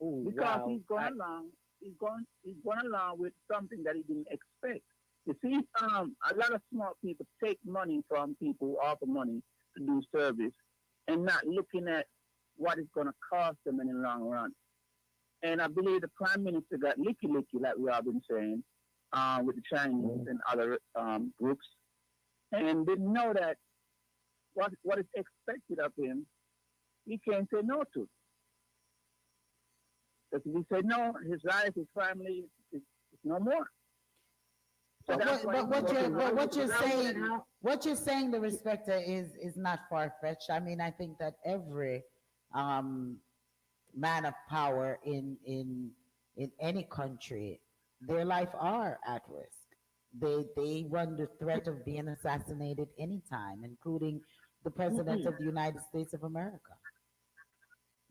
[SPEAKER 6] Ooh,
[SPEAKER 7] because
[SPEAKER 6] wow.
[SPEAKER 7] he's going along with something that he didn't expect. You see, a lot of smart people take money from people who offer money to do service and not looking at what it's going to cost them in the long run. And I believe the Prime Minister got licky, like we have been saying, with the Chinese and other groups, and didn't know that what is expected of him, he can't say no to. Because if he said no, his life, his family is no more. So
[SPEAKER 4] what you're saying, the Respecter, is not far fetched. I mean, I think that every man of power in any country, their life are at risk. They run the threat of being assassinated anytime, including the President of the United States of America.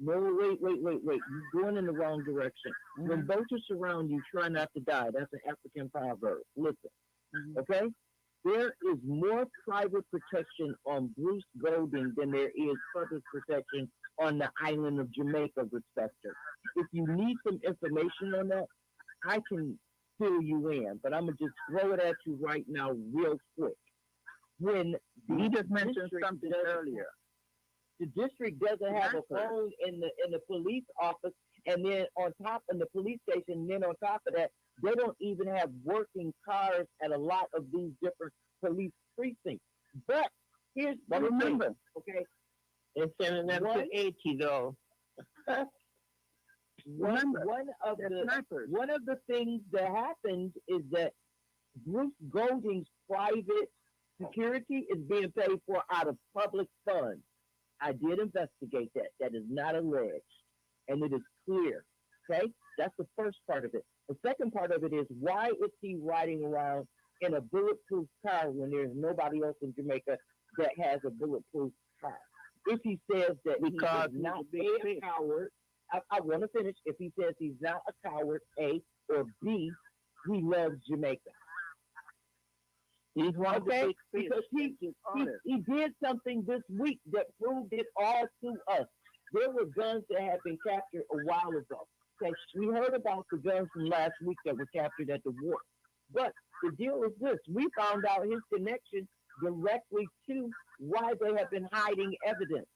[SPEAKER 6] No, wait. You're going in the wrong direction. When vultures surround you, try not to die. That's an African proverb. Listen, okay? There is more private protection on Bruce Golding than there is public protection on the island of Jamaica, Respecter. If you need some information on that, I can fill you in, but I'm going to just throw it at you right now real quick. When
[SPEAKER 7] you just mentioned something earlier.
[SPEAKER 6] The district doesn't have a phone in the police office, and then on top of the police station, and then on top of that, they don't even have working cars at a lot of these different police precincts. But here's the thing, okay?
[SPEAKER 5] It's sending them to 80 though.
[SPEAKER 6] One of the things that happened is that Bruce Golding's private security is being paid for out of public funds. I did investigate that. That is not alleged. And it is clear. Okay? That's the first part of it. The second part of it is, why is he riding around in a bulletproof car when there's nobody else in Jamaica that has a bulletproof car? If he says that because he's not a coward, I want to finish. If he says he's not a coward, A, or B, he loves Jamaica.
[SPEAKER 7] He's one of the big fish.
[SPEAKER 6] Because he did something this week that proved it all to us. There were guns that had been captured a while ago. Okay, we heard about the guns from last week that were captured at the war. But the deal is this. We found out his connection directly to why they have been hiding evidence.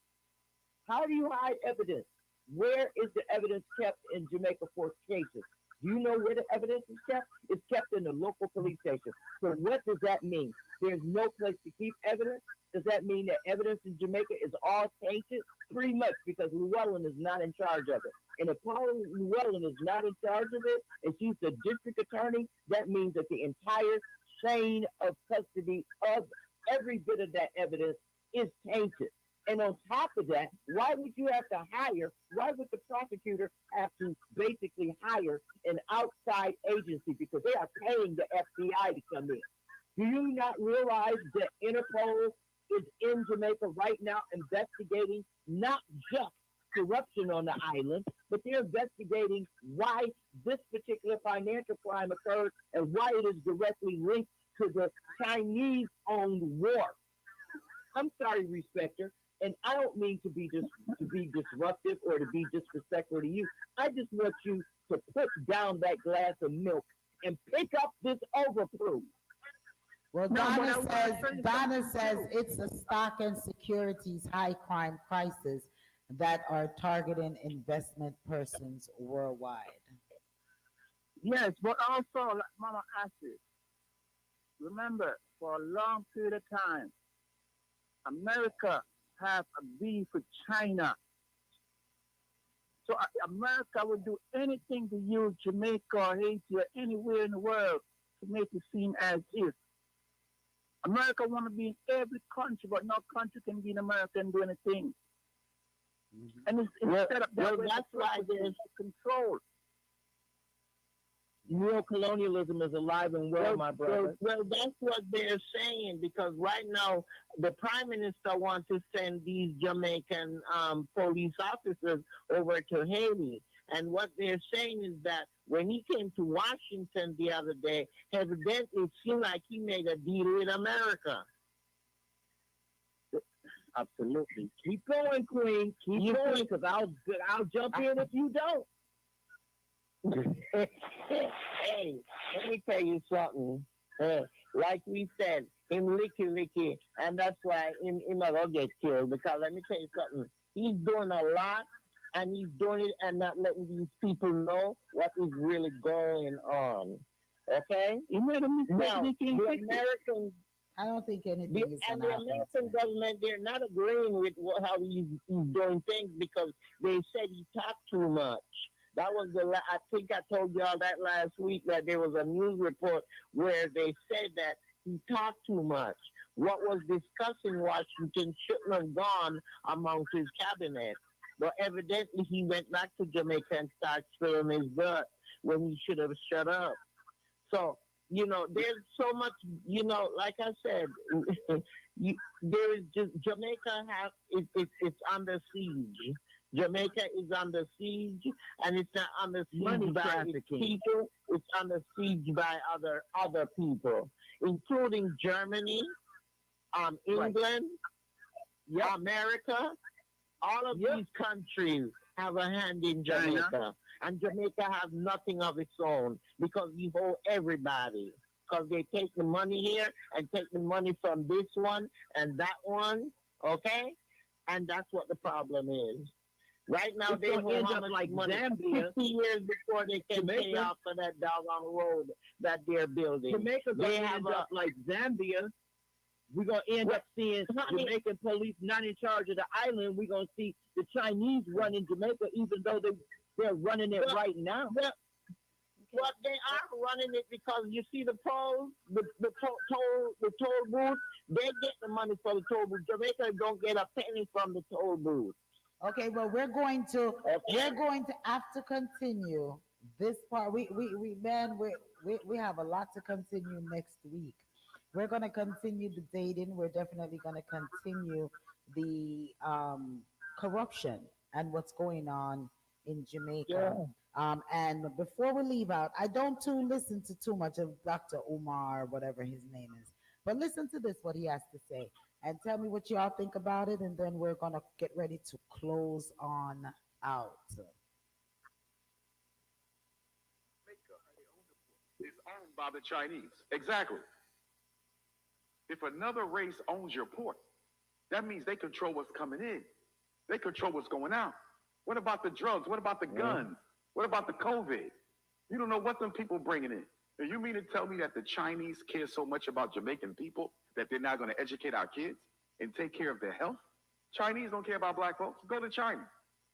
[SPEAKER 6] How do you hide evidence? Where is the evidence kept in Jamaica for cases? Do you know where the evidence is kept? It's kept in the local police station. So what does that mean? There's no place to keep evidence? Does that mean that evidence in Jamaica is all tainted? Pretty much, because Llewellyn is not in charge of it. And if Paula Llewellyn is not in charge of it, and she's the district attorney, that means that the entire chain of custody of every bit of that evidence is tainted. And on top of that, why would you have to hire? Why would the prosecutor have to basically hire an outside agency because they are paying the FBI to come in? Do you not realize that Interpol is in Jamaica right now investigating not just corruption on the island, but they're investigating why this particular financial crime occurred and why it is directly linked to the Chinese-owned war. I'm sorry, Respecter, and I don't mean to be disruptive or to be disrespectful to you. I just want you to put down that glass of milk and pick up this overproof.
[SPEAKER 4] Well, Donna says it's a stock and securities high crime crisis that are targeting investment persons worldwide.
[SPEAKER 5] Yes, but also, like Mama Asid, remember, for a long period of time, America have a beef with China. So America would do anything to use Jamaica or Haiti or anywhere in the world to make it seem as if America want to be in every country, but no country can be in America and do anything. Mm-hmm. And it's set up that way. That's why there's control.
[SPEAKER 6] Neocolonialism is alive and well, my brother. Well, that's what they're saying, because right now the prime minister wants to send these Jamaican police officers over to Haiti. And what they're saying is that when he came to Washington the other day, evidently it seemed like he made a deal with America. Absolutely. Keep going, Queen. Keep going, because I'll jump in if you don't. Hey, let me tell you something. Like we said, him licky, and that's why him not gonna get killed. Because let me tell you something. He's doing a lot, and he's doing it and not letting these people know what is really going on. Okay?
[SPEAKER 5] Now,
[SPEAKER 6] the Americans.
[SPEAKER 4] I don't think anything is
[SPEAKER 6] and the American government, they're not agreeing with how he's doing things because they said he talked too much. That was I think I told y'all that last week, that there was a news report where they said that he talked too much. What was discussed in Washington shouldn't have gone amongst his cabinet. But evidently he went back to Jamaica and started spilling his blood when he should have shut up. So, there's so much, like I said, there is just, Jamaica it's under siege. Jamaica is under siege, and it's not under siege by its people. It's under siege by other people, including Germany, England, America. All of these countries have a hand in Jamaica. China. And Jamaica has nothing of its own because we owe everybody. Because they take the money here and take the money from this one and that one, okay? And that's what the problem is. Right now, they end up like Zambia 50 years before they can pay off for that doggone road that they're building. Jamaica's going to end up like Zambia. We're going to end up seeing Jamaican police not in charge of the island. We're going to see the Chinese running Jamaica, even though they're running it right now. But they are running it because you see the toll booth. They get the money for the toll booth. Jamaica don't get a penny from the toll booth.
[SPEAKER 4] Okay, well, we're going to have to continue this part. We have a lot to continue next week. We're going to continue the dating. We're definitely going to continue the corruption and what's going on in Jamaica. Yeah. And before we leave out, I don't listen to too much of Dr. Umar, whatever his name is, but listen to this, what he has to say, and tell me what y'all think about it, and then we're going to get ready to close on out.
[SPEAKER 8] It's owned by the Chinese. Exactly. If another race owns your port, that means they control what's coming in. They control what's going out. What about the drugs? What about the guns? What about the COVID? You don't know what them people bringing in. And you mean to tell me that the Chinese care so much about Jamaican people that they're not going to educate our kids and take care of their health? Chinese don't care about black folks. Go to China.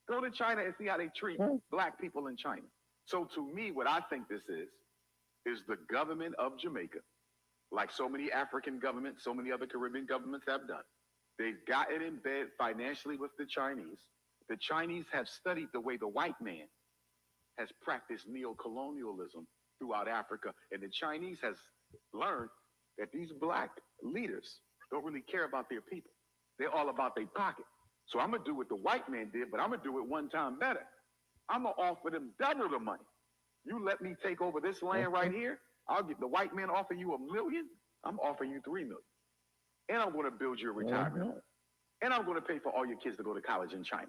[SPEAKER 8] Go to China and see how they treat black people in China. So to me, what I think this is the government of Jamaica, like so many African governments, so many other Caribbean governments have done. They've gotten in bed financially with the Chinese. The Chinese have studied the way the white man has practiced neo-colonialism throughout Africa. And the Chinese has learned that these black leaders don't really care about their people. They're all about their pocket. So I'm going to do what the white man did, but I'm going to do it one time better. I'm going to offer them double the money. You let me take over this land right here. I'll get the white man offer you $1 million. I'm offering you $3 million. And I'm going to build you a retirement home. And I'm going to pay for all your kids to go to college in China.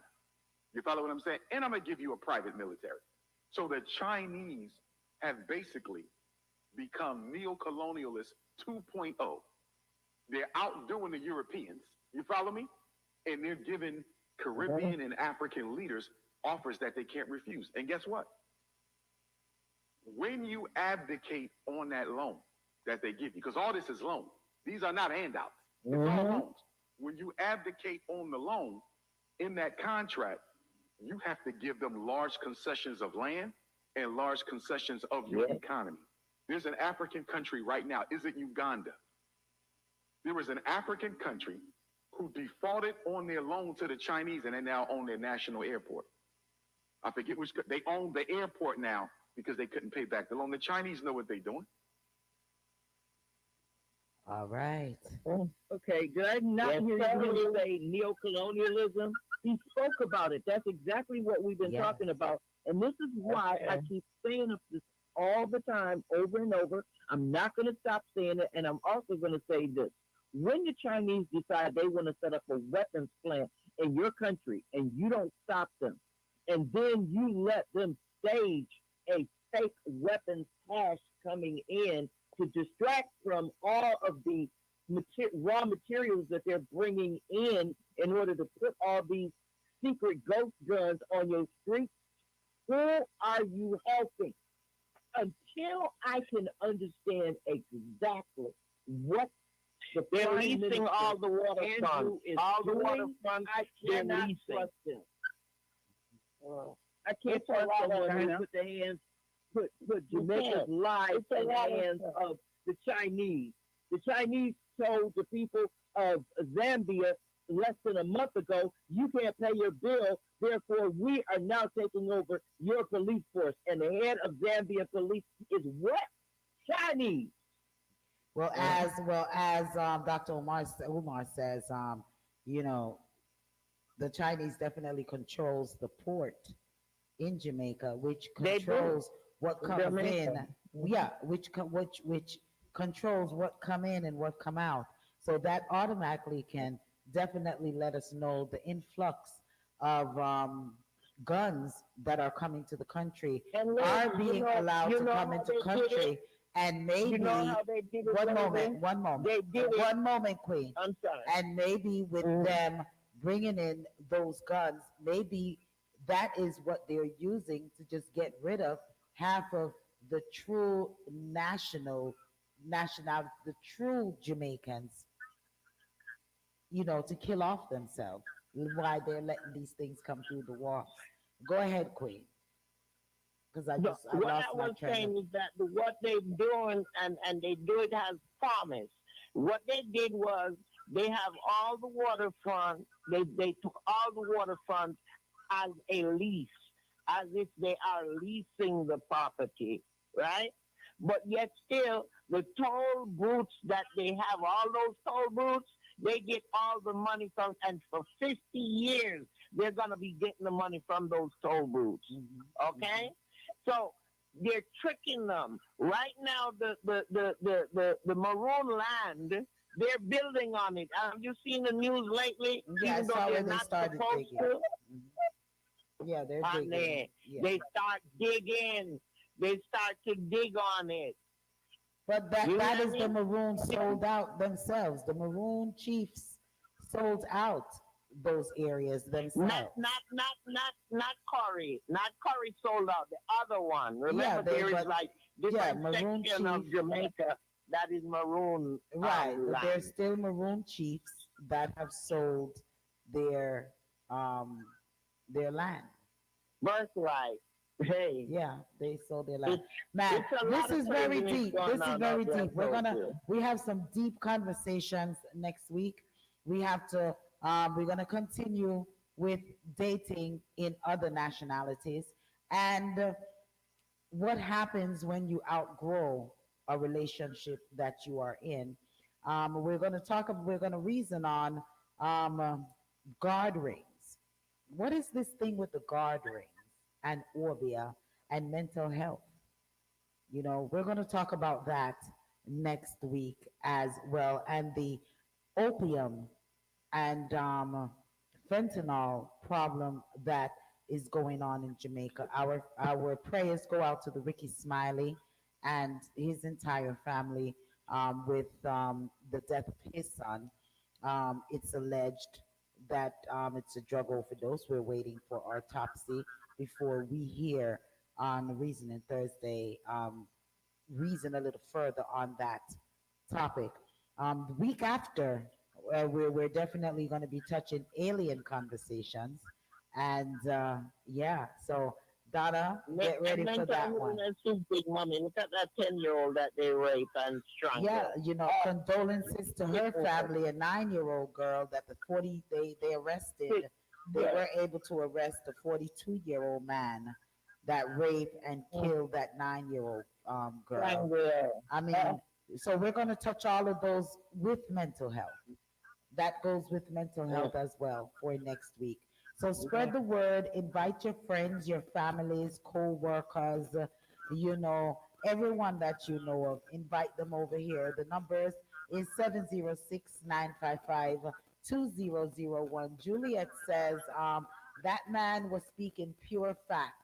[SPEAKER 8] You follow what I'm saying? And I'm going to give you a private military. So the Chinese have basically become neo-colonialists 2.0. They're outdoing the Europeans. You follow me? And they're giving Caribbean and African leaders offers that they can't refuse. And guess what? When you abdicate on that loan that they give you, because all this is loan. These are not handouts. It's all loans. When you abdicate on the loan in that contract, you have to give them large concessions of land and large concessions of your economy. There's an African country right now. Is it Uganda? There was an African country who defaulted on their loan to the Chinese, and they now own their national airport. I forget which, they own the airport now because they couldn't pay back the loan. The Chinese know what they're doing.
[SPEAKER 4] All right.
[SPEAKER 5] Okay, did I not hear you really say neo-colonialism? He spoke about it. That's exactly what we've been talking about. And this is why I keep saying this all the time, over and over. I'm not going to stop saying it. And I'm also going to say this. When the Chinese decide they want to set up a weapons plant in your country and you don't stop them, and then you let them stage a fake weapons cache coming in to distract from all of the raw materials that they're bringing in order to put all these secret ghost guns on your streets, who are you helping? Until I can understand exactly what
[SPEAKER 6] they're leasing all the waterfronts. All the waterfronts,
[SPEAKER 5] they're leasing. I can't trust someone who put their hands, put Jamaica's lives in the hands of the Chinese. The Chinese told the people of Zambia less than a month ago, you can't pay your bill, therefore we are now taking over your police force. And the head of Zambia police is what? Chinese.
[SPEAKER 4] Well, as Dr. Umar says, you know, the Chinese definitely controls the port in Jamaica, which controls what comes in. Yeah, which controls what come in and what come out. So that automatically can definitely let us know the influx of guns that are coming to the country are being allowed to come into country. And maybe, one moment, Queen.
[SPEAKER 6] I'm sorry.
[SPEAKER 4] And maybe with them bringing in those guns, maybe that is what they're using to just get rid of half of the true nationality, the true Jamaicans, you know, to kill off themselves. Why they're letting these things come through the walls. Go ahead, Queen. Because
[SPEAKER 6] what I was saying is that what they're doing, and they do it as promised. What they did was they have all the waterfront. They took all the waterfront as a lease, as if they are leasing the property, right? But yet still, the toll booths that they have, all those toll booths, they get all the money from, and for 50 years, they're going to be getting the money from those toll booths, okay? So they're tricking them. Right now, the maroon land, they're building on it. Have you seen the news lately?
[SPEAKER 4] Yeah,
[SPEAKER 6] even though they're not supposed to?
[SPEAKER 4] Yeah, they're digging. Yeah.
[SPEAKER 6] They start digging. They start to dig on it.
[SPEAKER 4] But that is the Maroon sold out themselves. The Maroon chiefs sold out those areas themselves.
[SPEAKER 6] Not Corey. Not Corey sold out. The other one. Remember, there is like different section of Jamaica that is Maroon.
[SPEAKER 4] Right. But there's still Maroon chiefs that have sold their land.
[SPEAKER 6] Birthright. Hey.
[SPEAKER 4] Yeah, they sold their land. Man, this is very deep. This is very deep. We have some deep conversations next week. we have to, we're going to continue with dating in other nationalities. And what happens when you outgrow a relationship that you are in. We're going to reason on um, uh, guard rings. What is this thing with the guard rings and Orbia and mental health? You know, we're going to talk about that next week as well. And the opium and fentanyl problem that is going on in Jamaica. Our prayers go out to the Ricky Smiley and his entire family with the death of his son. It's alleged that it's a drug overdose. We're waiting for autopsy before we hear on Reasoning Thursday reason a little further on that topic. The week after, we're definitely going to be touching alien conversations. And yeah, so Donna, get ready for that one.
[SPEAKER 6] Big mommy, look at that 10-year-old that they rape and strangle.
[SPEAKER 4] Yeah, you know, condolences to her family, a 9-year-old girl that they arrested. They were able to arrest a 42-year-old man that raped and killed that 9-year-old girl. I mean, so we're going to touch all of those with mental health. That goes with mental health as well for next week. So spread the word, invite your friends, your families, co-workers, you know, everyone that you know of, invite them over here. The numbers is 706-955-2001. Juliet says that man was speaking pure facts.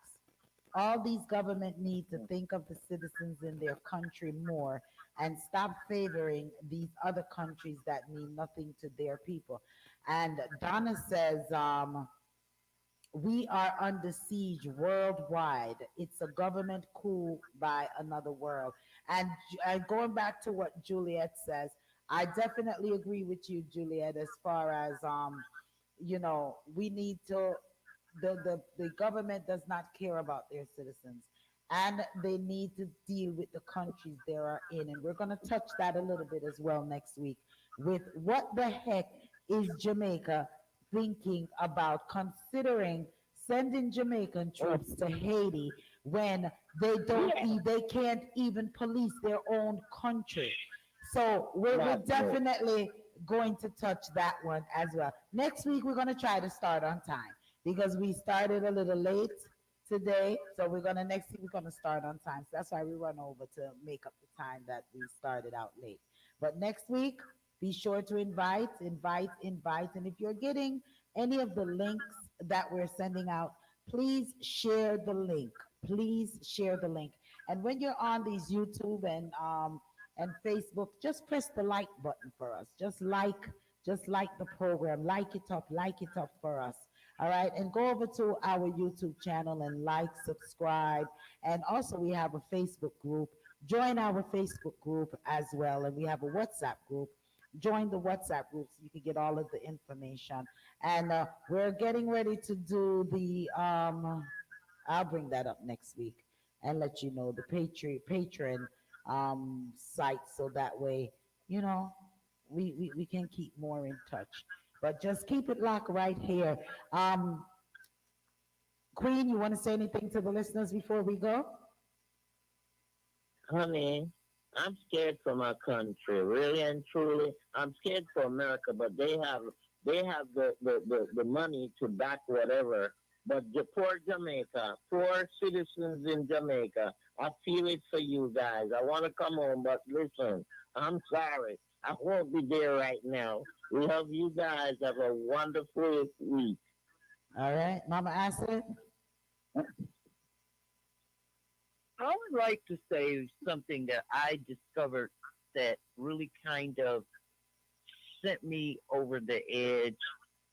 [SPEAKER 4] All these government need to think of the citizens in their country more and stop favoring these other countries that mean nothing to their people. And Donna says, we are under siege worldwide. It's a government coup by another world. And going back to what Juliet says, I definitely agree with you, Juliet, as far as, you know, we need to, the government does not care about their citizens. And they need to deal with the countries they are in. And we're going to touch that a little bit as well next week with what the heck is Jamaica thinking about considering sending Jamaican troops to Haiti when they can't even police their own country. So we're definitely going to touch that one as well. Next week, we're going to try to start on time because we started a little late today. So next week, we're going to start on time. So that's why we run over to make up the time that we started out late. But next week, be sure to invite. And if you're getting any of the links that we're sending out, please share the link. Please share the link. And when you're on these YouTube and Facebook, just press the like button for us. Just like the program. Like it up for us. All right. And go over to our YouTube channel and like, subscribe. And also we have a Facebook group. Join our Facebook group as well. And we have a WhatsApp group. Join the WhatsApp group so you can get all of the information. And we're getting ready to do the, I'll bring that up next week and let you know the Patreon site. So that way, you know, we can keep more in touch. But just keep it locked right here. Queen, you want to say anything to the listeners before we go?
[SPEAKER 6] Honey, I'm scared for my country, really and truly. I'm scared for America, but they have the money to back whatever. But the poor Jamaica, poor citizens in Jamaica, I feel it for you guys. I want to come home, but listen, I'm sorry. I won't be there right now. We love you guys. Have a wonderful week.
[SPEAKER 4] All right, Mama Asid.
[SPEAKER 5] I would like to say something that I discovered that really kind of sent me over the edge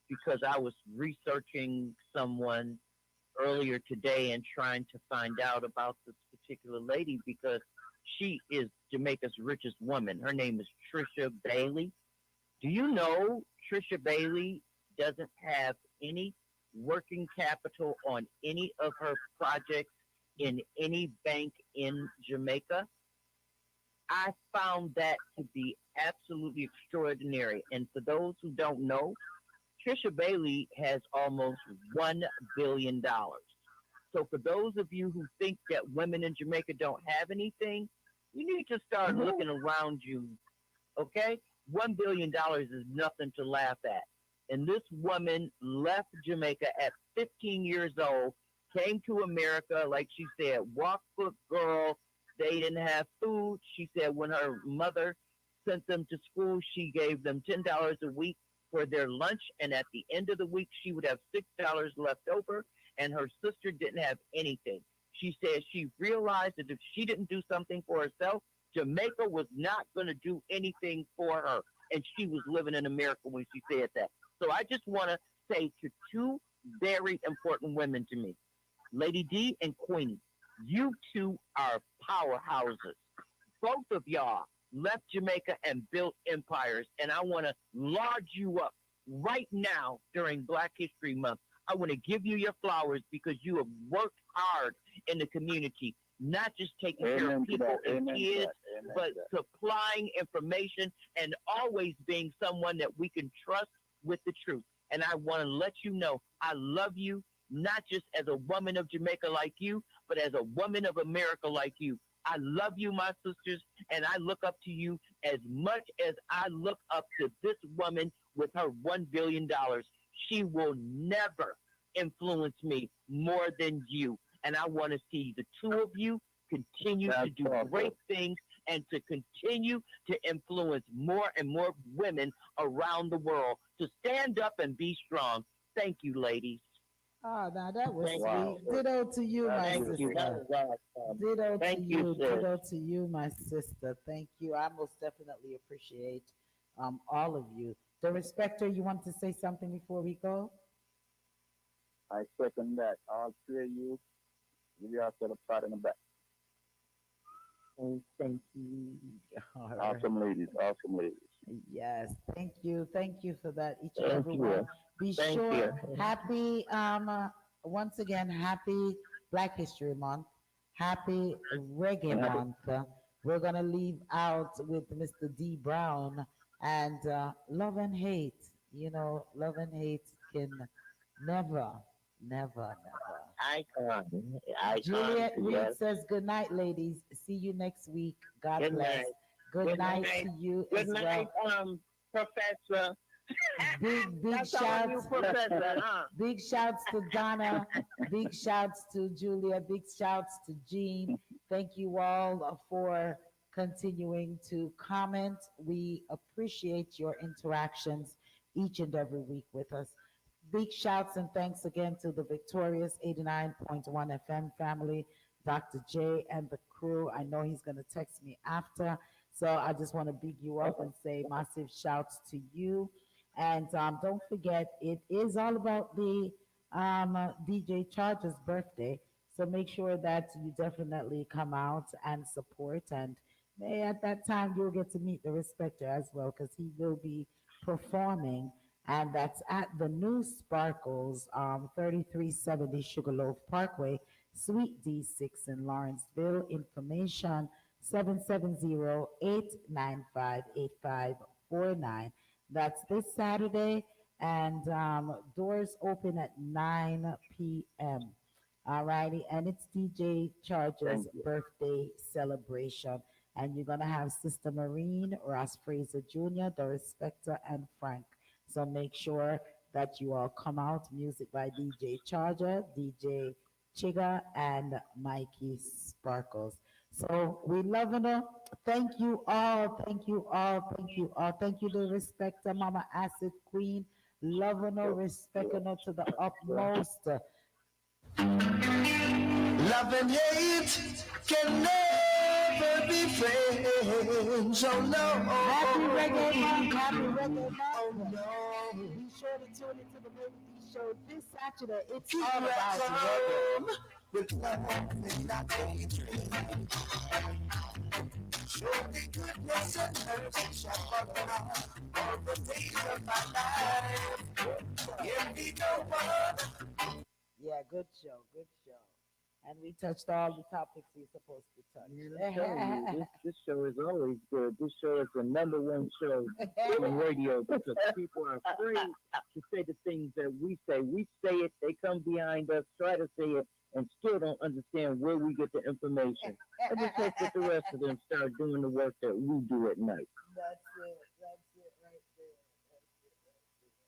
[SPEAKER 5] because I was researching someone earlier today and trying to find out about this particular lady because she is Jamaica's richest woman. Her name is Trisha Bailey. Do you know Trisha Bailey doesn't have any working capital on any of her projects in any bank in Jamaica?
[SPEAKER 6] I found that to be absolutely extraordinary. And for those who don't know, Trisha Bailey has almost $1 billion. So for those of you who think that women in Jamaica don't have anything, you need to start looking around you. Okay, $1 billion is nothing to laugh at. And this woman left Jamaica at 15 years old, came to America, like she said, walk foot girl. They didn't have food. She said when her mother sent them to school, she gave them $10 a week for their lunch, and at the end of the week, she would have $6 left over, and her sister didn't have anything. She said she realized that if she didn't do something for herself, Jamaica was not going to do anything for her, and she was living in America when she said that. So I just want to say to two very important women to me, Lady D and Queen, you two are powerhouses. Both of y'all left Jamaica and built empires, and I want to laud you up right now during Black History Month. I want to give you your flowers because you have worked hard in the community, not just taking care of people and kids, but supplying information and always being someone that we can trust with the truth. And I want to let you know I love you, not just as a woman of Jamaica like you, but as a woman of America like you. I love you, my sisters, and I look up to you as much as I look up to this woman with her $1 billion. She will never influence me more than you. And I want to see the two of you continue to do great things and to continue to influence more and more women around the world to stand up and be strong. Thank you, ladies.
[SPEAKER 4] Oh, now that was
[SPEAKER 6] Wow.
[SPEAKER 4] sweet. Ditto to you, my
[SPEAKER 6] Thank
[SPEAKER 4] sister.
[SPEAKER 6] you. That was awesome.
[SPEAKER 4] Ditto to
[SPEAKER 6] Thank you,
[SPEAKER 4] you.
[SPEAKER 6] sis.
[SPEAKER 4] Ditto to you, my sister. Thank you. I most definitely appreciate all of you. The Respecter, you want to say something before we go?
[SPEAKER 5] I second that. All three of you, give yourself a pat on the back.
[SPEAKER 4] Oh, thank you. All right.
[SPEAKER 5] Awesome ladies. Awesome ladies.
[SPEAKER 4] Yes, thank you. Thank you for that, each and
[SPEAKER 6] Thank
[SPEAKER 4] every
[SPEAKER 6] you.
[SPEAKER 4] one. Be
[SPEAKER 6] Thank
[SPEAKER 4] sure,
[SPEAKER 6] you.
[SPEAKER 4] happy, once again, happy Black History Month. Happy Reggae
[SPEAKER 6] Happy-
[SPEAKER 4] Month. We're going to leave out with Mr. D. Brown and love and hate. You know, love and hate can never, never, never.
[SPEAKER 6] Icon. Icon.
[SPEAKER 4] Juliet Reed
[SPEAKER 6] Yes.
[SPEAKER 4] says, good night, ladies. See you next week. God
[SPEAKER 6] Good
[SPEAKER 4] bless.
[SPEAKER 6] night.
[SPEAKER 4] Good
[SPEAKER 6] Good
[SPEAKER 4] night
[SPEAKER 6] night.
[SPEAKER 4] to you
[SPEAKER 6] Good
[SPEAKER 4] as
[SPEAKER 6] night,
[SPEAKER 4] well.
[SPEAKER 6] Professor.
[SPEAKER 4] Big
[SPEAKER 6] That's all you,
[SPEAKER 4] shouts.
[SPEAKER 6] Professor, huh?
[SPEAKER 4] Big shouts to Donna. Big shouts to Julia. Big shouts to Jean. Thank you all for continuing to comment. We appreciate your interactions each and every week with us. Big shouts and thanks again to the Victorious 89.1 FM family, Dr. J and the crew. I know he's going to text me after. So I just want to big you up and say massive shouts to you. And don't forget, it is all about the DJ Charger's birthday. So make sure that you definitely come out and support. And at that time, you'll get to meet the Respecter as well, because he will be performing. And that's at the new Sparkles, 3370 Sugarloaf Parkway, Suite D6 in Lawrenceville. Information 770-895-8549. That's this Saturday, and doors open at 9 p.m. All righty, and it's DJ Charger's birthday celebration. And you're going to have Sister Marine, Ross Fraser Jr., The Respecter, and Frank. So make sure that you all come out. Music by DJ Charger, DJ Chigga, and Mikey Sparkles. So we loving her. Thank you all. Thank you all. Thank you all. Thank you to Respecter, Mama Acid Queen. Loving her, respecting her to the utmost.
[SPEAKER 9] Love and hate can never be friends. Oh no.
[SPEAKER 4] Happy Reggae Month. Happy Reggae Month. Oh no. Be sure to tune into the Reggae Show this Saturday. It's all about reggae.
[SPEAKER 9] With love and not hatred. Show me goodness and mercy shall follow all the days of my life. Give me no one.
[SPEAKER 4] Yeah, good show. Good show. And we touched all the topics we're supposed to
[SPEAKER 5] Man, I'm telling you, this show is always good. This show is the number one show on radio because people are afraid to say the things that we say. We say it, they come behind us, try to say it, and still don't understand where we get the information. I just hope that the rest of them start doing the work that we do at night.
[SPEAKER 4] That's it. That's it right there. That's it right there.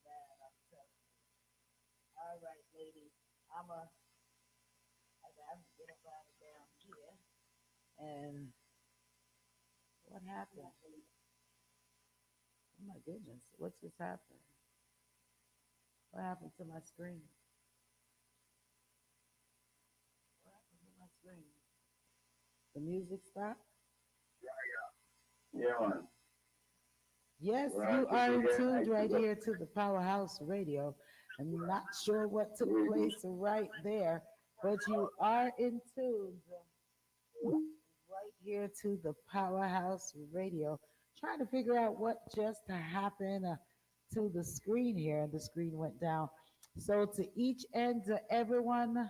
[SPEAKER 4] Man, I'm telling you. All right, ladies. I got to get up out of down here. And what happened? Oh my goodness. What just happened? What happened to my screen? What happened to my screen? The music stopped?
[SPEAKER 7] Yeah, man.
[SPEAKER 4] Yes, you are tuned right here to the Powerhouse Radio. I'm not sure what took place right there, but you are in tune right here to the Powerhouse Radio. Trying to figure out what just happened to the screen here. The screen went down. So to each and to everyone,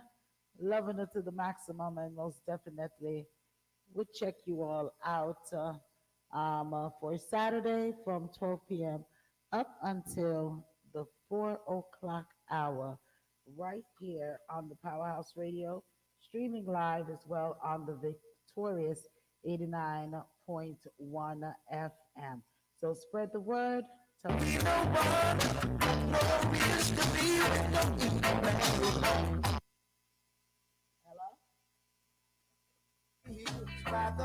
[SPEAKER 4] loving it to the maximum, and most definitely we'll check you all out for Saturday from 12 p.m. up until the 4 o'clock hour right here on the Powerhouse Radio, streaming live as well on the victorious 89.1 FM. So spread the word. Tell me. Hello?